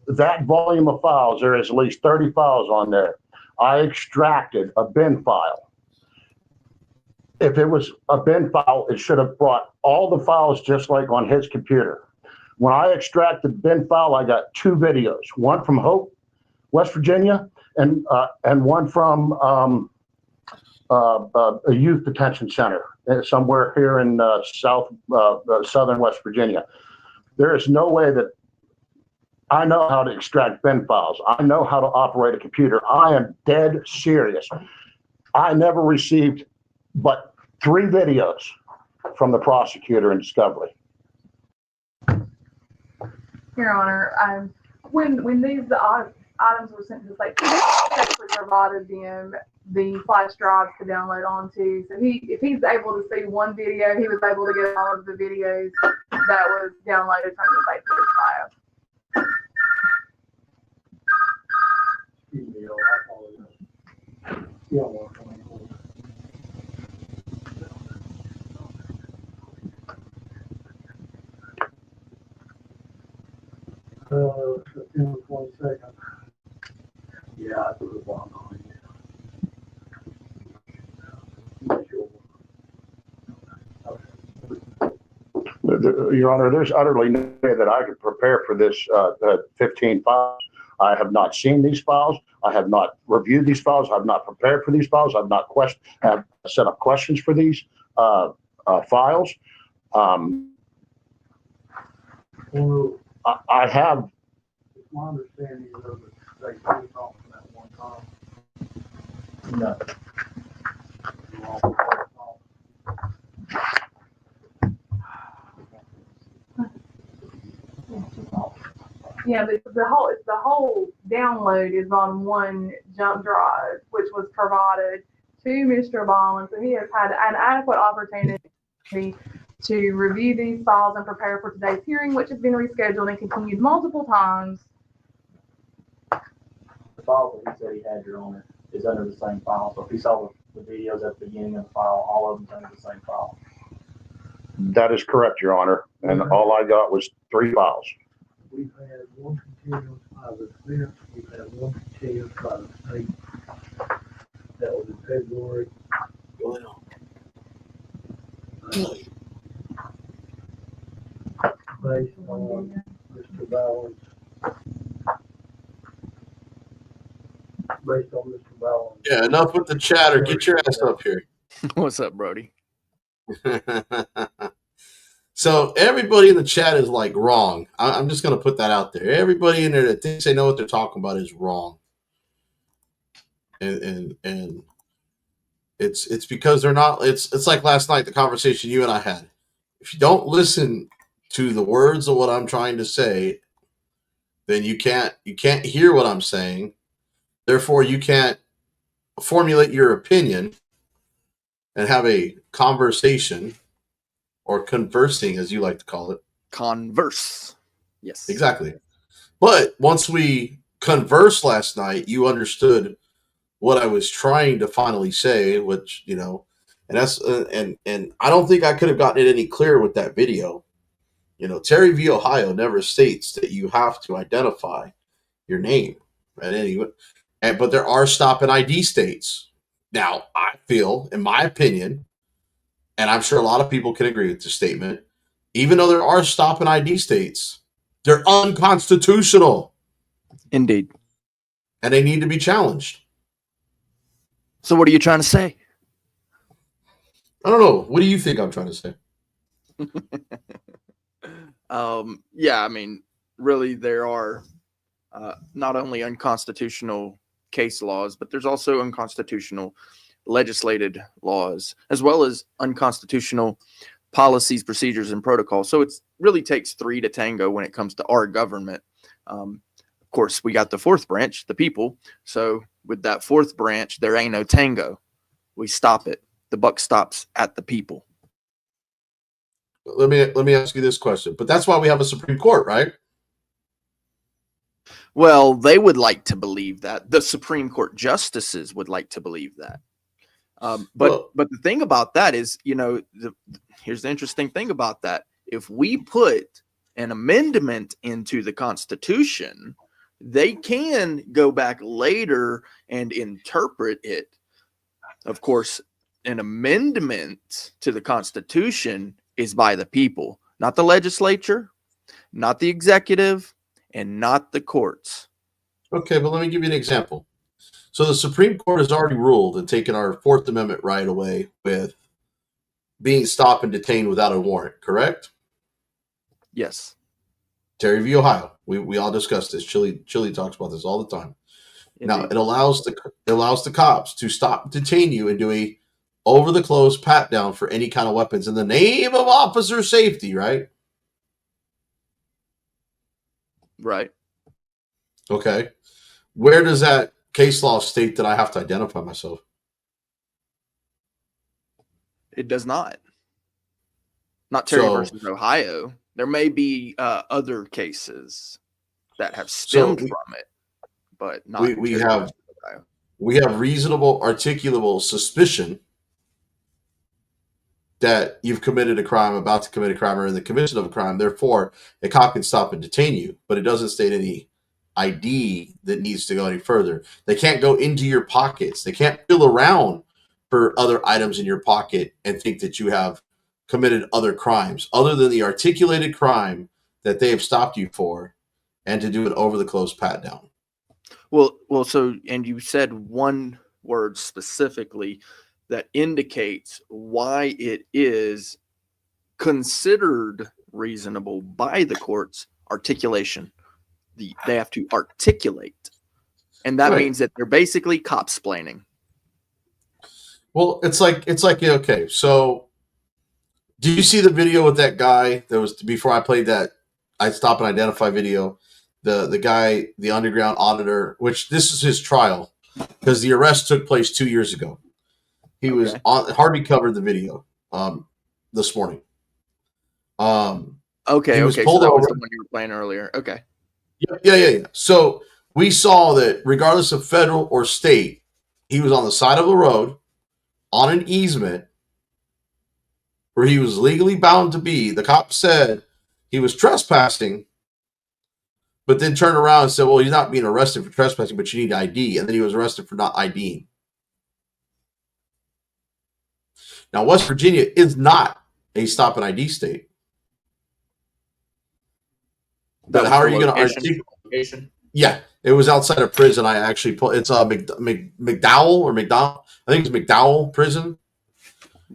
That volume of files, there is at least 30 files on there. I extracted a bin file. If it was a bin file, it should have brought all the files just like on his computer. When I extracted the bin file, I got 2 videos, one from Hope, West Virginia, and one from a youth detention center somewhere here in southern West Virginia. There is no way that I know how to extract bin files. I know how to operate a computer. I am dead serious. I never received but 3 videos from the prosecutor in discovery. Your Honor, when these items were sent to the state, he actually provided them the flash drives to download onto. So if he's able to see one video, he was able to get all of the videos that was downloaded from the Facebook file. Excuse me, y'all, I apologize. Yeah, well, September 22nd. Yeah, I put a bond on it. Your Honor, there's utterly no way that I could prepare for this 15 files. I have not seen these files. I have not reviewed these files. I've not prepared for these files. I've not have set up questions for these files. I have. It's my understanding that they put it off that one time. No. Yeah, but the whole download is on one jump drive, which was provided to Mr. Ballin, so he has had an adequate opportunity to review these files and prepare for today's hearing, which has been rescheduled and continued multiple times. The file that he said he had, Your Honor, is under the same file. So if he saw the videos at the beginning of the file, all of them under the same file. That is correct, Your Honor. And all I got was 3 files. We've had one continuance by the defense. We've had one continuance by the state. That was in February. Going on. Based on Mr. Ballard. Based on Mr. Ballard. Yeah, enough with the chatter. Get your ass up here. What's up, Brody? So everybody in the chat is like wrong. I'm just going to put that out there. Everybody in there that thinks they know what they're talking about is wrong. And it's because they're not. It's like last night, the conversation you and I had. If you don't listen to the words of what I'm trying to say, then you can't hear what I'm saying. Therefore, you can't formulate your opinion and have a conversation, or conversing, as you like to call it. Converse. Yes. Exactly. But once we conversed last night, you understood what I was trying to finally say, which, you know, and that's and I don't think I could have gotten it any clearer with that video. You know, Terry v. Ohio never states that you have to identify your name at any, but there are stop and ID states. Now, I feel, in my opinion, and I'm sure a lot of people can agree with this statement, even though there are stop and ID states, they're unconstitutional. Indeed. And they need to be challenged. So what are you trying to say? I don't know. What do you think I'm trying to say? Yeah, I mean, really, there are not only unconstitutional case laws, but there's also unconstitutional legislated laws, as well as unconstitutional policies, procedures, and protocols. So it really takes 3 to tango when it comes to our government. Of course, we got the 4th branch, the people. So with that 4th branch, there ain't no tango. We stop it. The buck stops at the people. Let me ask you this question. But that's why we have a Supreme Court, right? Well, they would like to believe that. The Supreme Court justices would like to believe that. But the thing about that is, you know, here's the interesting thing about that. If we put an amendment into the Constitution, they can go back later and interpret it. Of course, an amendment to the Constitution is by the people, not the legislature, not the executive, and not the courts. Okay, but let me give you an example. So the Supreme Court has already ruled and taken our 4th Amendment right away with being stopped and detained without a warrant, correct? Yes. Terry v. Ohio. We all discussed this. Chili talks about this all the time. Indeed. Now it allows the cops to stop, detain you, and do a over the clothes pat down for any kind of weapons in the name of officer safety, right? Right. Okay. Where does that case law state that I have to identify myself? It does not. Not Terry versus Ohio. There may be other cases that have stemmed from it, but not. We have reasonable, articulable suspicion that you've committed a crime, about to commit a crime, or in the commission of a crime. Therefore, a cop can stop and detain you, but it doesn't state any ID that needs to go any further. They can't go into your pockets. They can't feel around for other items in your pocket and think that you have committed other crimes other than the articulated crime that they have stopped you for, and to do an over-the-close pat-down. Well, so, and you said one word specifically that indicates why it is considered reasonable by the courts. Articulation. They have to articulate, and that means that they're basically cop-splaining. Well, it's like okay. So, did you see the video with that guy that was before I played that I stop and identify video? The guy, the underground auditor, which this is his trial because the arrest took place 2 years ago. He was on. Harvey covered the video this morning. Okay, he was so pulled that over. was the one you were playing earlier. Okay. Yeah. So we saw that regardless of federal or state, he was on the side of the road on an easement where he was legally bound to be. The cop said he was trespassing, but then turned around and said, well, he's not being arrested for trespassing, but you need ID. And then he was arrested for not IDing. Now, West Virginia is not a stop and ID state. But how are you going to articulate? Yeah, it was outside of prison. I actually put it's McDowell or McDonald. I think it's McDowell prison.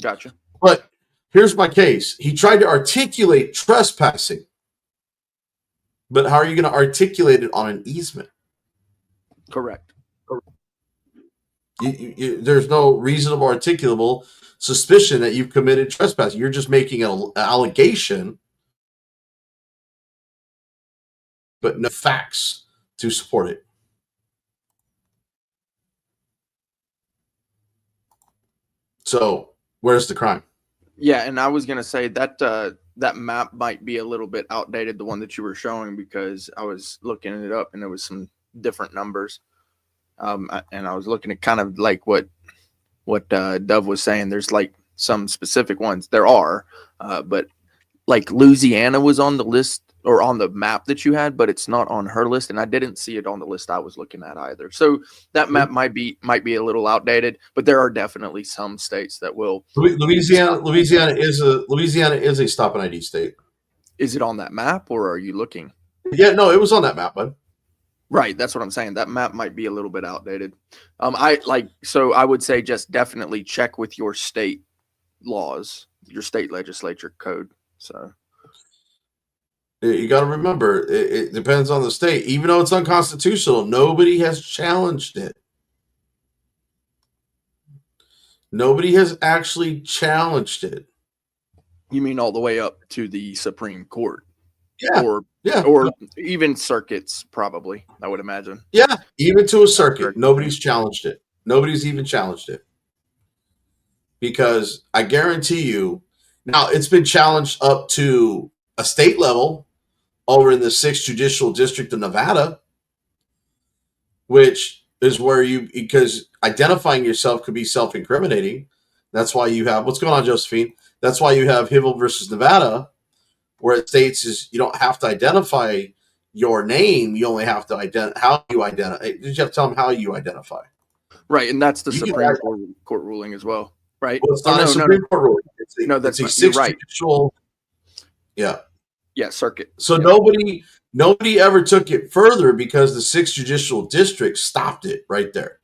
Gotcha. But here's my case. He tried to articulate trespassing. But how are you going to articulate it on an easement? Correct. There's no reasonable, articulable suspicion that you've committed trespassing. You're just making an allegation, but no facts to support it. So, where's the crime? Yeah, and I was gonna say that that map might be a little bit outdated, the one that you were showing, because I was looking it up and there was some different numbers. And I was looking at kind of like what Dove was saying. There's like some specific ones. There are, but like Louisiana was on the list or on the map that you had, but it's not on her list, and I didn't see it on the list I was looking at either. So that map might be a little outdated, but there are definitely some states that will. Louisiana is a stop and ID state. Is it on that map, or are you looking? Yeah, no, it was on that map, bud. Right, that's what I'm saying. That map might be a little bit outdated. So I would say just definitely check with your state laws, your state legislature code. So you got to remember, it depends on the state. Even though it's unconstitutional, nobody has challenged it. Nobody has actually challenged it. You mean all the way up to the Supreme Court? Yeah. Or even circuits, probably, I would imagine. Yeah, even to a circuit. Nobody's challenged it. Nobody's even challenged it. Because I guarantee you, now it's been challenged up to a state level over in the 6th Judicial District of Nevada, which is where because identifying yourself could be self-incriminating. That's why you have, what's going on, Josephine? That's why you have Hivell versus Nevada, where it states is you don't have to identify your name. You only have to identify how you identify. You just have to tell them how you identify. Right, and that's the Supreme Court ruling as well, right? Well, it's not a Supreme Court ruling. That's a 6th Judicial. Yeah. Yeah, circuit. So nobody ever took it further because the 6th Judicial District stopped it right there.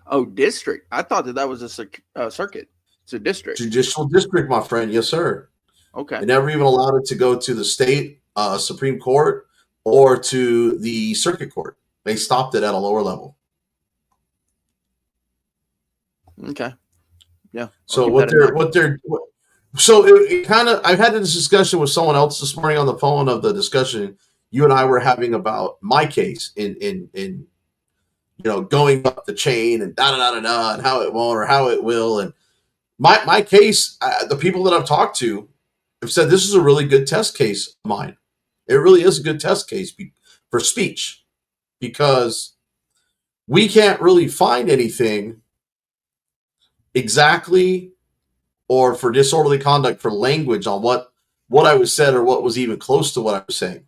Oh, district. I thought that was a circuit. It's a district. Judicial District, my friend. Yes, sir. Okay. They never even allowed it to go to the state Supreme Court or to the circuit court. They stopped it at a lower level. Okay. Yeah. So it kind of, I've had this discussion with someone else this morning on the phone of the discussion you and I were having about my case in going up the chain and and how it won't or how it will. And my case, the people that I've talked to have said this is a really good test case of mine. It really is a good test case for speech, because we can't really find anything exactly, or for disorderly conduct for language on what I was said or what was even close to what I was saying.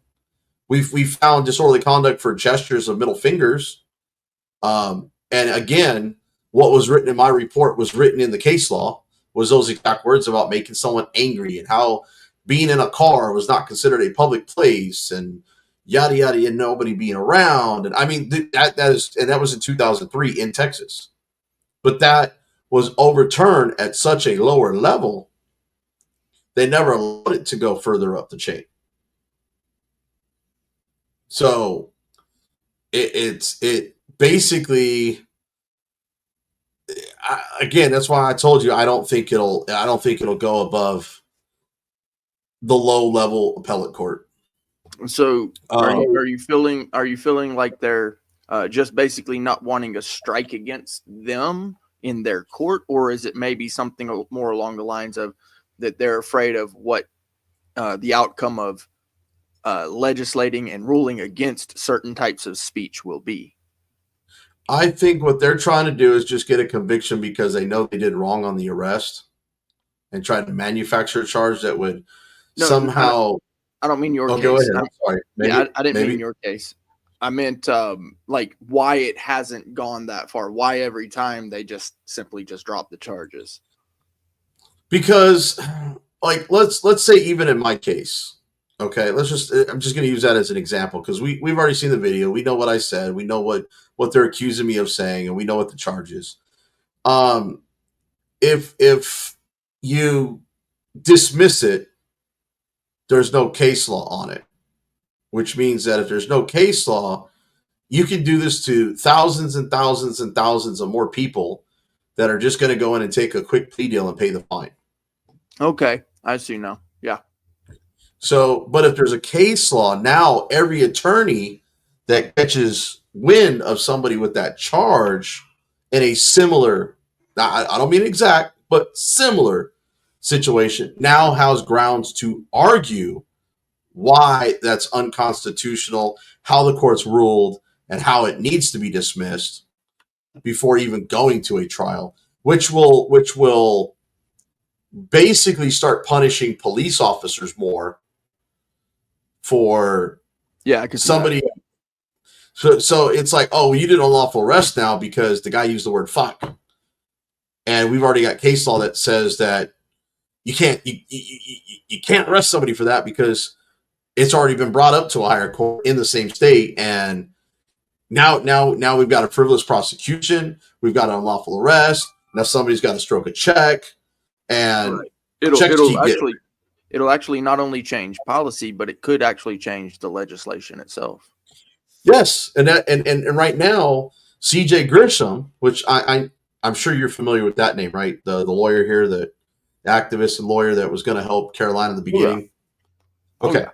We found disorderly conduct for gestures of middle fingers. And again, what was written in my report was written in the case law, was those exact words about making someone angry and how being in a car was not considered a public place and yada, yada, and nobody being around. And I mean, that was in 2003 in Texas. But that was overturned at such a lower level, they never allowed it to go further up the chain. So it basically, again, that's why I told you I don't think it'll go above the low level appellate court. So are you feeling like they're just basically not wanting a strike against them in their court, or is it maybe something more along the lines of that they're afraid of what the outcome of legislating and ruling against certain types of speech will be? I think what they're trying to do is just get a conviction because they know they did wrong on the arrest and try to manufacture a charge that would somehow. I don't mean your case. Go ahead. I'm sorry. Maybe, I didn't mean your case. I meant like why it hasn't gone that far. Why every time they just simply drop the charges? Because, like, let's say even in my case, okay, I'm just going to use that as an example because we've already seen the video. We know what I said. We know what they're accusing me of saying, and we know what the charge is. If you dismiss it, there's no case law on it, which means that if there's no case law, you can do this to thousands and thousands and thousands of more people that are just going to go in and take a quick plea deal and pay the fine. Okay, I see now. Yeah. So, but if there's a case law, now every attorney that catches wind of somebody with that charge in a similar, I don't mean exact, but similar situation, now has grounds to argue why that's unconstitutional, how the court's ruled, and how it needs to be dismissed before even going to a trial, which will basically start punishing police officers more for somebody. So it's like, oh, you did unlawful arrest now because the guy used the word fuck. And we've already got case law that says that you can't arrest somebody for that because it's already been brought up to a higher court in the same state. And now we've got a frivolous prosecution. We've got an unlawful arrest. Now somebody's got to stroke a check. And it'll actually not only change policy, but it could actually change the legislation itself. Yes. And right now, CJ Grisham, which I'm sure you're familiar with that name, right? The lawyer here, the activist and lawyer that was going to help Carolina in the beginning. Yeah. Okay.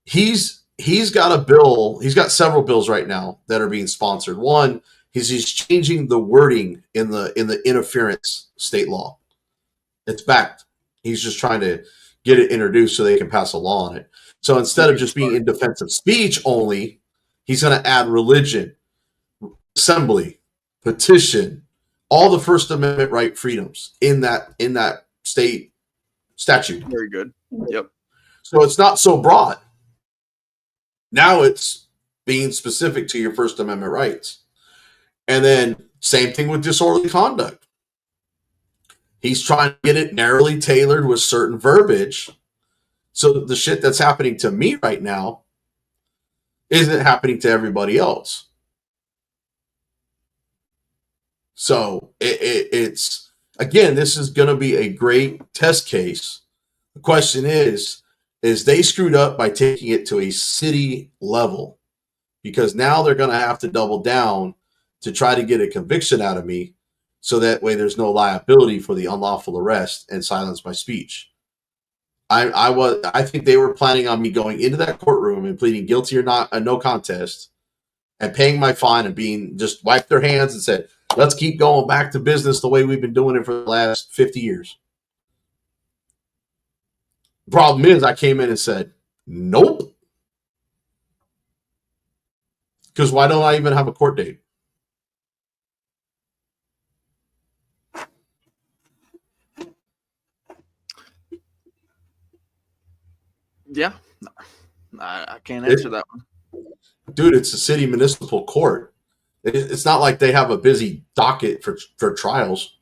He's got a bill. He's got several bills right now that are being sponsored. One, he's changing the wording in the interference state law. It's backed. He's just trying to get it introduced so they can pass a law on it. So instead of just being in defense of speech only, he's going to add religion, assembly, petition, all the First Amendment right freedoms in that state statute. Very good. Yep. So it's not so broad. Now it's being specific to your First Amendment rights. And then same thing with disorderly conduct. He's trying to get it narrowly tailored with certain verbiage. So the shit that's happening to me right now isn't happening to everybody else. So it's again, this is going to be a great test case. The question is they screwed up by taking it to a city level, because now they're going to have to double down to try to get a conviction out of me, so that way there's no liability for the unlawful arrest and silence my speech. I think they were planning on me going into that courtroom and pleading guilty or not, a no contest, and paying my fine and being just wiped their hands and said, let's keep going back to business the way we've been doing it for the last 50 years. Problem is, I came in and said, nope. Because why don't I even have a court date? Yeah, I can't answer that one. Dude, it's a city municipal court. It's not like they have a busy docket for trials.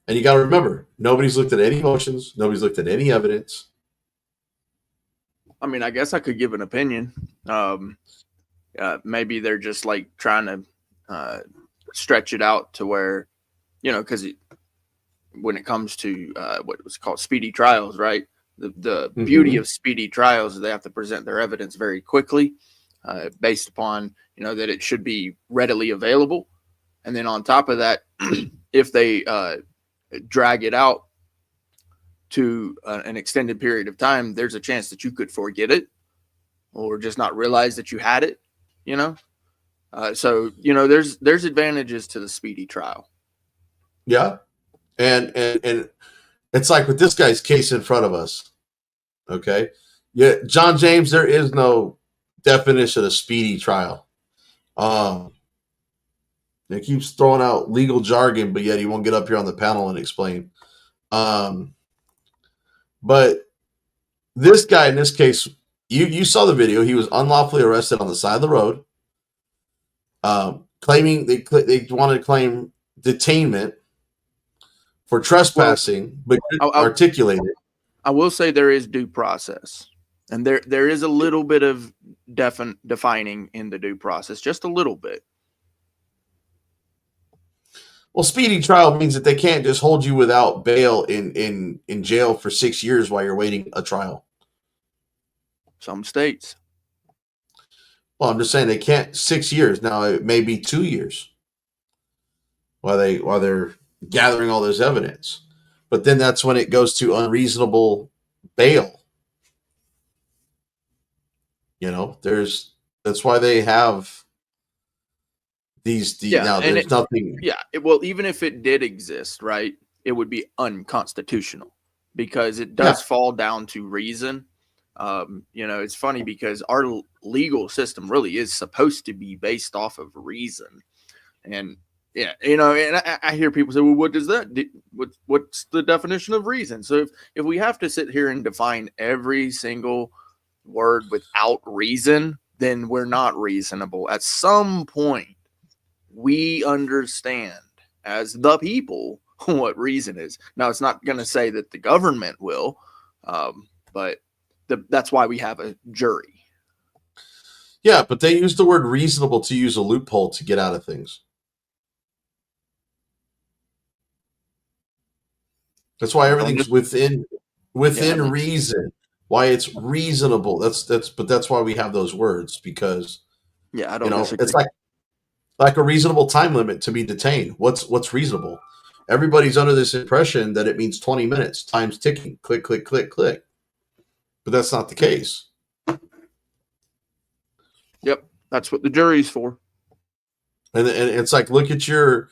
And you got to remember, nobody's looked at any motions. Nobody's looked at any evidence. I mean, I guess I could give an opinion. Maybe they're just like trying to stretch it out to where, you know, because when it comes to what was called speedy trials, right? The beauty of speedy trials is they have to present their evidence very quickly, based upon, you know, that it should be readily available. And then on top of that, if they drag it out to an extended period of time, there's a chance that you could forget it or just not realize that you had it, you know? So, you know, there's advantages to the speedy trial. Yeah. And it's like with this guy's case in front of us. Okay. Yeah. John James, there is no definition of speedy trial. He keeps throwing out legal jargon, but yet he won't get up here on the panel and explain. But this guy in this case, you saw the video. He was unlawfully arrested on the side of the road, claiming they wanted to claim detainment for trespassing, but couldn't articulate it. I will say there is due process, and there is a little bit of defining in the due process, just a little bit. Well, speedy trial means that they can't just hold you without bail in jail for 6 years while you're waiting a trial. Some states. Well, I'm just saying they can't 6 years. Now it may be 2 years while they're gathering all this evidence. But then that's when it goes to unreasonable bail. You know, that's why they have these now there's nothing. Yeah, well, even if it did exist, right, it would be unconstitutional because it does fall down to reason. You know, it's funny because our legal system really is supposed to be based off of reason. And yeah, you know, and I hear people say, well, what does that do? What's the definition of reason? So if we have to sit here and define every single word without reason, then we're not reasonable. At some point, we understand as the people what reason is. Now, it's not going to say that the government will, but that's why we have a jury. Yeah, but they use the word reasonable to use a loophole to get out of things. That's why everything's within reason. Why it's reasonable. That's why we have those words, because I don't disagree. It's like a reasonable time limit to be detained. What's reasonable? Everybody's under this impression that it means 20 minutes. Time's ticking. Click, click, click, click. But that's not the case. Yep, that's what the jury's for. And it's like look at your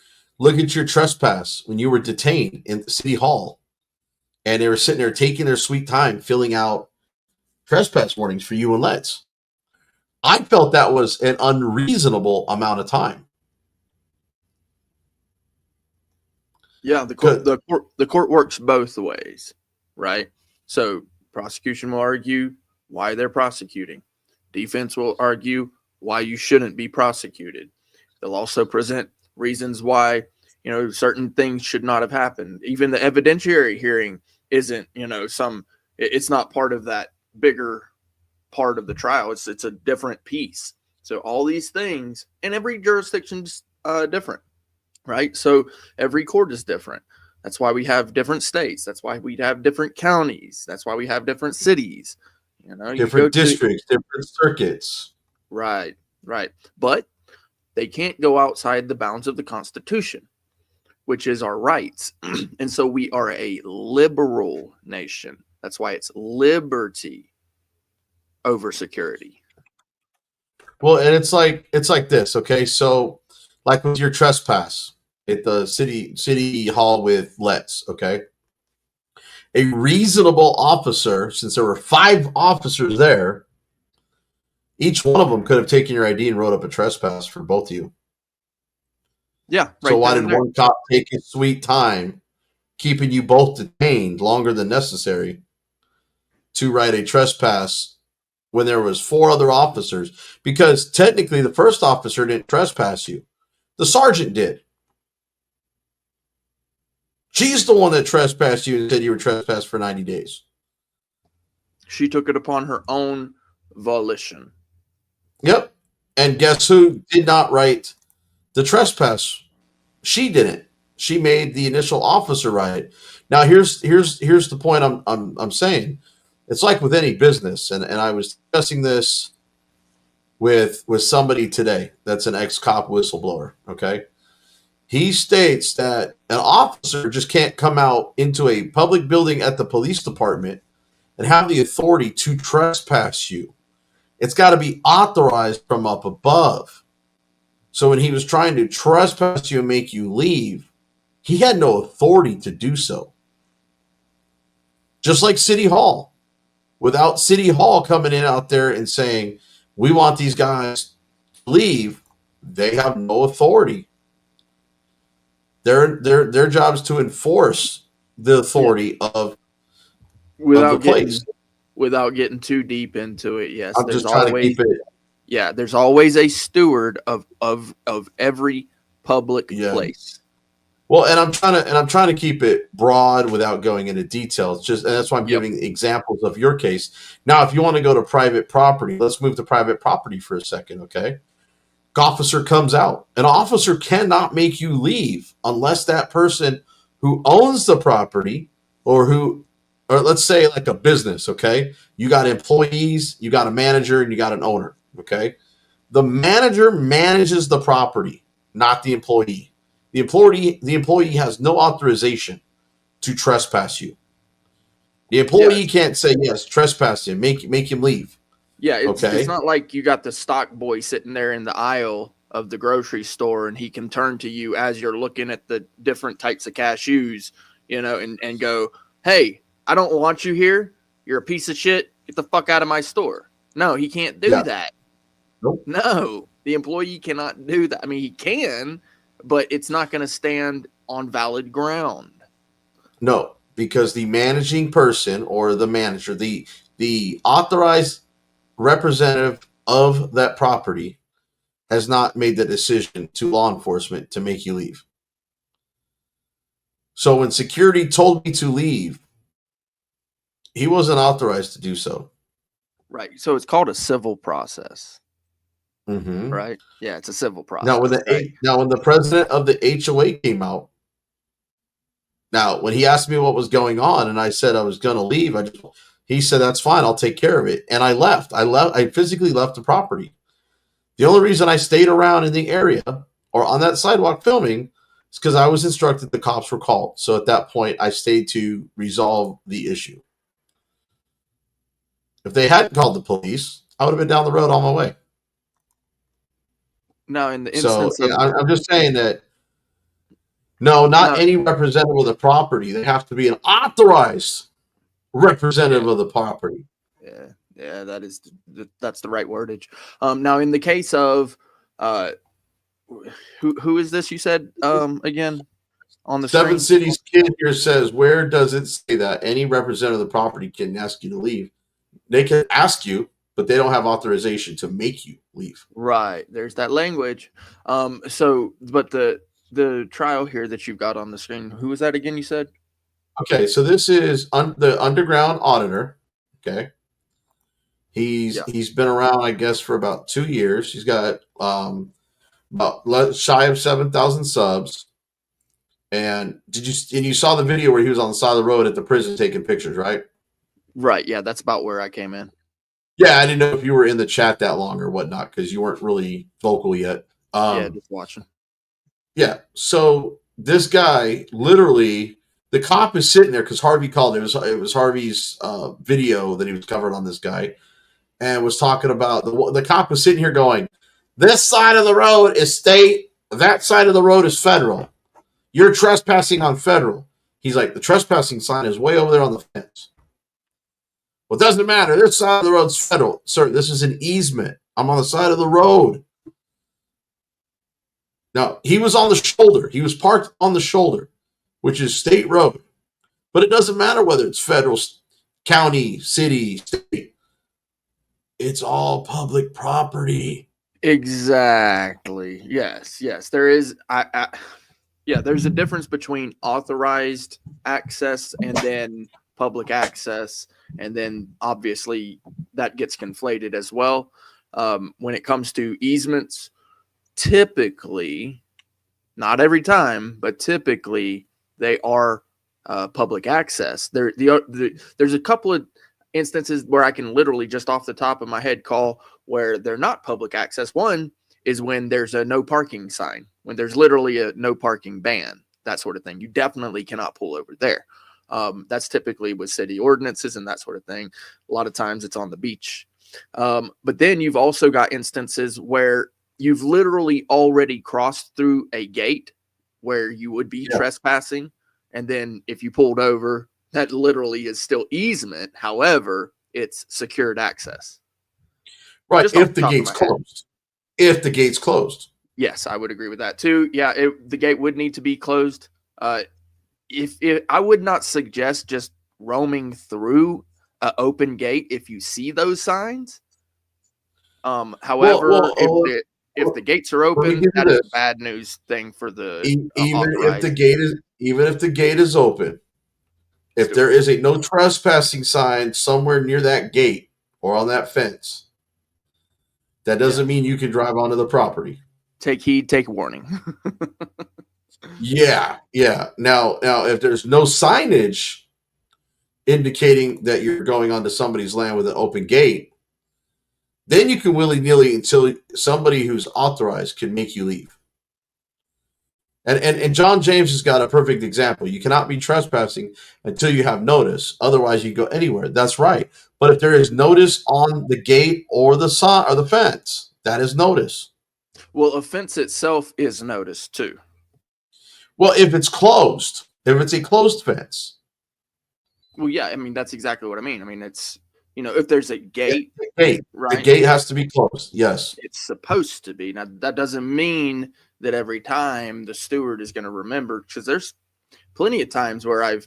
trespass when you were detained in City Hall, and they were sitting there taking their sweet time filling out trespass warnings for you and Let's. I felt that was an unreasonable amount of time. Yeah, the court works both ways, right? So prosecution will argue why they're prosecuting. Defense will argue why you shouldn't be prosecuted. They'll also present reasons why, you know, certain things should not have happened. Even the evidentiary hearing isn't, you know, it's not part of that bigger part of the trial. It's a different piece. So all these things, and every jurisdiction's different, right? So every court is different. That's why we have different states. That's why we have different counties. That's why we have different cities. You know, different districts, different circuits. Right. But they can't go outside the bounds of the Constitution, which is our rights. And so we are a liberal nation. That's why it's liberty over security. Well, and it's like this, okay? So like with your trespass, at the city hall with Let's. Okay, a reasonable officer, since there were 5 officers there, each one of them could have taken your ID and wrote up a trespass for both of you. Yeah. So why did one cop take his sweet time, keeping you both detained longer than necessary, to write a trespass when there was 4 other officers? Because technically the first officer didn't trespass you. The sergeant did. She's the one that trespassed you and said you were trespassed for 90 days. She took it upon her own volition. Yep. And guess who did not write the trespass? She didn't. She made the initial officer write it. Now here's the point I'm saying. It's like with any business, and I was discussing this with somebody today that's an ex-cop whistleblower. Okay. He states that an officer just can't come out into a public building at the police department and have the authority to trespass you. It's got to be authorized from up above. So when he was trying to trespass you and make you leave, he had no authority to do so. Just like City Hall. Without City Hall coming in out there and saying, we want these guys to leave, they have no authority. Their job is to enforce the authority of the place. Without getting too deep into it, yes. I'm just trying to keep it. Yeah, there's always a steward of every public place. Well, and I'm trying to keep it broad without going into details. And that's why I'm giving examples of your case. Now, if you want to go to private property, let's move to private property for a second, okay? Officer comes out. An officer cannot make you leave unless that person who owns the property or let's say like a business, okay? You got employees, you got a manager, and you got an owner, okay? The manager manages the property, not the employee. The employee has no authorization to trespass you. The employee can't say, yes, trespass him, make him leave. Yeah, it's not like you got the stock boy sitting there in the aisle of the grocery store and he can turn to you as you're looking at the different types of cashews, and go, hey, I don't want you here. You're a piece of shit. Get the fuck out of my store. No, he can't do that. Nope. No, the employee cannot do that. I mean, he can, but it's not going to stand on valid ground. No, because the managing person or the manager, the authorized representative of that property has not made the decision to law enforcement to make you leave. So when security told me to leave, he wasn't authorized to do so. Right. So it's called a civil process. Mm-hmm. Right. Yeah, it's a civil process. Now when the president of the HOA came out, now when he asked me what was going on and I said I was going to leave, he said, that's fine. I'll take care of it. And I left. I physically left the property. The only reason I stayed around in the area or on that sidewalk filming is because I was instructed the cops were called. So at that point, I stayed to resolve the issue. If they hadn't called the police, I would have been down the road on my way. Now, in the instance I'm just saying that, not any representative of the property. They have to be an authorized representative of the property. Yeah, that's the right wordage. Now in the case of who is this you said again on the Seven screen? Cities kid here says, where does it say that any representative of the property can ask you to leave? They can ask you, but they don't have authorization to make you leave. Right, there's that language. But the trial here that you've got on the screen, who was that again you said? Okay, so this is the underground auditor. Okay, he's been around, I guess, for about 2 years. He's got about shy of 7,000 subs. And you saw the video where he was on the side of the road at the prison taking pictures, right? Right. Yeah, that's about where I came in. Yeah, I didn't know if you were in the chat that long or whatnot because you weren't really vocal yet. Just watching. Yeah. So this guy, literally, the cop is sitting there because Harvey called. It was Harvey's video that he was covered on this guy, and was talking about the cop was sitting here going, "This side of the road is state, that side of the road is federal." you're trespassing on federal. He's like, the trespassing sign is way over there on the fence. Well, it doesn't matter. This side of the road's federal. Sir, this is an easement. I'm on the side of the road. Now, he was on the shoulder. He was parked on the shoulder, which is state road. But it doesn't matter whether it's federal, county, city, state. It's all public property. Exactly. Yes. Yes. There is. Yeah. There's a difference between authorized access and then public access, and then obviously that gets conflated as well. When it comes to easements, typically, not every time, but typically they are public access. There's a couple of instances where I can literally just off the top of my head call where they're not public access. One is when there's a no parking sign, when there's literally a no parking ban, that sort of thing. You definitely cannot pull over there. That's typically with city ordinances and that sort of thing. A lot of times it's on the beach. But then you've also got instances where you've literally already crossed through a gate where you would be trespassing. And then if you pulled over, that literally is still easement. However, it's secured access. Right. If the gate's closed. If the gate's closed. Yes, I would agree with that too. Yeah, the gate would need to be closed. If I would not suggest just roaming through an open gate if you see those signs. However, if the gates are open, that is a bad news thing for the even if the gate is open. If there is a no trespassing sign somewhere near that gate or on that fence, that doesn't mean you can drive onto the property. Take heed, take warning. Yeah. Now, if there's no signage indicating that you're going onto somebody's land with an open gate, then you can willy-nilly until somebody who's authorized can make you leave. And John James has got a perfect example. You cannot be trespassing until you have notice. Otherwise, you go anywhere. That's right. But if there is notice on the gate or the sign or the fence, that is notice. Well, a fence itself is notice too. Well, if it's closed, if it's a closed fence. Well, yeah, I mean, that's exactly what I mean. I mean, it's, if there's a gate, right? The gate has to be closed. Yes. It's supposed to be. Now, that doesn't mean that every time the steward is going to remember, because there's plenty of times where I've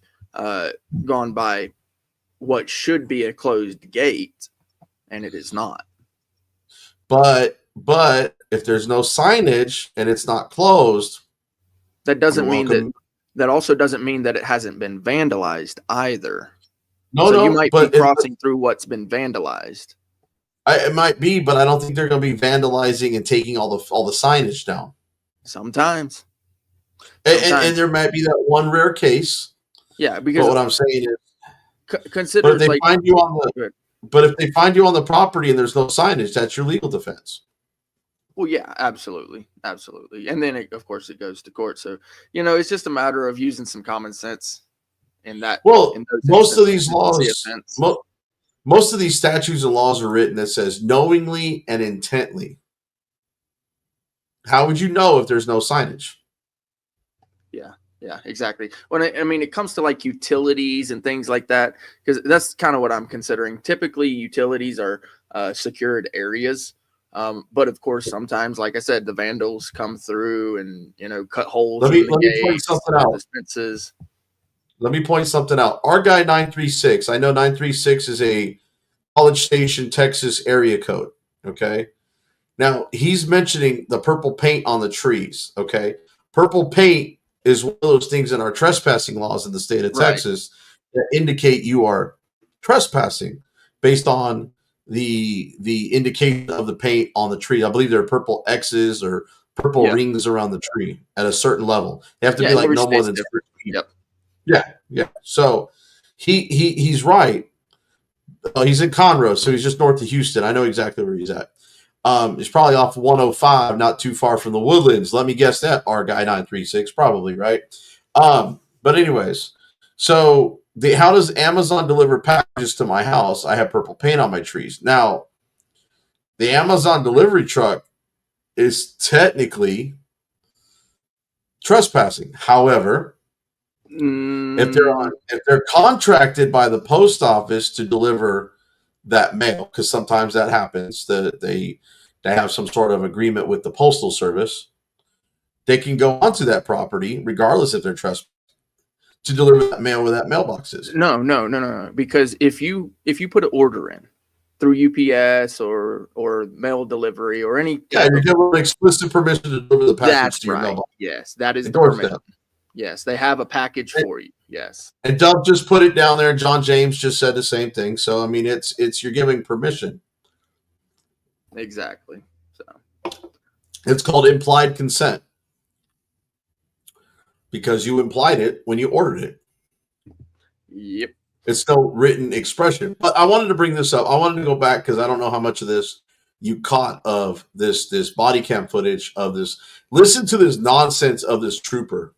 gone by what should be a closed gate and it is not. But if there's no signage and it's not closed, that doesn't mean that also doesn't mean that it hasn't been vandalized either. No, you might be crossing through what's been vandalized. It might be, but I don't think they're going to be vandalizing and taking all the signage down. Sometimes. And there might be that one rare case. Yeah, because what I'm saying is, consider but if they find you on the property and there's no signage, that's your legal defense. Well, yeah, absolutely. And then, of course, it goes to court. So, it's just a matter of using some common sense in that. Well, most of these laws, most of these statutes and laws are written that says knowingly and intently. How would you know if there's no signage? Yeah, exactly. When it comes to like utilities and things like that, because that's kind of what I'm considering. Typically, utilities are secured areas. But of course, sometimes, like I said, the vandals come through and cut holes in the gates, the fences. Let me point something out. Our guy 936. I know 936 is a College Station, Texas area code. Okay. Now he's mentioning the purple paint on the trees. Okay. Purple paint is one of those things in our trespassing laws in the state of Texas that indicate you are trespassing based on the indication of the paint on the tree. I believe there are purple X's or purple rings around the tree at a certain level. They have to be like no more than 6 feet. Yeah. So he's right. He's in Conroe, so he's just north of Houston. I know exactly where he's at. He's probably off 105, not too far from the Woodlands. Let me guess that, our guy 936, probably, right? But anyways, so how does Amazon deliver packages to my house? I have purple paint on my trees. Now, the Amazon delivery truck is technically trespassing. However, if they're contracted by the post office to deliver that mail, because sometimes that happens, that they have some sort of agreement with the postal service, they can go onto that property regardless if they're trespassing to deliver that mail where that mailbox is. No. Because if you put an order in through UPS or mail delivery or any, you're given explicit permission to deliver the package that's to your right. mailbox. Yes, that is the Doorstep. permission. Yes, they have a package for you. Yes, and Doug just put it down there. John James just said the same thing. So I mean, it's you're giving permission. Exactly. So it's called implied consent because you implied it when you ordered it. Yep. It's no written expression. But I wanted to bring this up. I wanted to go back because I don't know how much of this you caught of this body cam footage of this. Listen to this nonsense of this trooper.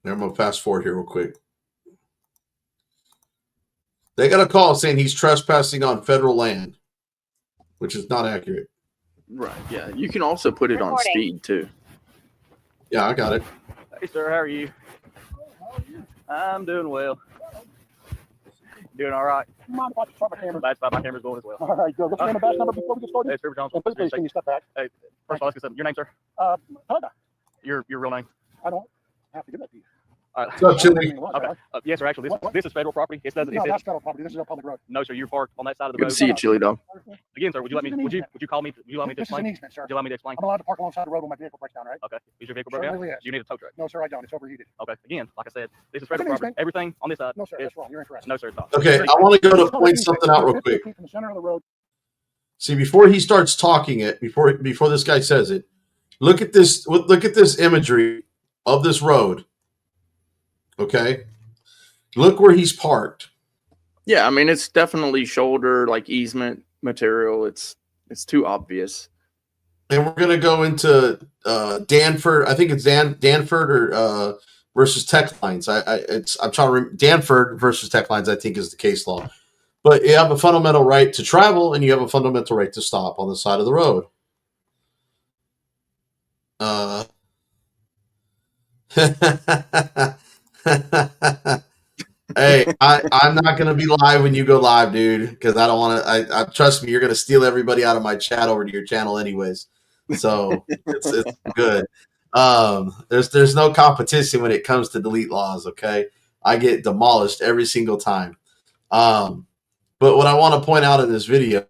I'm going to fast forward here real quick. They got a call saying he's trespassing on federal land, which is not accurate. Right. Yeah. You can also put it on speed too. Yeah, I got it. Hey, sir. How are you? I'm doing well. Doing all right. You mind if I start my camera? That's fine. My camera's going as well. All right, go. What's your name and badge number before we get started? Hey, Trooper Johnson. And please, can you step back? Hey, first of all, let's get some. Your name, sir? Hunter. Your real name? I don't have to give that to you. All right. So, Chili. Okay. Yes, sir. Actually, this is federal property. It doesn't. No, that's federal property. This is a public road. No, sir. You're parked on that side of the Good road. to see you, Chili Dog. Again, sir. Would you let me? Would you call me? Would you allow me to This is an explain? easement, sir. Would you allow me to explain? I'm allowed to park alongside the road when my vehicle breaks down, right? Okay. Is your vehicle broken down? Certainly is. Do you need a tow truck? No, sir, I don't. It's overheated. Okay. Again, like I said, this is It's federal an property. easement. Everything on this side. No, sir, that's wrong. You're incorrect. No, sir. It's not. Okay, I want to go to point something out real quick. From the center of the road. See, before he starts talking it, before this guy says it, look at this imagery of this road. Okay? Look where he's parked. Yeah, I mean it's definitely shoulder like easement material. It's too obvious. And we're gonna go into Danford. I think it's Danford or versus Tech Lines. I'm trying to remember. Danford versus Tech Lines, I think, is the case law. But you have a fundamental right to travel, and you have a fundamental right to stop on the side of the road. Hey, I'm not going to be live when you go live, dude, because I don't want to. I trust me, you're going to steal everybody out of my chat over to your channel anyways. So it's good. There's no competition when it comes to delete laws, okay? I get demolished every single time. But what I want to point out in this video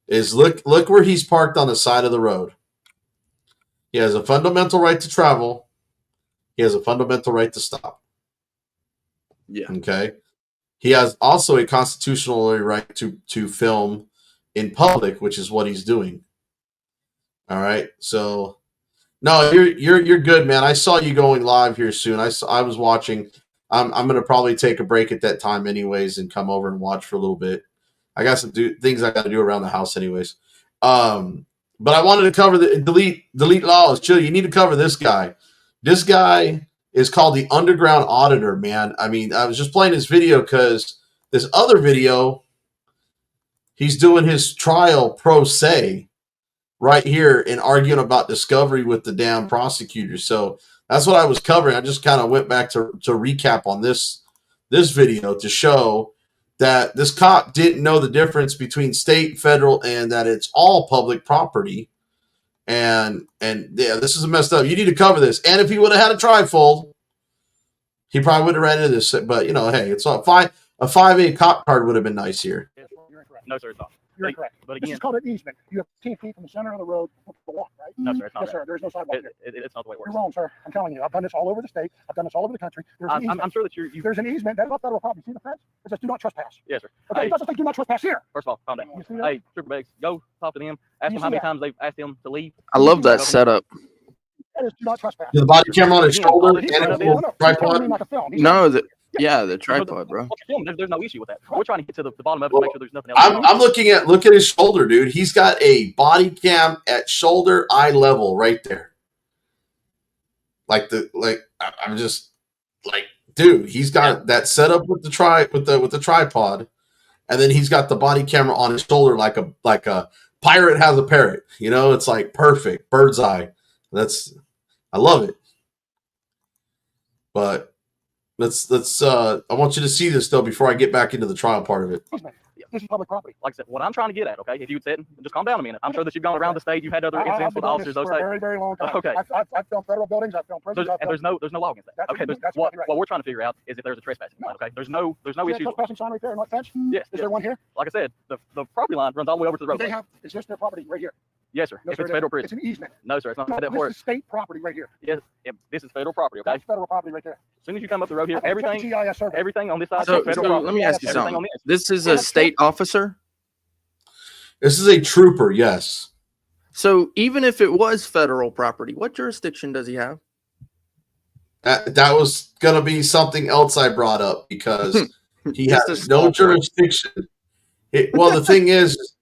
is look where he's parked on the side of the road. He has a fundamental right to travel. He has a fundamental right to stop. Yeah. Okay. He has also a constitutional right to film in public, which is what he's doing. All right. So no, you're good, man. I saw you going live here soon. I was watching. I'm going to probably take a break at that time anyways and come over and watch for a little bit. I got some things I got to do around the house anyways. But I wanted to cover the delete laws. Chill. You need to cover this guy. This guy is called the Underground Auditor, man. I mean, I was just playing this video because this other video, he's doing his trial pro se right here and arguing about discovery with the damn prosecutor. So that's what I was covering. I just kind of went back to recap on this video to show that this cop didn't know the difference between state, federal, and that it's all public property. And yeah, this is messed up. You need to cover this. And if he would have had a trifold, he probably would have ran into this. But you know, hey, it's a 5A cop card would have been nice here. You're incorrect. No, sir, it's not. You're incorrect. But This again, is called an easement. You have 10 feet from the center of the road to the walk, right? no, sir, it's not. Yes, sir. There's no sidewalk here. It's not the way it works. You're wrong, sir. I'm telling you. I've done this all over the state. I've done this all over the country. There's an easement. I'm sure that There's an easement. That's not federal property. See the fence? It says do not trespass. Yes, sir. Okay, Hey, it doesn't say do not trespass here. first of all, calm down. You see that? Hey, Trooper Beggs, go talk to them. Ask You them how see many that? times they've asked him to leave. I love that setup. That is do not trespass. The body camera on his Again, all shoulder this and is- a No, no, little he's telling tripod. me not to film. He's No, telling me- the tripod, bro. There's no issue with that. We're trying to get to the bottom of it to make sure there's nothing else. I'm looking at look at his shoulder, dude. He's got a body cam at shoulder eye level right there. I'm just like, dude, he's got that set up with the tripod, and then he's got the body camera on his shoulder like a pirate has a parrot. You know, it's like perfect bird's eye. I love it. But let's I want you to see this though before I get back into the trial part of it. This is public property. Like I said, what I'm trying to get at, okay, if you would sit and just calm down a minute. I'm sure that you've gone around the state, you've had other incidents with officers, those for a very, very long time. Okay. I've filmed federal buildings, I've filmed prisons. And there's no law against that. Okay, what we're trying to figure out is if there's a trespassing line. Okay, there's no issue. Trespassing sign right there, not fence. Yes. Is there one here? Like I said, the property line runs all the way over to the road. They have, is this their property right here? Yes, sir. No, If sir, it's federal prison. It's an easement. No, sir. It's not. No, That this works. is state property right here. Yes, this is federal property. Okay. That's federal property right there. As soon as you come up the road here, everything on this side So, is federal property. let me ask you Everything something. on This is a state officer? This is a trooper, yes. So even if it was federal property, what jurisdiction does he have? That was going to be something else I brought up because he Just has a no small jurisdiction. Well, the thing is,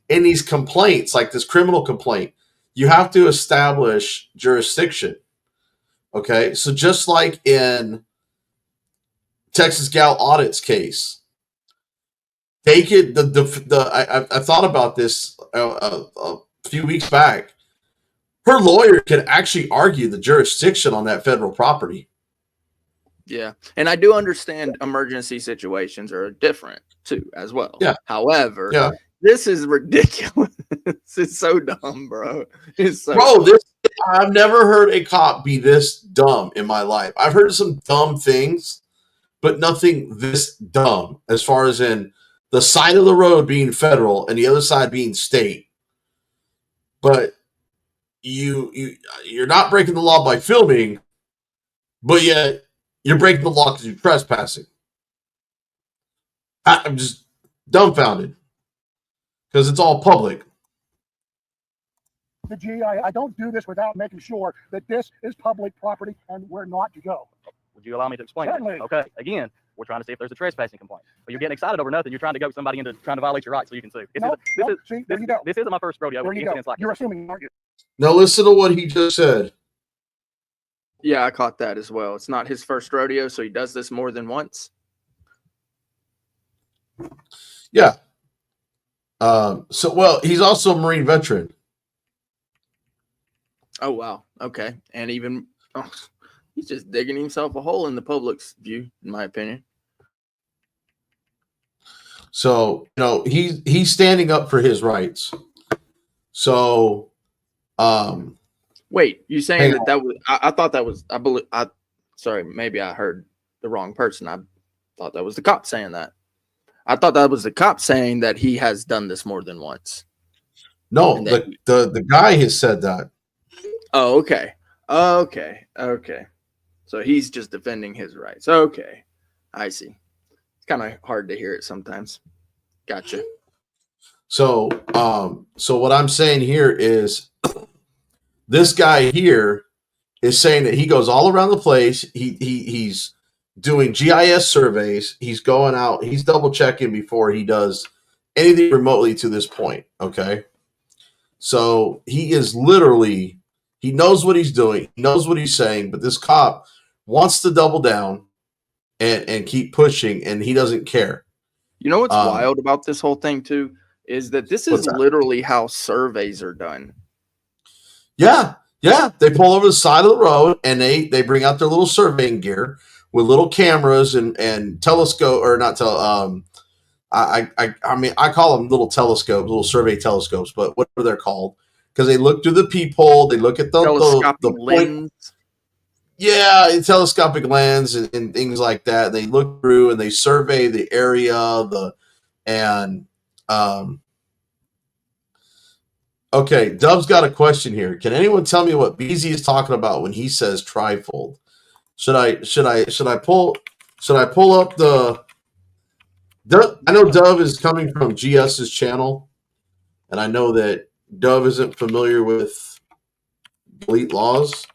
in these complaints, like this criminal complaint, you have to establish jurisdiction. Okay, so just like in Texas Gal Audit's case, they could I thought about this a few weeks back. Her lawyer could actually argue the jurisdiction on that federal property. Yeah. And I do understand emergency situations are different too, as well. Yeah. However, yeah. This is ridiculous. It's so dumb, bro. It's so dumb. I've never heard a cop be this dumb in my life. I've heard some dumb things, but nothing this dumb as far as in the side of the road being federal and the other side being state. But you're not breaking the law by filming, but yet you're breaking the law because you're trespassing. I'm just dumbfounded because it's all public. The G, I don't do this without making sure that this is public property and where not to go. Would you allow me to explain? Certainly. Okay. Again, we're trying to see if there's a trespassing complaint. But you're getting excited over nothing. You're trying to go somebody into trying to violate your rights so you can sue. This isn't my first rodeo. There you go. You're assuming, aren't you? Now listen to what he just said. Yeah, I caught that as well. It's not his first rodeo, so he does this more than once. Yeah. Well, he's also a Marine veteran. Oh, wow. Okay. And even he's just digging himself a hole in the public's view, in my opinion. So, he's standing up for his rights. So, wait, you saying that was, I thought that was, sorry, maybe I heard the wrong person. I thought that was the cop saying that. I thought that was the cop saying that he has done this more than once. No, the guy has said that. Oh, okay. Okay. So he's just defending his rights. Okay. I see. It's kind of hard to hear it sometimes. Gotcha. So what I'm saying here is this guy here is saying that he goes all around the place. He's doing GIS surveys. He's going out. He's double checking before he does anything remotely to this point. Okay. So he is literally, he knows what he's doing. He knows what he's saying, but this cop wants to double down and keep pushing, and he doesn't care. You know what's wild about this whole thing too is that this is literally how surveys are done. Yeah. They pull over the side of the road and they bring out their little surveying gear with little cameras and telescope or not I mean I call them little telescopes, little survey telescopes, but whatever they're called, because they look through the peephole, they look at the lens. Yeah, a telescopic lens and things like that. They look through and they survey the area, okay, Dub's got a question here. Can anyone tell me what BZ is talking about when he says trifold? Should I pull up the I know Dove is coming from GS's channel, and I know that Dove isn't familiar with delete laws.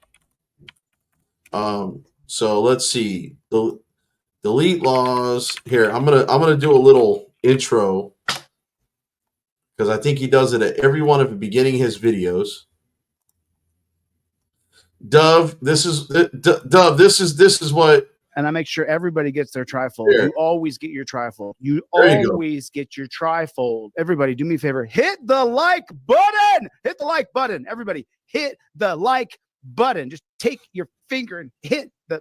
So let's see. The delete laws here. I'm gonna do a little intro because I think he does it at every one of the beginning of his videos. Dove, this is what. And I make sure everybody gets their trifold. Here. You always get your trifold. You There you always get your trifold. Everybody, do me a favor. Hit the like button. Hit the like button. Everybody, hit the like button. Just take your finger and hit the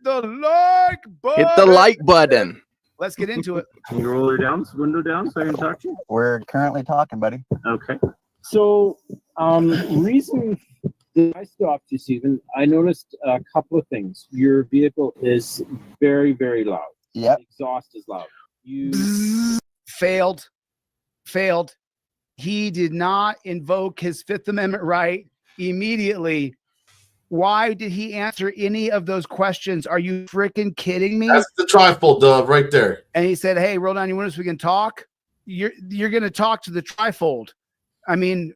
like button. Hit the like button. Let's get into it. Can you roll her down, window down, so I can talk to you? We're currently talking, buddy. Okay. So, reason that I stopped you, Stephen, I noticed a couple of things. Your vehicle is very, very loud. Yep. The exhaust is loud. You Failed. He did not invoke his Fifth Amendment right immediately. Why did he answer any of those questions? Are you freaking kidding me? That's the trifold, Dove, right there. And he said, hey, roll down your windows so we can talk. You're going to talk to the trifold. I mean,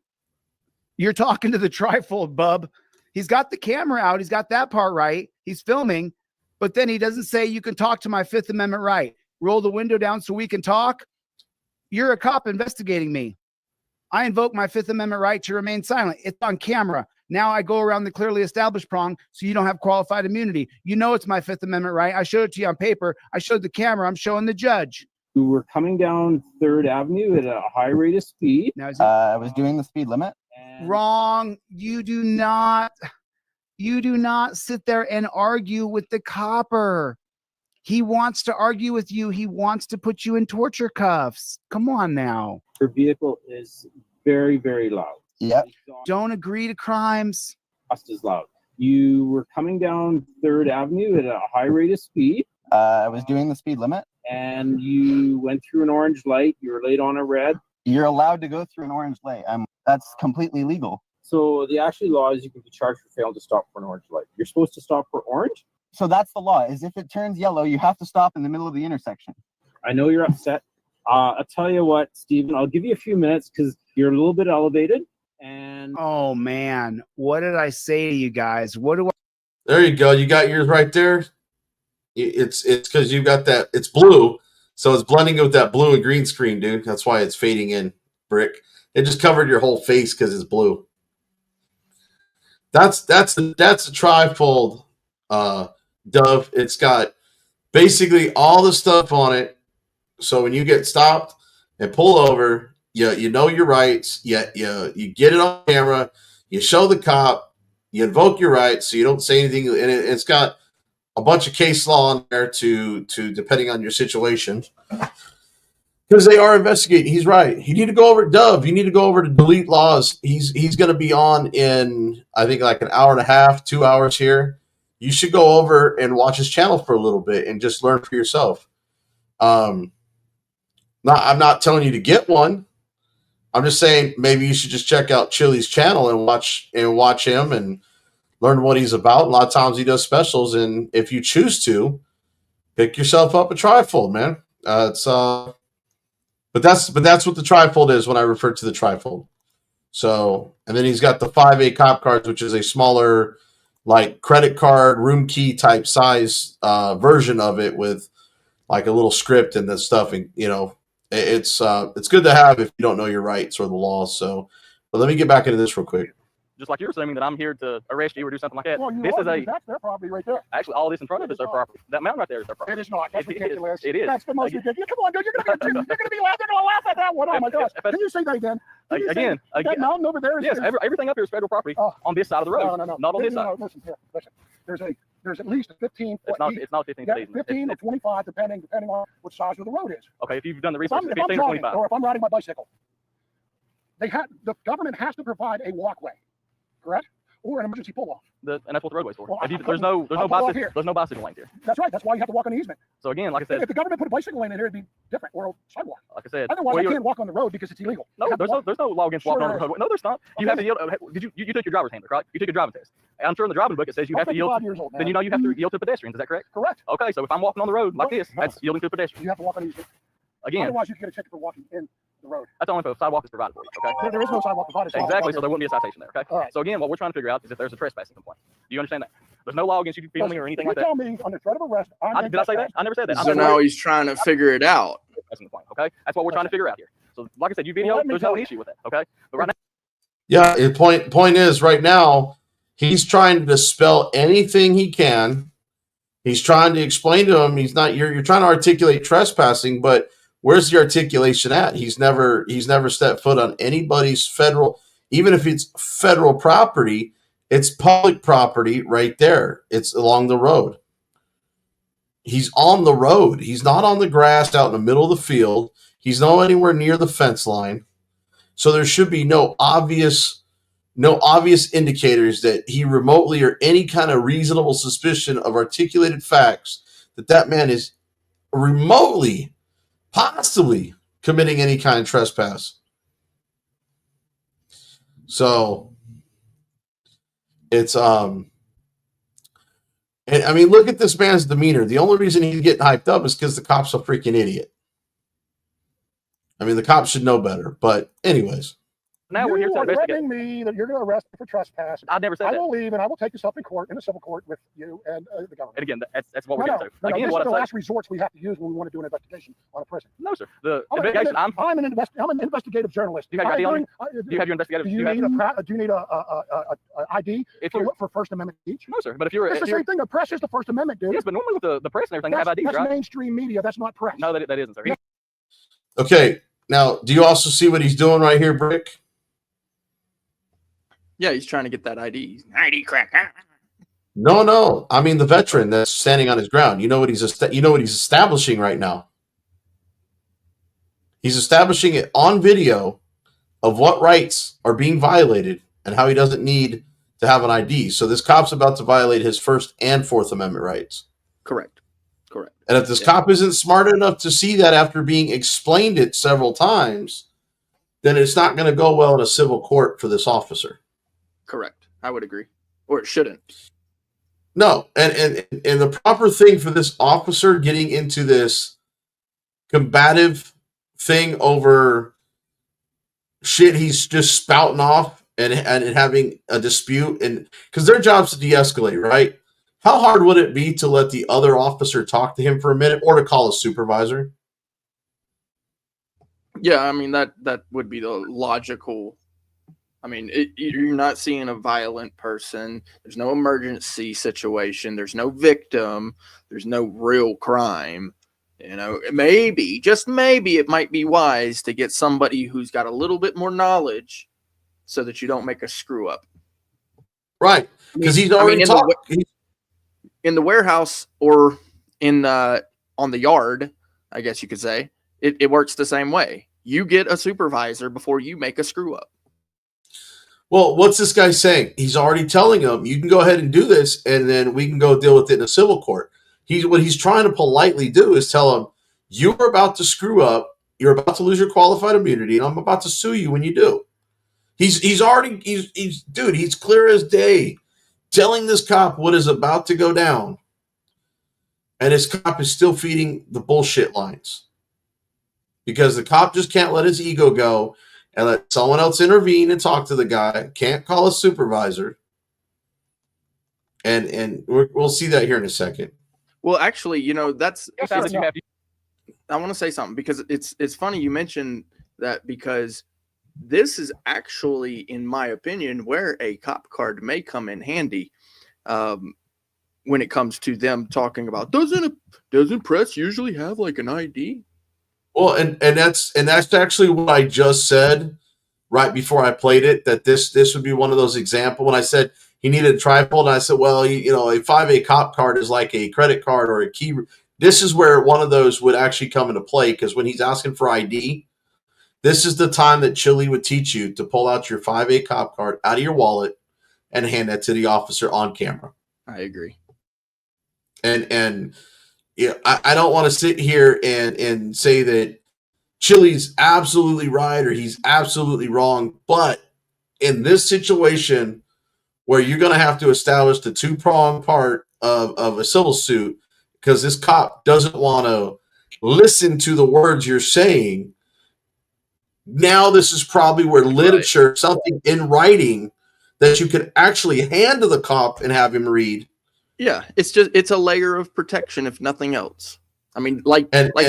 you're talking to the trifold, bub. He's got the camera out. He's got that part right. He's filming, but then he doesn't say you can talk to my Fifth Amendment right. Roll the window down so we can talk. You're a cop investigating me. I invoke my Fifth Amendment right to remain silent. It's on camera. Now I go around the clearly established prong so you don't have qualified immunity. You know it's my Fifth Amendment right. I showed it to you on paper. I showed the camera. I'm showing the judge. You were coming down 3rd Avenue at a high rate of speed. Now, I was doing the speed limit. Wrong. You do not sit there and argue with the copper. He wants to argue with you. He wants to put you in torture cuffs. Come on now. Your vehicle is very, very loud. Yep. Don't agree to crimes. Exhaust is loud. You were coming down 3rd Avenue at a high rate of speed. I was doing the speed limit. And you went through an orange light. You were late on a red. You're allowed to go through an orange light. That's completely legal. So the actual law is you can be charged for failing to stop for an orange light. You're supposed to stop for orange. So that's the law, is if it turns yellow, you have to stop in the middle of the intersection. I know you're upset. I'll tell you what, Stephen, I'll give you a few minutes because you're a little bit elevated. And oh man, what did I say to you guys? There you go. You got yours right there. It's because you got that. It's blue, so it's blending with that blue and green screen, dude. That's why it's fading in. Brick. It just covered your whole face because it's blue. That's a trifold, Dove. It's got basically all the stuff on it. So when you get stopped and pull over, you know your rights. You get it on camera. You show the cop. You invoke your rights, so you don't say anything. And it's got a bunch of case law on there to depending on your situation. Because they are investigating. He's right. You need to go over to Dove. You need to go over to Delete Laws. He's going to be on in, I think, like an hour and a half, 2 hours here. You should go over and watch his channel for a little bit and just learn for yourself. I'm not telling you to get one. I'm just saying maybe you should just check out Chili's channel and watch him and learn what he's about. A lot of times he does specials, and if you choose to, pick yourself up a trifold, man. But that's what the trifold is when I refer to the trifold. So, and then he's got the 5A cop cards, which is a smaller, like credit card room key type size version of it with like a little script and the stuff. And it's good to have if you don't know your rights or the laws. So, but let me get back into this real quick. Just like you're assuming that I'm here to arrest you or do something like that. Well, that's their property right there. Actually, all this in front of is their property. That mountain right there is their property. It is not. That's ridiculous. It is. That's the most ridiculous. Come on, dude. You're gonna be laugh. They're gonna laugh at that one. Oh my gosh. Can you say that again? Again. That mountain over there is. Yes. Everything up here is federal property on this side of the road. No. Not on this side. Listen. There's at least a 15. It's not 15 feet. 15 or 25, depending on what size of the road is. Okay, if you've done the research, If 15 I'm or driving, 25. or if I'm riding my bicycle, the government has to provide a walkway, correct? Or an emergency pull-off. And that's what the roadway's for. Well, there's no bicycle lane here. That's right. That's why you have to walk on the easement. So again, like I said, if the government put a bicycle lane in here, it'd be different, or a sidewalk. Like I said, otherwise I can't walk on the road because it's illegal. No, there's no law against walking on the road. No, there's not. You have to yield. You took your driver's handbook, right? You took your driving test. I'm sure in the driving book it says you have to yield. Then you have to yield to pedestrians. Is that correct? Correct. Okay, so if I'm walking on the road like this, that's yielding to pedestrians. You have to walk on the easement. Again, otherwise you can get a ticket for walking in the road. That's only if a sidewalk is provided for you. Okay. There is no sidewalk provided. Exactly. So there wouldn't be a citation there. Okay. All right. So again, what we're trying to figure out is if there's a trespassing complaint. Do you understand that? There's no law against you filming or anything like that. Tell me under threat of arrest. Did I say that? I never said that. So now he's trying to figure it out. Okay. That's what we're trying to figure out here. So like I said, you video, there's no issue with that. Okay. But right now. Yeah. The point is right now he's trying to dispel anything he can. He's trying to explain to him you're trying to articulate trespassing, but where's the articulation at? He's never stepped foot on anybody's federal, even if it's federal property, It's public property right there. It's along the road. He's on the road. He's not on the grass out in the middle of the field. He's not anywhere near the fence line. So there should be no obvious indicators that he remotely or any kind of reasonable suspicion of articulated facts that man is remotely, possibly committing any kind of trespass. So it's and I mean, look at this man's demeanor. The only reason he's getting hyped up is because the cop's a freaking idiot. I mean, the cops should know better. But anyways. Now we're here to investigate. Threatening me that you're going to arrest me for trespass. I never said I that. will leave and I will take this up in court, in a civil court with you and the government. And again, that's what we're getting to. Again, this what is the I last resorts we have to use when we want to do an investigation on a prison. No, sir. The I'm investigation. I'm an investigative journalist. Do you have your ID on you? Do you have your investigative? Do you need a ID for First Amendment speech? No, sir. But if you're, it's the same thing. The press is the First Amendment, dude. Yes, but normally with the press and everything, they have IDs, that's right? mainstream media. That's not press. No, that isn't, sir. Okay. Now, do you also see what he's doing right here, Brick? Yeah, he's trying to get that ID. ID crack. No. I mean the veteran that's standing on his ground. You know what he's establishing right now. He's establishing it on video of what rights are being violated and how he doesn't need to have an ID. So this cop's about to violate his First and Fourth Amendment rights. Correct. And if this cop isn't smart enough to see that after being explained it several times, then it's not going to go well in a civil court for this officer. Correct. I would agree. Or it shouldn't. No. And the proper thing for this officer getting into this combative thing over shit he's just spouting off and having a dispute, and because their job's to de-escalate, right? How hard would it be to let the other officer talk to him for a minute or to call a supervisor? Yeah, I mean, that would be the logical. I mean, you're not seeing a violent person. There's no emergency situation. There's no victim. There's no real crime. You know, maybe, just maybe, it might be wise to get somebody who's got a little bit more knowledge so that you don't make a screw up. Right. Because he's already talking. In the warehouse or on the yard, I guess you could say, it works the same way. You get a supervisor before you make a screw up. Well, what's this guy saying? He's already telling him, you can go ahead and do this, and then we can go deal with it in a civil court. What he's trying to politely do is tell him, you're about to screw up, you're about to lose your qualified immunity, and I'm about to sue you when you do. He's clear as day, telling this cop what is about to go down, and his cop is still feeding the bullshit lines. Because the cop just can't let his ego go and let someone else intervene and talk to the guy, can't call a supervisor. And we'll see that here in a second. Well, actually, you know, I want to say something because it's funny you mentioned that, because this is actually, in my opinion, where a cop card may come in handy when it comes to them talking about, doesn't press usually have like an ID? Well, and that's actually what I just said right before I played it, that this would be one of those examples. When I said he needed a trifold, and I said, well, a 5A cop card is like a credit card or a key. This is where one of those would actually come into play, because when he's asking for ID, this is the time that Chili would teach you to pull out your 5A cop card out of your wallet and hand that to the officer on camera. I agree. And yeah, I don't want to sit here and say that Chili's absolutely right or he's absolutely wrong, but in this situation where you're going to have to establish the two-pronged part of a civil suit, because this cop doesn't want to listen to the words you're saying, now this is probably where literature, something in writing that you could actually hand to the cop and have him read. Yeah, it's a layer of protection, if nothing else. I mean, like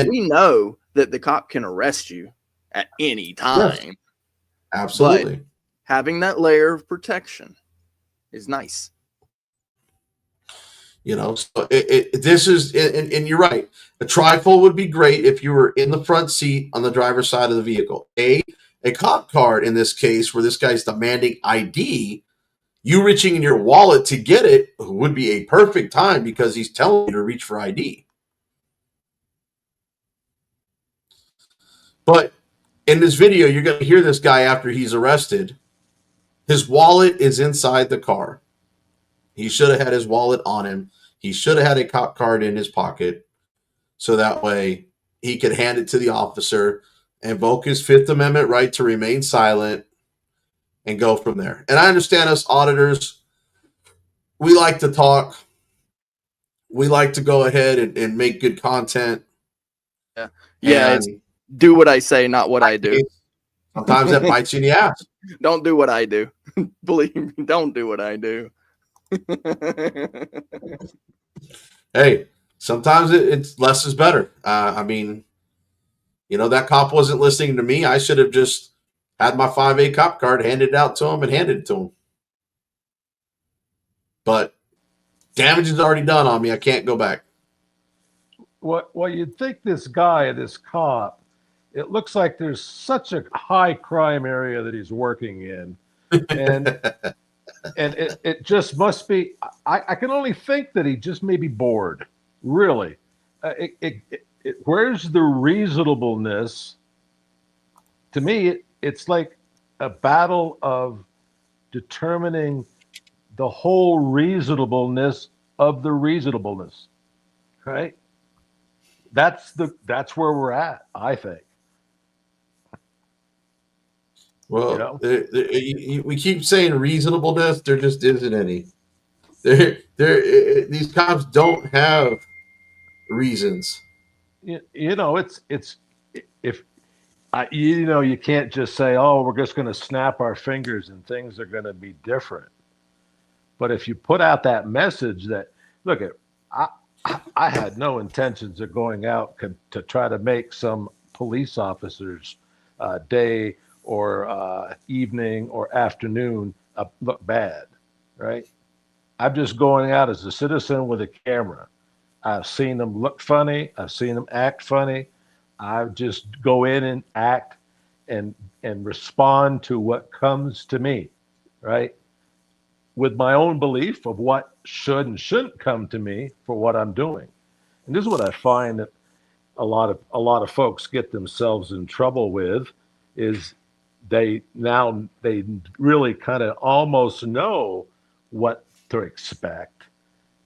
we know that the cop can arrest you at any time. Yes, absolutely. But having that layer of protection is nice. So this is, and you're right. A trifold would be great if you were in the front seat on the driver's side of the vehicle. A cop card in this case, where this guy's demanding ID, You reaching in your wallet to get it would be a perfect time because he's telling you to reach for ID. But in this video, you're going to hear this guy after he's arrested. His wallet is inside the car. He should have had his wallet on him. He should have had a cop card in his pocket so that way he could hand it to the officer, invoke his Fifth Amendment right to remain silent, and go from there. And I understand us auditors, we like to talk. We like to go ahead and make good content. Yeah, it's do what I say, not what I do. Sometimes that bites you in the ass. Don't do what I do. Believe me, don't do what I do. Hey, sometimes it's less is better. I mean, that cop wasn't listening to me. I should have just had my 5A cop card, handed it out to him, and handed it to him. But damage is already done on me. I can't go back. Well, you'd think this guy, this cop, it looks like there's such a high crime area that he's working in. And and it just must be, I can only think that he just may be bored, really. Where's the reasonableness? To me, it's like a battle of determining the whole reasonableness of the reasonableness, right? That's where we're at, I think. Well, we keep saying reasonableness. There just isn't any. These cops don't have reasons. You can't just say, oh, we're just going to snap our fingers and things are going to be different. But if you put out that message that, look, I had no intentions of going out to try to make some police officer's day or evening or afternoon look bad, right? I'm just going out as a citizen with a camera. I've seen them look funny. I've seen them act funny. I just go in and act and respond to what comes to me, right? With my own belief of what should and shouldn't come to me for what I'm doing. And this is what I find that a lot of folks get themselves in trouble with is they really kind of almost know what to expect.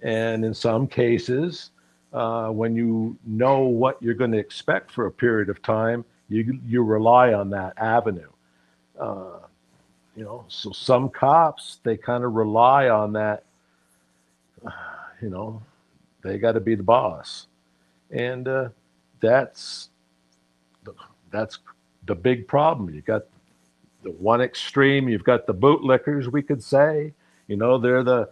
And in some cases, when you know what you're going to expect for a period of time, you rely on that avenue. So some cops, they kind of rely on that, they got to be the boss. And that's the big problem. You got the one extreme, you've got the bootlickers, we could say, they're the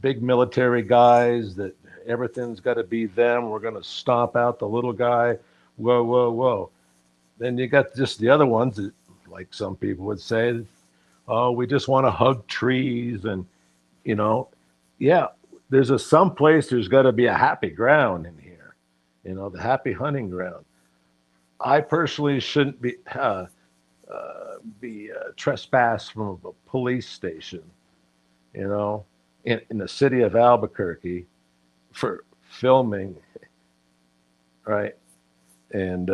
big military guys that everything's got to be them. We're going to stomp out the little guy. Whoa, whoa, whoa. Then you got just the other ones that, like some people would say, oh, we just want to hug trees. And, there's someplace there's got to be a happy ground in here, the happy hunting ground. I personally shouldn't be trespassed from a police station, in the city of Albuquerque for filming, right? And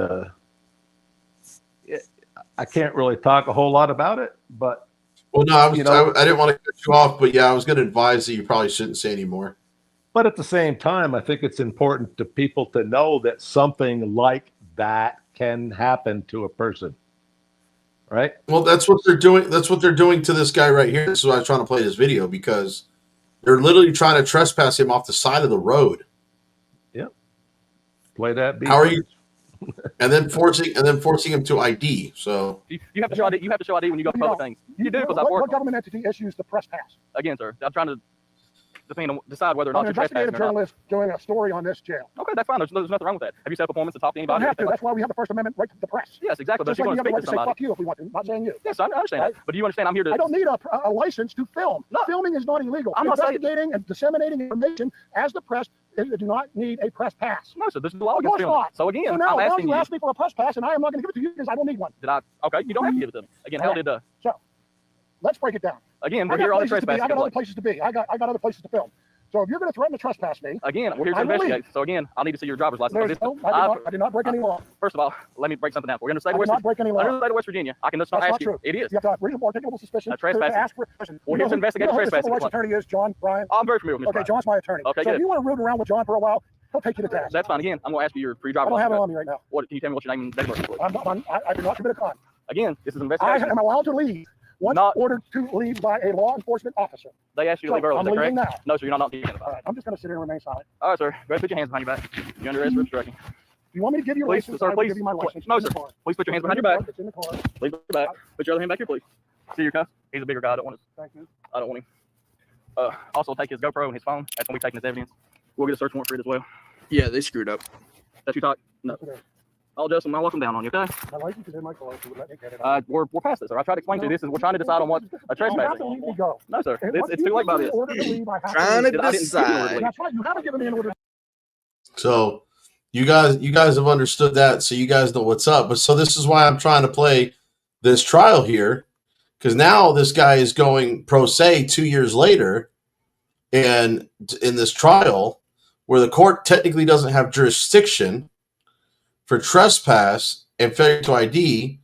I can't really talk a whole lot about it, but well, no, I didn't want to cut you off, but yeah, I was going to advise that you probably shouldn't say anymore. But at the same time, I think it's important to people to know that something like that can happen to a person, right? Well, that's what they're doing. That's what they're doing to this guy right here. This is why I was trying to play this video, because they're literally trying to trespass him off the side of the road. Yep. Play that beat. How are you? And then forcing him to ID. So you have to show ID. You have to show ID when you go to public things. You do, because what government entity issues the press pass? Again, sir, I'm trying to decide whether or not I'm an investigative journalist doing a story on this jail. Okay, that's fine. There's nothing wrong with that. Have you set up appointments to talk to anybody? Don't have to. That's why we have the First Amendment right to the press. Yes, exactly. Just But like if we you have the want right to to speak to somebody, say fuck you if we want to. Not saying you. Yes, I understand that. But do you understand? I'm here to. I don't need a license to film. No. Filming is not illegal. I'm not investigating and disseminating information as the press do not need a press pass. No, sir. This is the law Of course against filming. not. So again, now I'm asking you you. asked me for a press pass, and I am not going to give it to you because I don't need one. Did I? Okay, you don't have to give it to me. Again, how did So let's break it down. Again, I we're here on the got trespassing. I got other places to be. I got other places to film. So if you're going to threaten to trespass me, again, we're here to I will investigate. leave. So again, I'll need to see your driver's license. I did not break any law. First of all, let me break something down. We're in the state I of did not break any law. Under the state of West Virginia, I can just not That's ask not you. true. It is. You have to have reasonable articulable suspicion trespassing. to ask for a question. We're here to investigate the trespassing. civil rights attorney is John Bryan. I'm very familiar with Mr. Okay, Bryan. John's my attorney. Okay, so good. if you want to root around with John for a while, he'll take you to task. That's fine. Again, I'm going to ask you your I driver's don't have it license. on me right now. What? Can you tell me what your name and date of birth is, please? I do not commit a crime. Again, this is an I investigation. am allowed to leave once ordered to leave by a law enforcement officer. They asked you to leave early. I'm Is that leaving correct? now. No, sir. You're not being identified. All right, I'm just going to sit here and remain silent. All right, sir. Go ahead and put your hands behind your back. You're under arrest for obstructing. Do you want me to give you a Please, license? sir, I will please. give you my license. No, It's in sir. the car. Please put your hands behind your back. It's in the car. Please put your back. Put your other hand back here, please. See your cuff? He's a bigger guy. I don't want his. Thank you. I don't want him. Also, take his GoPro and his phone. That's when we taking his evidence. We'll get a search warrant for it as well. Yeah, they screwed up. That you talk? No. I'll adjust them. I'll walk them down on you, okay? My license is in my car, so let me get it. We're past this, sir. I tried to explain to you this is we're trying to decide on what a trespassing. You have to leave me go. No, sir. Once It's you too late give by me this. an order to leave, I have Trying to leave. decide. That's right. You haven't given me an order. So you guys have understood that, so you guys know what's up. But so this is why I'm trying to play this trial here, because now this guy is going pro se 2 years later, and in this trial where the court technically doesn't have jurisdiction for trespass and failure to ID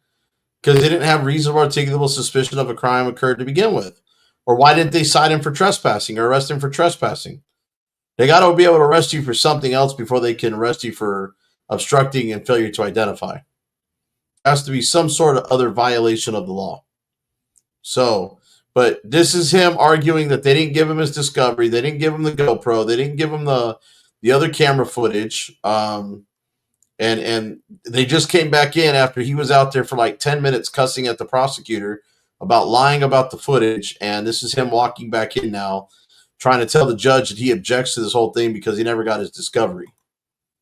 because they didn't have reasonable articulable suspicion of a crime occurred to begin with. Or why didn't they cite him for trespassing or arrest him for trespassing? They got to be able to arrest you for something else before they can arrest you for obstructing and failure to identify. There has to be some sort of other violation of the law. So, but this is him arguing that they didn't give him his discovery. They didn't give him the GoPro. They didn't give him the other camera footage. And they just came back in after he was out there for like 10 minutes cussing at the prosecutor about lying about the footage. And this is him walking back in now, trying to tell the judge that he objects to this whole thing because he never got his discovery.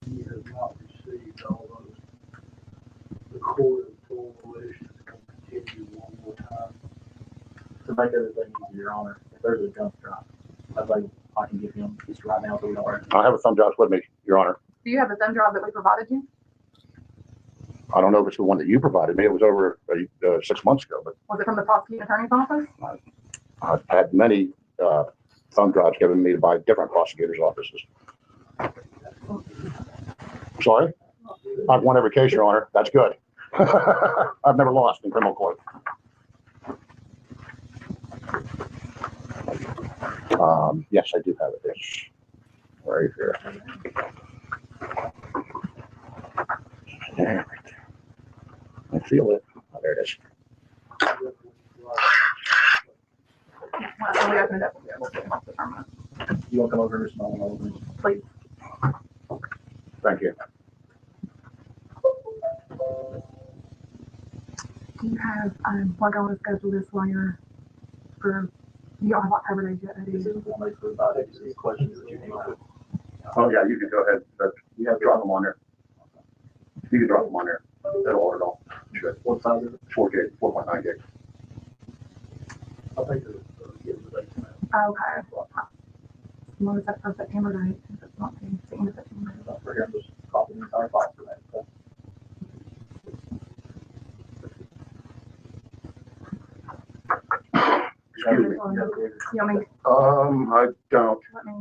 He has not received all those. The court of full relation is going to continue one more time. To make everything easier, Your Honor, if there's a jump drive, I can give him just right now so we don't. I have a thumb drive with me, Your Honor. Do you have the thumb drive that we provided you? I don't know if it's the one that you provided me. It was over 6 months ago, but Was it from the prosecuting attorney's office? I've had many thumb drives given me by different prosecutors' offices. Sorry? I've won every case, Your Honor. That's good. I've never lost in criminal court. Yes, I do have it. It's right here. There. I feel it. Oh, there it is. When we open it up, we'll be able to get the permit. You want to come over and smell them? Please. Thank you. Do you have, we're going to schedule this lawyer for, you don't have October days yet, do This you? is one for about these questions that you need. Oh, yeah, you can go ahead. You have to drop them on there. You can drop them on there. That'll order it all. Sure. What size is it? 4 gig, 4.9 gig. I think it's the date tonight. Okay. When is that for September date? If it's not the end of September. For him, just copy the entire file for that. Okay? Excuse me. You want me, I don't. let me,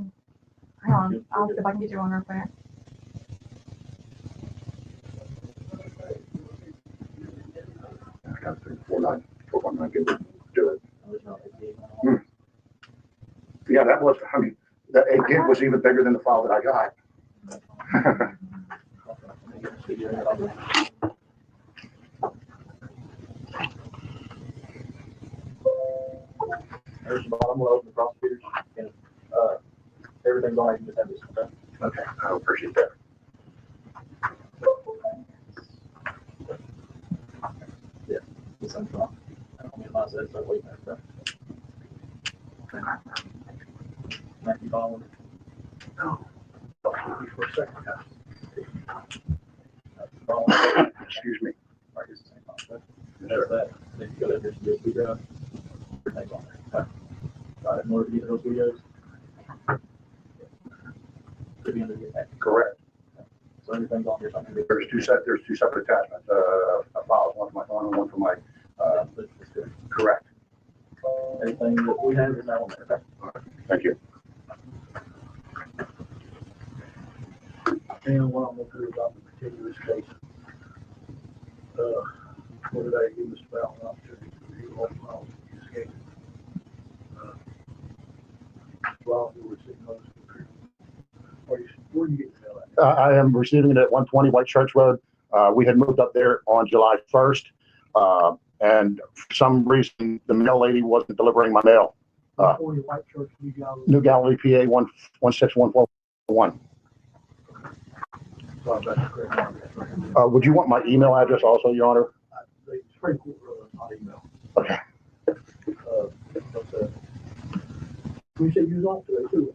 hang on, I'll see if I can get you on real quick. I got 4.9 gig. Do it. Yeah, that was, I mean, the 8 gig was even bigger than the file that I got. There's the bottom low of the prosecutors, and everything's on it. You just have this. Okay? Okay, I appreciate that. Yeah. This one's wrong. I don't mean my side, so wait a minute. Matthew Baldwin. No. For a second. Excuse me. Right, it's the same concept. There's that. Then you go to this USB drive. Everything's on there. Okay. Got it. In order to get those videos. To be under the attack. Correct. So everything's on here. So I can do There's two separate attachments, files, one for my phone and one for my, correct. Anything that we have is on there. Thank you. And what I'm gonna do about the continuous case. For today, give us about an opportunity to review all the files that you escaped. While you were sitting on the computer. Where do you get the mail at? I am receiving it at 120 White Church Road. We had moved up there on July 1st, and for some reason, the mail lady wasn't delivering my mail. 140 White Church, New Galilee, PA 16141. So that's the correct address right there. Would you want my email address also, Your Honor? The Supreme Court rules on email. Okay. We should use off today too.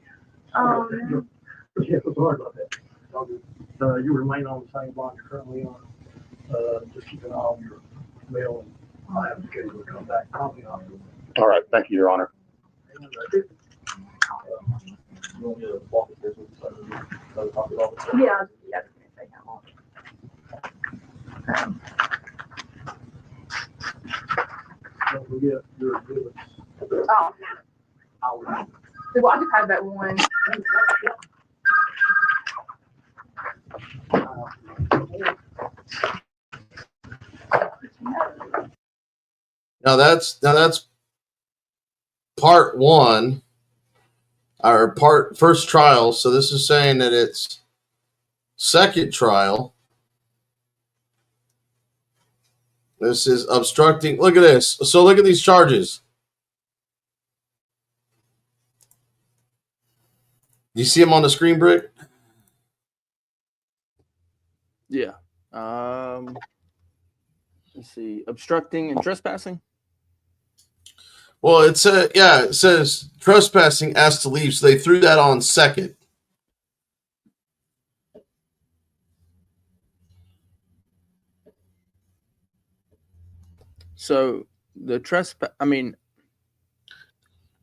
Yeah, sorry about that. You remain on the same block you're currently on. Just keep an eye on your mail, and I have a schedule to come back probably on. All right. Thank you, Your Honor. You want me to walk it there so we talk about it? Yeah. Don't forget your exhibits. Oh. So I just had that one. Now that's part one, or first trial. So this is saying that it's second trial. This is obstructing. Look at this. So look at these charges. You see them on the screen, Brick? Yeah. Let's see. Obstructing and trespassing. Well, it says trespassing, asked to leave. So they threw that on second. So the trespass, I mean,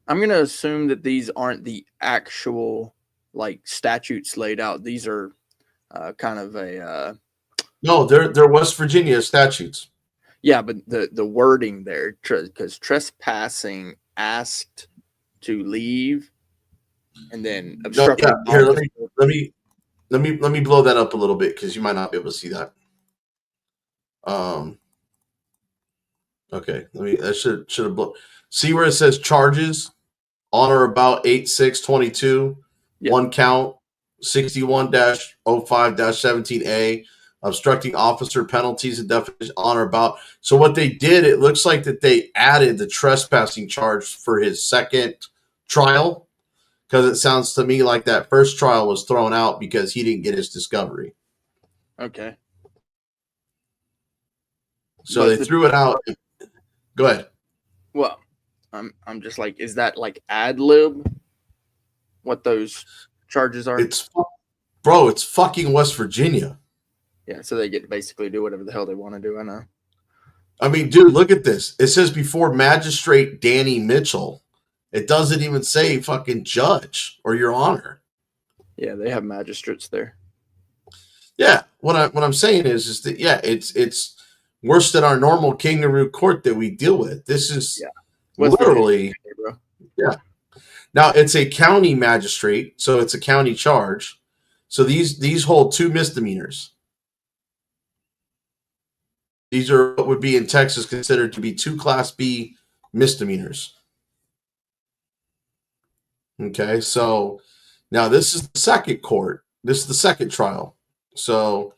I'm going to assume that these aren't the actual like statutes laid out. These are kind of a no, they're West Virginia statutes. Yeah, but the wording there, because trespassing, asked to leave, and then obstructing. No, yeah. Here, let me blow that up a little bit because you might not be able to see that. Okay, that should have blown. See where it says charges on or about 8/6/22, one count 61-05-17A, obstructing officer penalties and definition on or about. So what they did, it looks like that they added the trespassing charge for his second trial, because it sounds to me like that first trial was thrown out because he didn't get his discovery. Okay. So they threw it out. Go ahead. Well, I'm just like, is that like ad lib? What those charges are? It's fucking West Virginia. Yeah, so they get to basically do whatever the hell they want to do. I know. I mean, dude, look at this. It says before Magistrate Danny Mitchell. It doesn't even say fucking judge or your honor. Yeah, they have magistrates there. Yeah, what I'm saying is that it's worse than our normal kangaroo court that we deal with. This is literally, yeah. Now it's a county magistrate, so it's a county charge. So these hold 2 misdemeanors. These are what would be in Texas considered to be 2 Class B misdemeanors. Okay, so now this is the second court. This is the second trial. So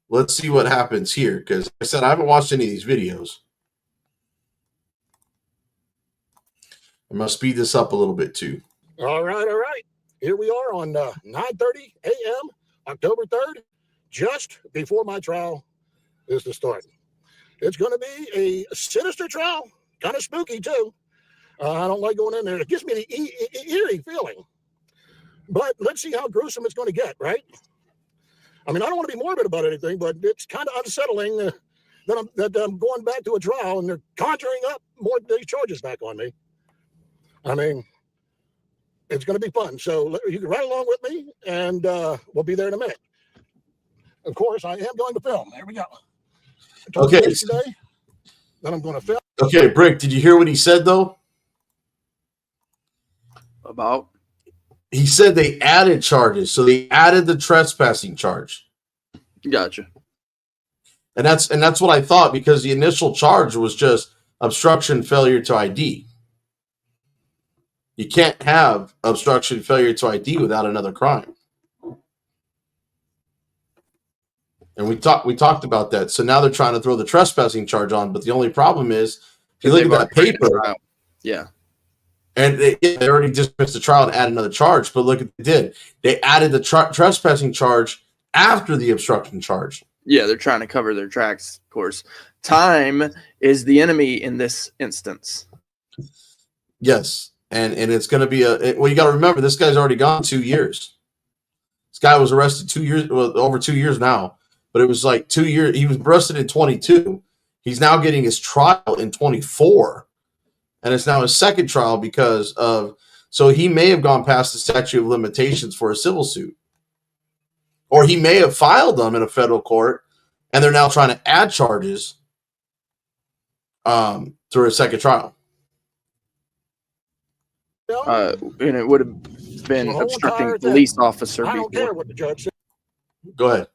let's see what happens here, because like I said, I haven't watched any of these videos. I'm going to speed this up a little bit too. All right. Here we are on 9:30 a.m., October 3rd, just before my trial is to start. It's going to be a sinister trial, kind of spooky too. I don't like going in there. It gives me the eerie feeling. But let's see how gruesome it's going to get, right? I mean, I don't want to be morbid about anything, but it's kind of unsettling that I'm going back to a trial and they're conjuring up more of these charges back on me. I mean, it's going to be fun. So you can ride along with me, and we'll be there in a minute. Of course, I am going to film. There we go. Okay. Yesterday that I'm going to film. Okay, Brick, did you hear what he said, though? About? He said they added charges, so they added the trespassing charge. Gotcha. And that's what I thought, because the initial charge was just obstruction, failure to ID. You can't have obstruction, failure to ID without another crime. And we talked about that. So now they're trying to throw the trespassing charge on, but the only problem is if you look at that paper, yeah, and they already dismissed the trial and added another charge. But look what they did. They added the trespassing charge after the obstruction charge. Yeah, they're trying to cover their tracks, of course. Time is the enemy in this instance. Yes. And it's going to be well, you got to remember, this guy's already gone 2 years. This guy was arrested 2 years, well, over 2 years now, but it was like 2 years. He was arrested in 22. He's now getting his trial in 24. And it's now his second trial because of, so he may have gone past the statute of limitations for a civil suit. Or he may have filed them in a federal court, and they're now trying to add charges through a second trial. And it would have been obstructing police officer. I don't care what the judge said. Go ahead.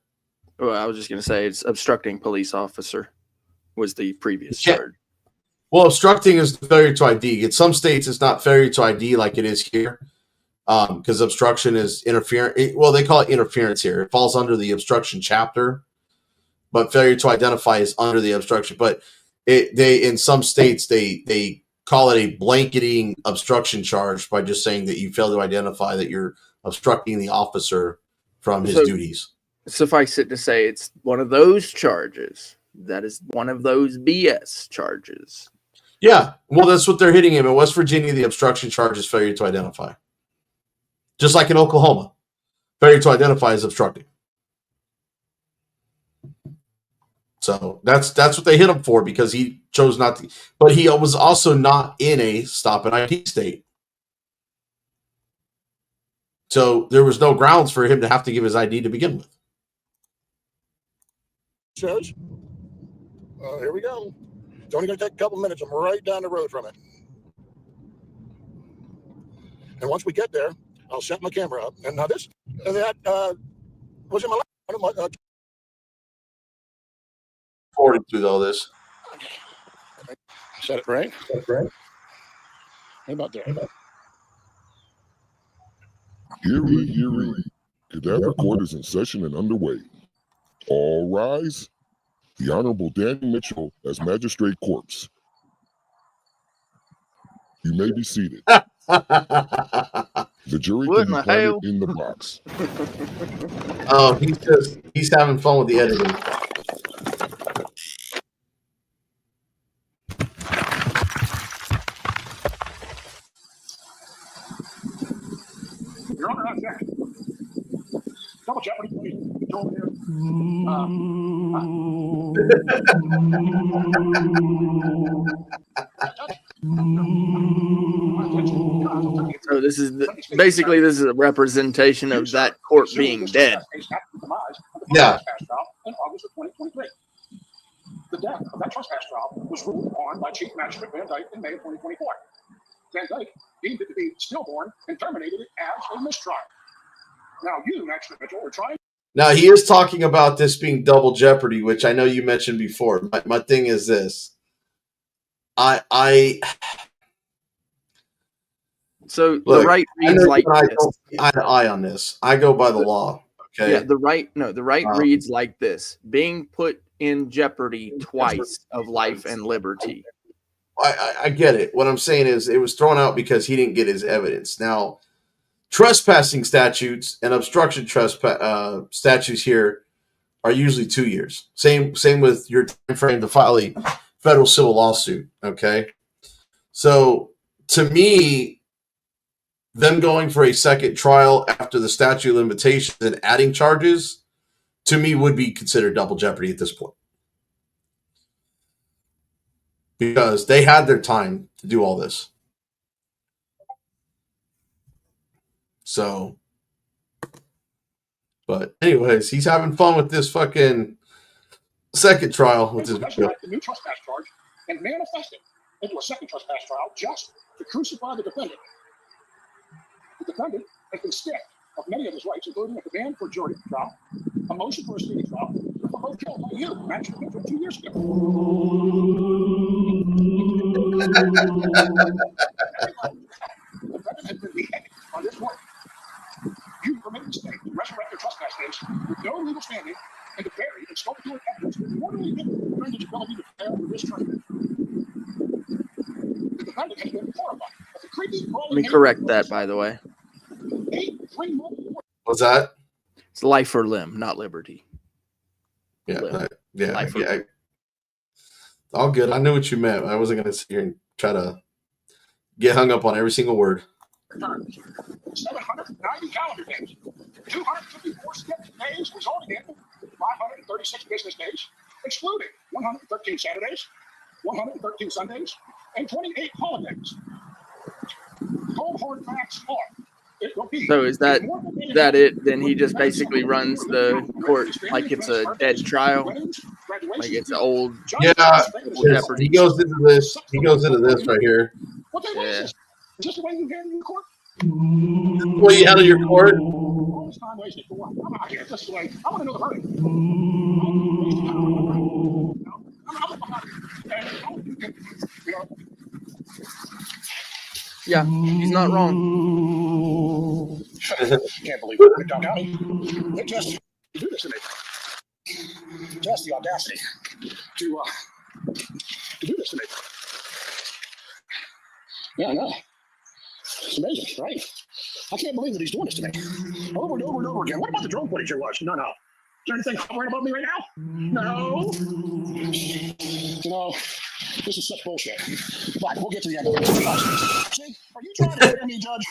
Well, I was just going to say it's obstructing police officer was the previous charge. Well, obstructing is failure to ID. In some states, it's not failure to ID like it is here, because obstruction is interference. Well, they call it interference here. It falls under the obstruction chapter, but failure to identify is under the obstruction. But they in some states they call it a blanketing obstruction charge by just saying that you fail to identify that you're obstructing the officer from his duties. Suffice it to say, it's one of those charges. That is one of those BS charges. Yeah, well, that's what they're hitting him. In West Virginia, the obstruction charge is failure to identify. Just like in Oklahoma, failure to identify is obstructing. So that's what they hit him for, because he chose not to. But he was also not in a stop and ID state. So there was no grounds for him to have to give his ID to begin with. Says, here we go. It's only going to take a couple minutes. I'm right down the road from it. And once we get there, I'll set my camera up. And now this, that was in my lap. Forwarded through all this. Set it right. How about that? Hearing, hearing. Cadaver court is in session and underway. All rise. The Honorable Danny Mitchell as Magistrate Corpse. You may be seated. The jury can be planted in the box. Oh, he's having fun with the editing. Your Honor, not that. Double jeopardy, please. So this is basically this is a representation of that court being dead. Yeah. In August of 2023. The death of that trespass trial was ruled on by Chief Magistrate Van Dyke in May of 2024. Van Dyke deemed it to be stillborn and terminated it as a mistrial. Now you, Magistrate Mitchell, are trying. Now he is talking about this being double jeopardy, which I know you mentioned before. My thing is this. So Look, the right reads like I this. don't see eye to eye on this. I go by the law. Okay. Yeah, the right reads like this: being put in jeopardy twice of life and liberty. I get it. What I'm saying is it was thrown out because he didn't get his evidence. Now, trespassing statutes and obstruction statutes here are usually 2 years. Same with your time frame to file a federal civil lawsuit. Okay. So to me, them going for a second trial after the statute of limitations and adding charges, to me, would be considered double jeopardy at this point. Because they had their time to do all this. So, but anyways, he's having fun with this fucking second trial with this video. The new trespass charge and manifested into a second trespass trial just to crucify the defendant. The defendant has been stripped of many of his rights, including a demand for a jury trial, a motion for a speedy trial, for both killed by you, magistrate, 2 years ago. The defendant has been beheaded on this point. You permitted the state to resurrect their trespass case with no legal standing and to bury and sculpture evidence that mortally injured the defendant's ability to fail with this trespass. The defendant has been horrified at the creepy, Let me correct that, by the way. What's that? It's life or limb, not liberty. Yeah, Limb. yeah, Life or yeah. limb. All good. I knew what you meant. I wasn't gonna sit here and try to get hung up on every single word. 790 calendar days, 254 skipped days, resulting in 536 business days, excluding 113 Saturdays, 113 Sundays, and 28 holidays. Cold hard facts are. It will be So is that it? Then he just basically runs the court like it's a dead trial, like it's an old. Yeah, Jeopardy. he goes into this. He goes into this right here. Yeah. Is this the way you handle your court? Well, you handle your court. All this time wasted for what? I'm out here. This is the way. I want to know the verdict. Yeah, he's not wrong. Can't believe it. McDowell County. They just do this to me. Just the audacity to do this to me. Yeah, I know. It's amazing, right? I can't believe that he's doing this to me. Over and over and over again. What about the drone footage you watched? No. Is there anything hovering above me right now? No. No. This is such bullshit. But we'll get to the end of it. See, are you trying to scare me, Judge?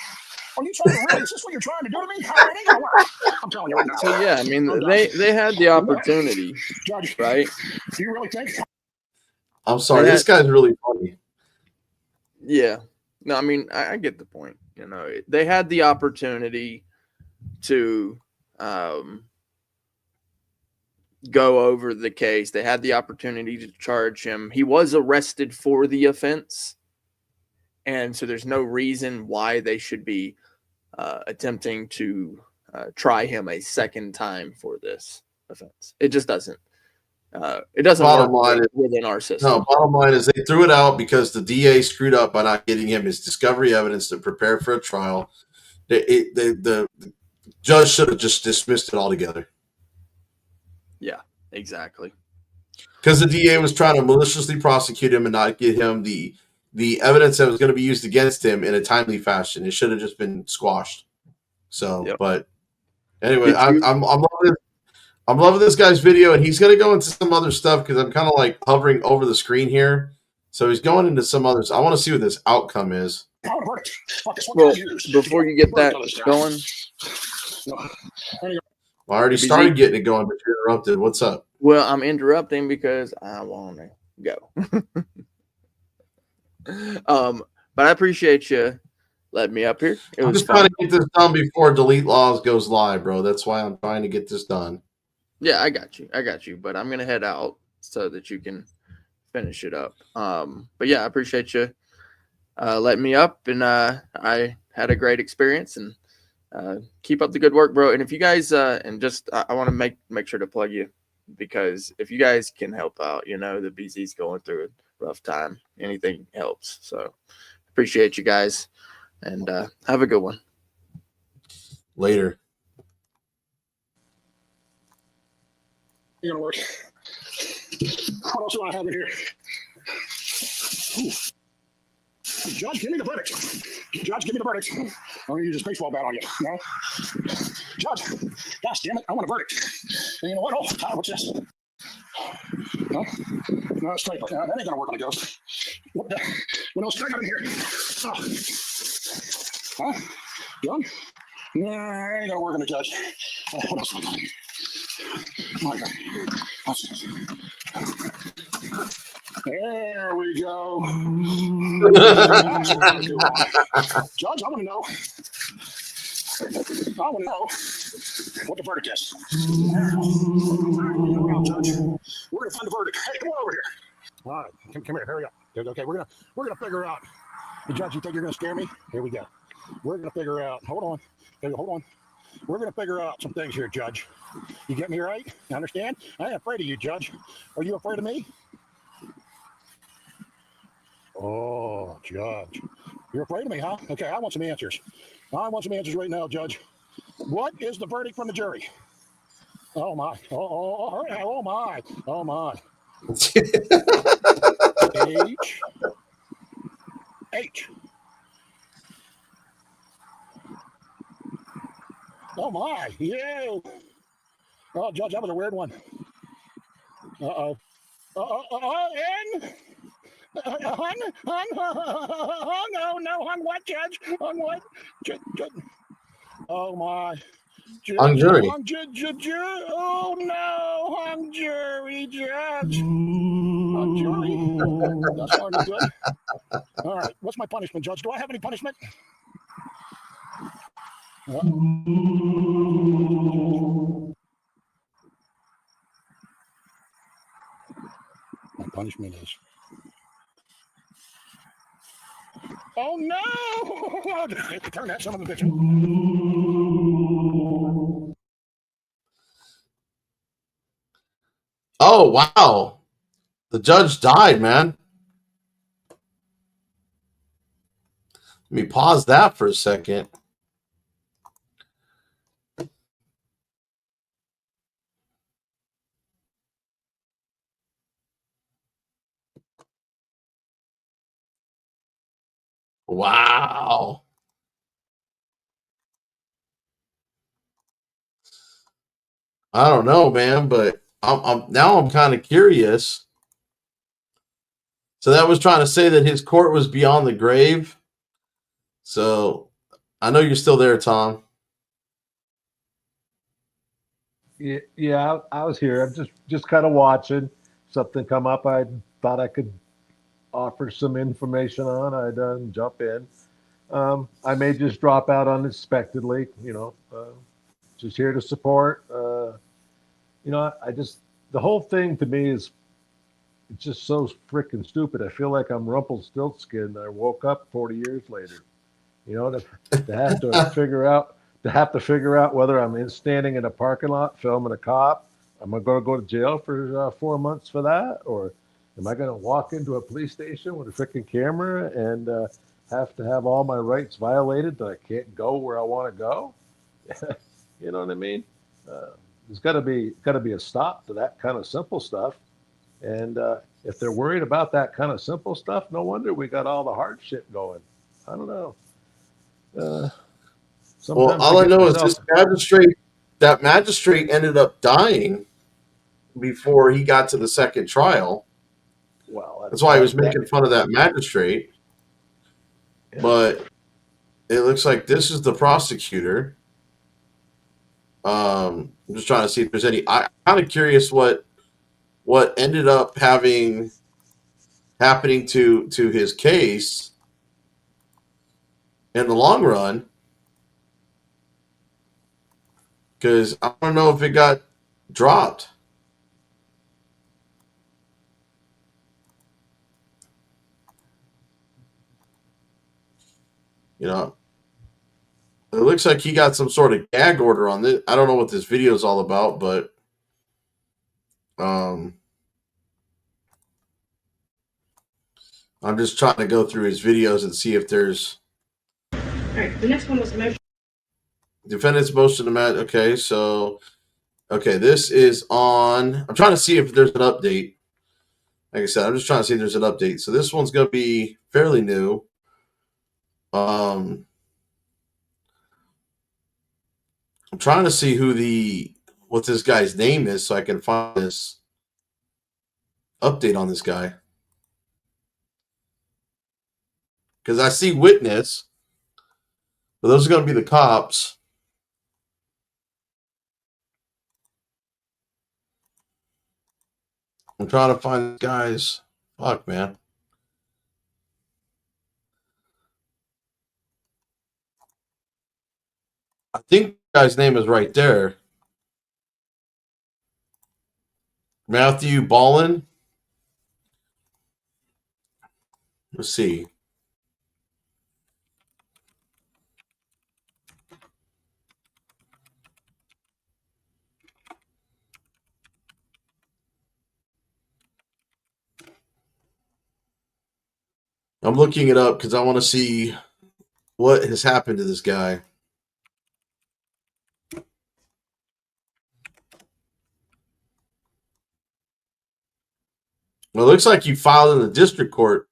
Are you trying to really? Is this what you're trying to do to me? It ain't gonna work. I'm telling you right now. So yeah, I mean they had the opportunity, Judge, right? Do you really think? I'm sorry. This guy's really funny. Yeah. No, I mean I get the point. You know, they had the opportunity to go over the case. They had the opportunity to charge him. He was arrested for the offense. And so there's no reason why they should be attempting to try him a second time for this offense. It just doesn't. It doesn't Bottom work line is, within our system. No, bottom line is they threw it out because the DA screwed up by not getting him his discovery evidence to prepare for a trial. The judge should have just dismissed it altogether. Yeah, exactly. Because the DA was trying to maliciously prosecute him and not get him the evidence that was going to be used against him in a timely fashion. It should have just been squashed. So, but anyway, I'm loving this guy's video, and he's going to go into some other stuff because I'm kind of like hovering over the screen here. So he's going into some others. I want to see what this outcome is. Well, before you get that going, I already started getting it going, but you're interrupted. What's up? Well, I'm interrupting because I want to go. But I appreciate you letting me up here. It I'm was just fun. trying to get this done before Delete Laws goes live, bro. That's why I'm trying to get this done. Yeah, I got you. But I'm gonna head out so that you can finish it up. But yeah, I appreciate you letting me up, and I had a great experience, and keep up the good work, bro. And if you guys and just I want to make sure to plug you, because if you guys can help out, you know, the BZ's going through a rough time. Anything helps. So appreciate you guys, and have a good one. Later. You're gonna work. What else do I have in here? Ooh. Judge, give me the verdict. Judge, give me the verdict. I'm gonna use this baseball bat on you. No? Judge, gosh damn it, I want a verdict. And you know what? Oh, what's this? No? No, it's straight. That ain't gonna work on a ghost. What else do I got in here? Oh. Huh? Gun? No, that ain't gonna work on a judge. What else do I got in here? Oh my God. What's this? There we go. Judge, I want to know. What the verdict is. Judge, we're gonna find the verdict. Hey, come on over here. All right, come here. Hurry up. Okay, we're gonna figure out. The judge, you think you're gonna scare me? Here we go. We're going to figure out, hold on. We're going to figure out some things here, Judge. You get me right? You understand? I ain't afraid of you, Judge. Are you afraid of me? Oh, Judge. You're afraid of me, huh? Okay, I want some answers. I want some answers right now, Judge. What is the verdict from the jury? Oh, my. Oh, my. Oh, my. H. Oh, my. Yeah. Oh, Judge, that was a weird one. Uh-oh. N. No, what, Judge? On what? Oh, my. On jury. Oh, no, hung jury, Judge. Hung jury. That's not good. All right, what's my punishment, Judge? Do I have any punishment? My punishment is... Oh, no! Turn that son of a bitch. Oh, wow. The judge died, man. Let me pause that for a second. Wow. I don't know, man, but I'm kind of curious. So that was trying to say that his court was beyond the grave. So I know you're still there, Tom. Yeah, I was here. I'm just kind of watching something come up. I thought I could offer some information on. I'd jump in. I may just drop out unexpectedly. Just here to support. The whole thing to me is it's just so freaking stupid. I feel like I'm Rumpelstiltskin and I woke up 40 years later. To have to figure out whether I'm standing in a parking lot filming a cop. Am I going to go to jail for 4 months for that, or am I going to walk into a police station with a freaking camera and have to have all my rights violated that I can't go where I want to go? You know what I mean? There's got to be a stop to that kind of simple stuff. And if they're worried about that kind of simple stuff, no wonder we got all the hard shit going. I don't know. Well, all I know is this magistrate ended up dying before he got to the second trial. Well, that's why he was making fun of that magistrate. Yeah. But it looks like this is the prosecutor. I'm just trying to see if there's any. I'm kind of curious what ended up happening to his case in the long run, because I don't know if it got dropped. It looks like he got some sort of gag order on this. I don't know what this video is all about, but I'm just trying to go through his videos and see if there's. All right, the next one was motion. Defendant's motion to match. Okay, so this is on. I'm trying to see if there's an update. Like I said, I'm just trying to see if there's an update. So this one's going to be fairly new. I'm trying to see what this guy's name is so I can find this update on this guy. Because I see witness, but those are going to be the cops. I'm trying to find guys. Fuck, man. I think the guy's name is right there. Matthew Ballin. Let's see. I'm looking it up because I want to see what has happened to this guy. Well, it looks like you filed in the district court.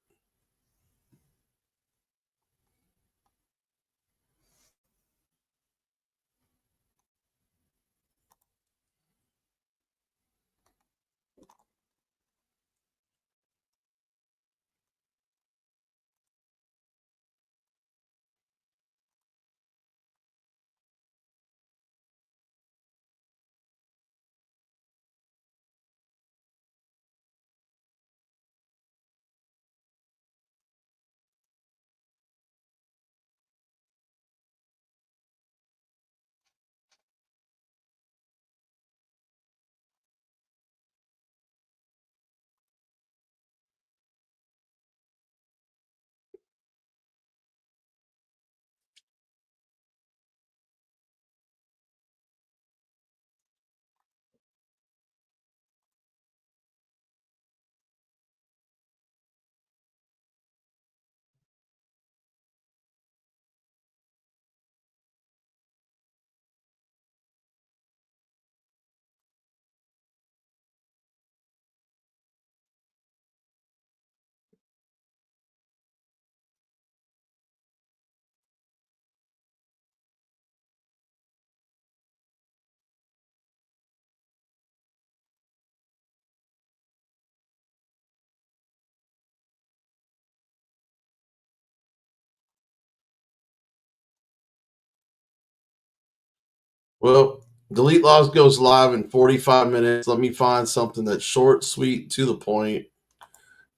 Well, Delete Laws goes live in 45 minutes. Let me find something that's short, sweet, to the point. I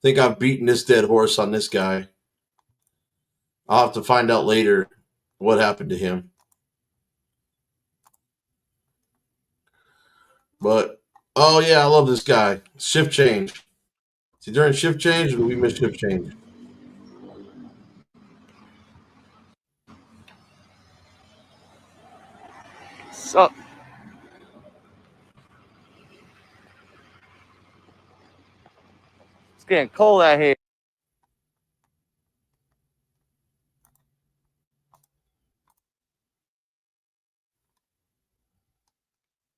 think I've beaten this dead horse on this guy. I'll have to find out later what happened to him. But, oh yeah, I love this guy. Shift change. Is he during shift change or do we miss shift change? So, it's getting cold out here.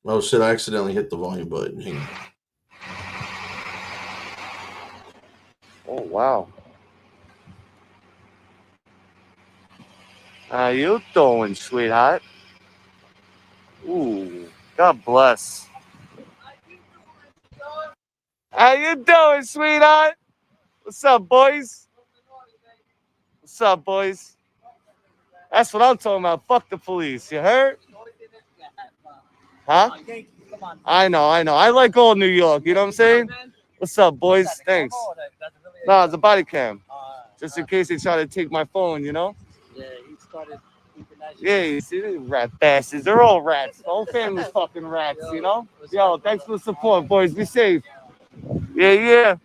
Oh shit, I accidentally hit the volume button. Hang on. Oh, wow. How you doing, sweetheart? Ooh, God bless. How you doing, sweetheart? What's up, boys? What's up, boys? That's what I'm talking about. Fuck the police. You heard? Huh? I know. I like old New York. You know what I'm saying? What's up, boys? Thanks. No, it's a body cam. Just in case they try to take my phone, you know? Yeah, he started keeping that shit. Yeah, you see these rat bastards. They're all rats. The whole family's fucking rats, you know? Yo, thanks for the support, boys. Be safe. Yeah.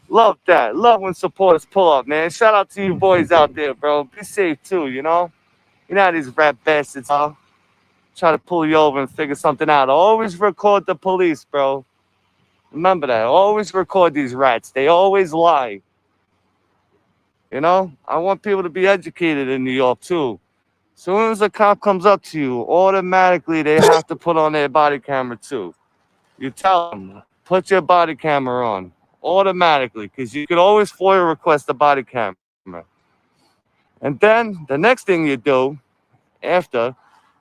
Love that. Love when supporters pull up, man. Shout out to you boys out there, bro. Be safe too, you know? You know how these rat bastards are. Try to pull you over and figure something out. Always record the police, bro. Remember that. Always record these rats. They always lie. You know? I want people to be educated in New York too. As soon as a cop comes up to you, automatically they have to put on their body camera too. You tell them, put your body camera on automatically, because you could always FOIA request a body camera. And then the next thing you do after,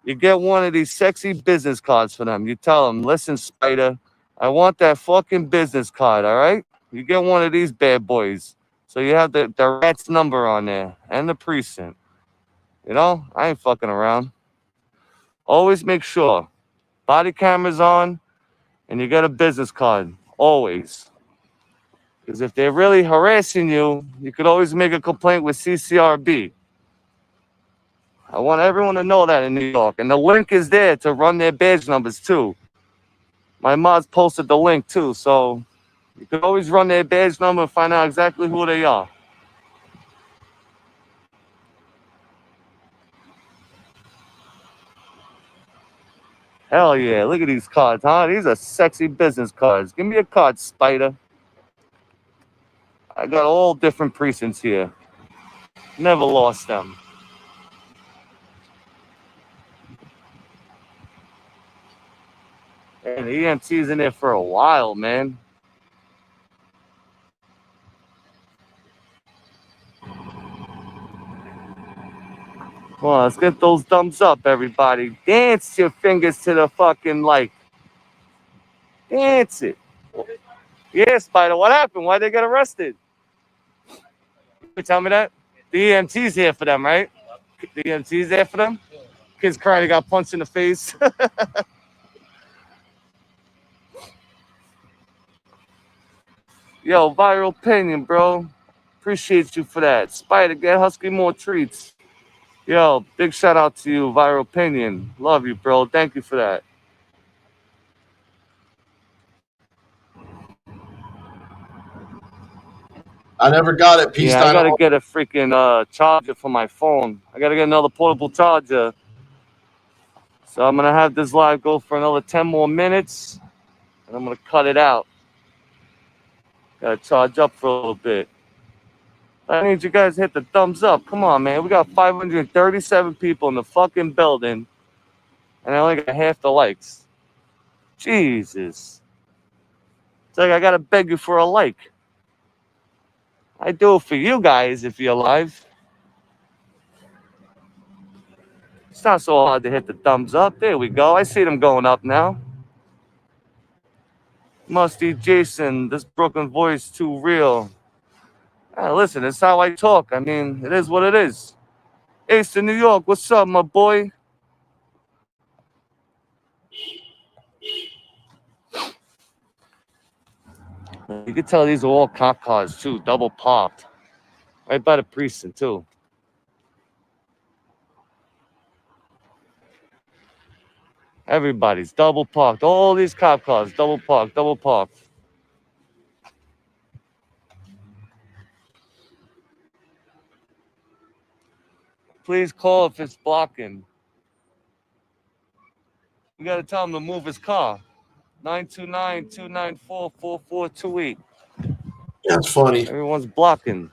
you get one of these sexy business cards for them. You tell them, listen, Spider, I want that fucking business card, all right? You get one of these bad boys. So you have the rat's number on there and the precinct. You know, I ain't fucking around. Always make sure body camera's on and you get a business card. Always. Because if they're really harassing you, you could always make a complaint with CCRB. I want everyone to know that in New York. And the link is there to run their badge numbers too. My mods posted the link too. So you can always run their badge number and find out exactly who they are. Hell yeah. Look at these cards, huh? These are sexy business cards. Give me a card, Spider. I got all different precincts here. Never lost them. And the EMT's in there for a while, man. Come on, let's get those thumbs up, everybody. Dance your fingers to the fucking like. Dance it. Yeah, Spider, what happened? Why'd they get arrested? You tell me that? The EMT's here for them, right? The EMT's there for them? Kids crying, they got punched in the face. Yo, Viral Opinion, bro. Appreciate you for that. Spider, get Husky more treats. Yo, big shout out to you, Viral Opinion. Love you, bro. Thank you for that. I never got it. Peace Yeah, I sign. gotta get a freaking charger for my phone. I gotta get another portable charger. So I'm gonna have this live go for another 10 more minutes, and I'm gonna cut it out. Gotta charge up for a little bit. I need you guys to hit the thumbs up. Come on, man. We got 537 people in the fucking building, and I only got half the likes. Jesus. It's like I gotta beg you for a like. I do it for you guys if you're alive. It's not so hard to hit the thumbs up. There we go. I see them going up now. Musty Jason, this broken voice too real. Listen, it's how I talk. I mean, it is what it is. Ace in New York, what's up, my boy? You can tell these are all cop cars, too. Double parked. Right by the precinct, too. Everybody's double parked. All these cop cars, double parked, double parked. Please call if it's blocking. We got to tell him to move his car. 929-294-4428. That's funny. Everyone's blocking.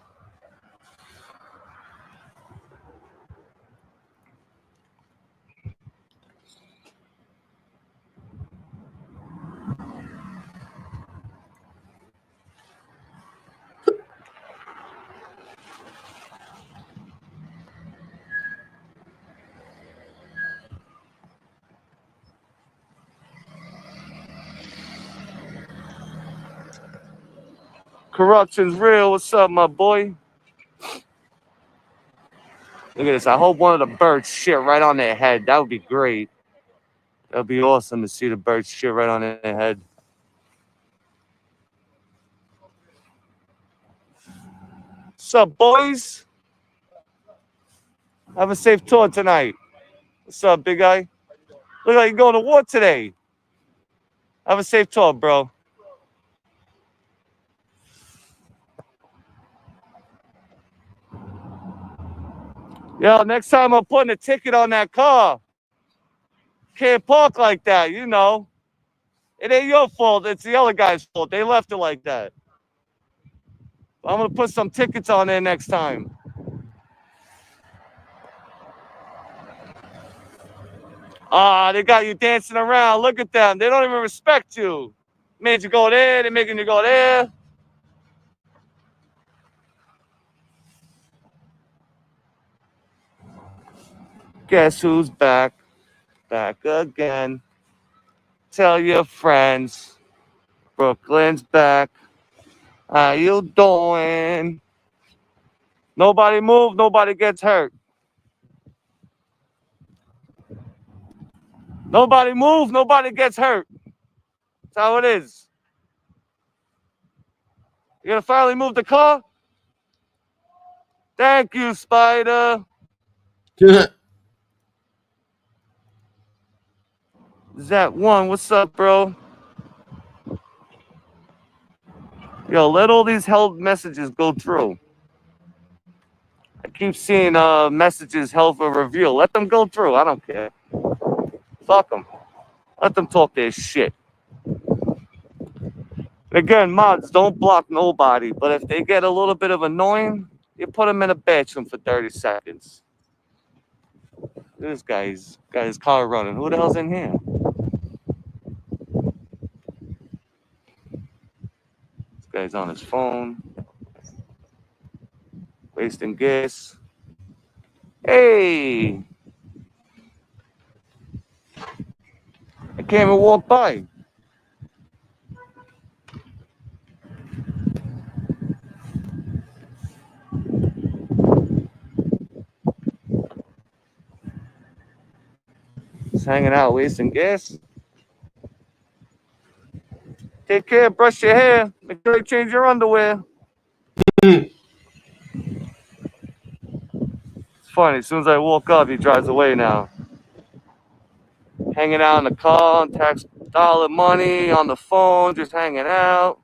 Corruption's real. What's up, my boy? Look at this. I hope one of the birds shit right on their head. That would be great. That would be awesome to see the birds shit right on their head. What's up, boys? Have a safe tour tonight. What's up, big guy? Look like you're going to war today. Have a safe tour, bro. Yo, next time I'm putting a ticket on that car. Can't park like that, you know. It ain't your fault. It's the other guy's fault. They left it like that. I'm going to put some tickets on there next time. They got you dancing around. Look at them. They don't even respect you. Made you go there. They're making you go there. Guess who's back? Back again. Tell your friends. Brooklyn's back. How you doing? Nobody move. Nobody gets hurt. Nobody move. Nobody gets hurt. That's how it is. You gonna finally move the car? Thank you, Spider. Zach one, what's up, bro? Yo, let all these health messages go through. I keep seeing messages health or review. Let them go through. I don't care. Fuck them. Let them talk their shit. Again, mods, don't block nobody, but if they get a little bit of annoying, you put them in a bathroom for 30 seconds. This guy's got his car running. Who the hell's in here? This guy's on his phone. Wasting gas. Hey! I can't even walk by. Just hanging out, wasting gas. Take care, brush your hair. Make sure you change your underwear. It's funny, as soon as I woke up, he drives away now. Hanging out in the car, tax dollar money, on the phone, just hanging out.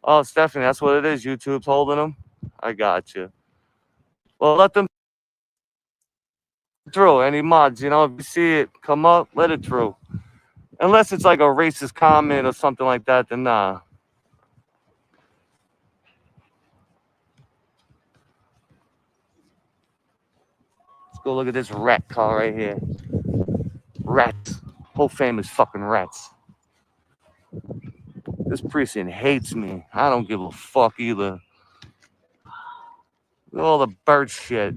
Oh, Stephanie, that's what it is. YouTube's holding them. I got you. Well, let them through. Any mods, you know, if you see it come up, let it through. Unless it's like a racist comment or something like that, then nah. Let's go look at this rat car right here. Rats. Whole family's fucking rats. This precinct hates me. I don't give a fuck either. Look at all the bird shit.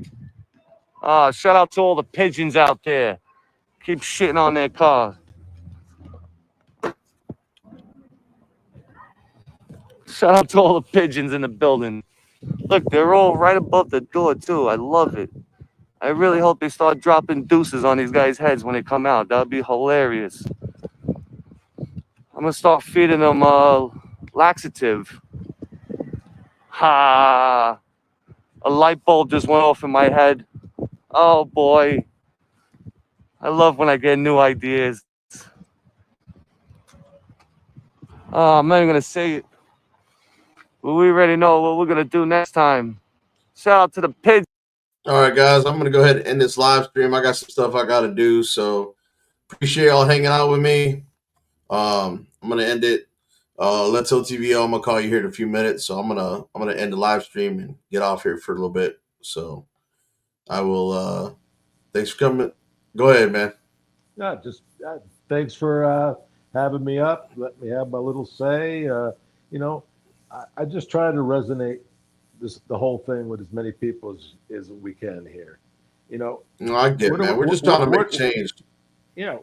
Shout out to all the pigeons out there. Keep shitting on their cars. Shout out to all the pigeons in the building. Look, they're all right above the door, too. I love it. I really hope they start dropping deuces on these guys' heads when they come out. That would be hilarious. I'm going to start feeding them laxative. Ha! A light bulb just went off in my head. Oh, boy. I love when I get new ideas. I'm not even going to say it. But we already know what we're going to do next time. Shout out to the pigeons. All right, guys, I'm going to go ahead and end this live stream. I got some stuff I got to do, so appreciate y'all hanging out with me. I'm going to end it. Let's OTVO, I'm going to call you here in a few minutes, so I'm going to end the live stream and get off here for a little bit. So I will thanks for coming. Go ahead, man. Yeah, just thanks for having me up. Let me have my little say. I just try to resonate the whole thing with as many people as we can here. No, I get it, man. We're just trying to make change. Yeah,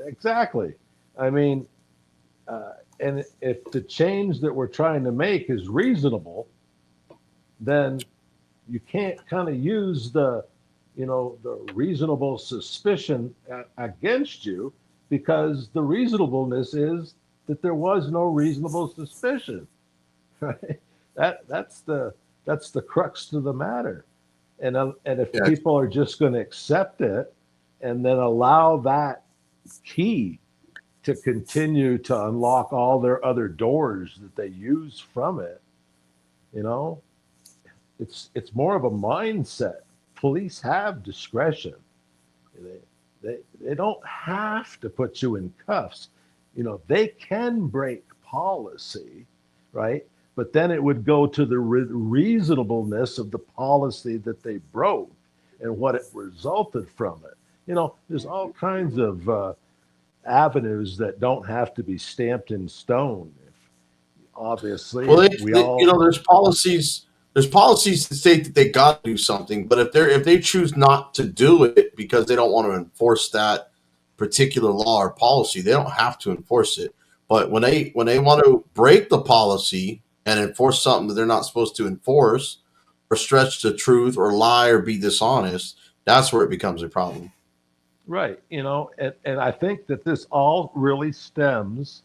exactly. I mean, and if the change that we're trying to make is reasonable, then you can't kind of use the reasonable suspicion against you, because the reasonableness is that there was no reasonable suspicion. Right? That's the crux to the matter. And if people are just going to accept it and then allow that key to continue to unlock all their other doors that they use from it, it's more of a mindset. Police have discretion. They don't have to put you in cuffs. They can break policy, right? But then it would go to the reasonableness of the policy that they broke and what it resulted from it. There's all kinds of avenues that don't have to be stamped in stone. Obviously, well, there's policies. There's policies that state that they got to do something, but if they choose not to do it because they don't want to enforce that particular law or policy, they don't have to enforce it. But when they want to break the policy and enforce something that they're not supposed to enforce, or stretch the truth, or lie, or be dishonest, that's where it becomes a problem. Right. And I think that this all really stems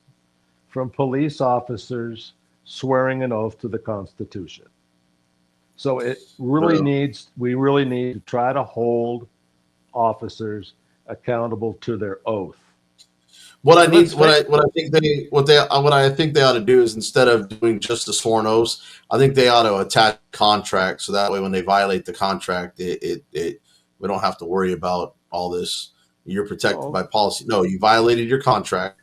from police officers swearing an oath to the Constitution. So we really need to try to hold officers accountable to their oath. What I think they ought to do is, instead of doing just the sworn oaths, I think they ought to attach contracts, so that way when they violate the contract, we don't have to worry about all this. You're protected by policy. No, you violated your contract.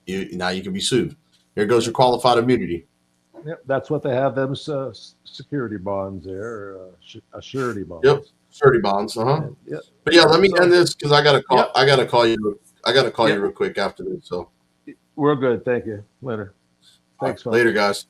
Now you can be sued. Here goes your qualified immunity. Yep, that's what they have them security bonds there, a surety bond. Yep, surety bonds. And, yep. But yeah, let me So- end this because I gotta call. Yep. I gotta call you. I gotta call Yep. you real quick after this. So We're good. Thank you. Later. Thanks, folks. later, guys.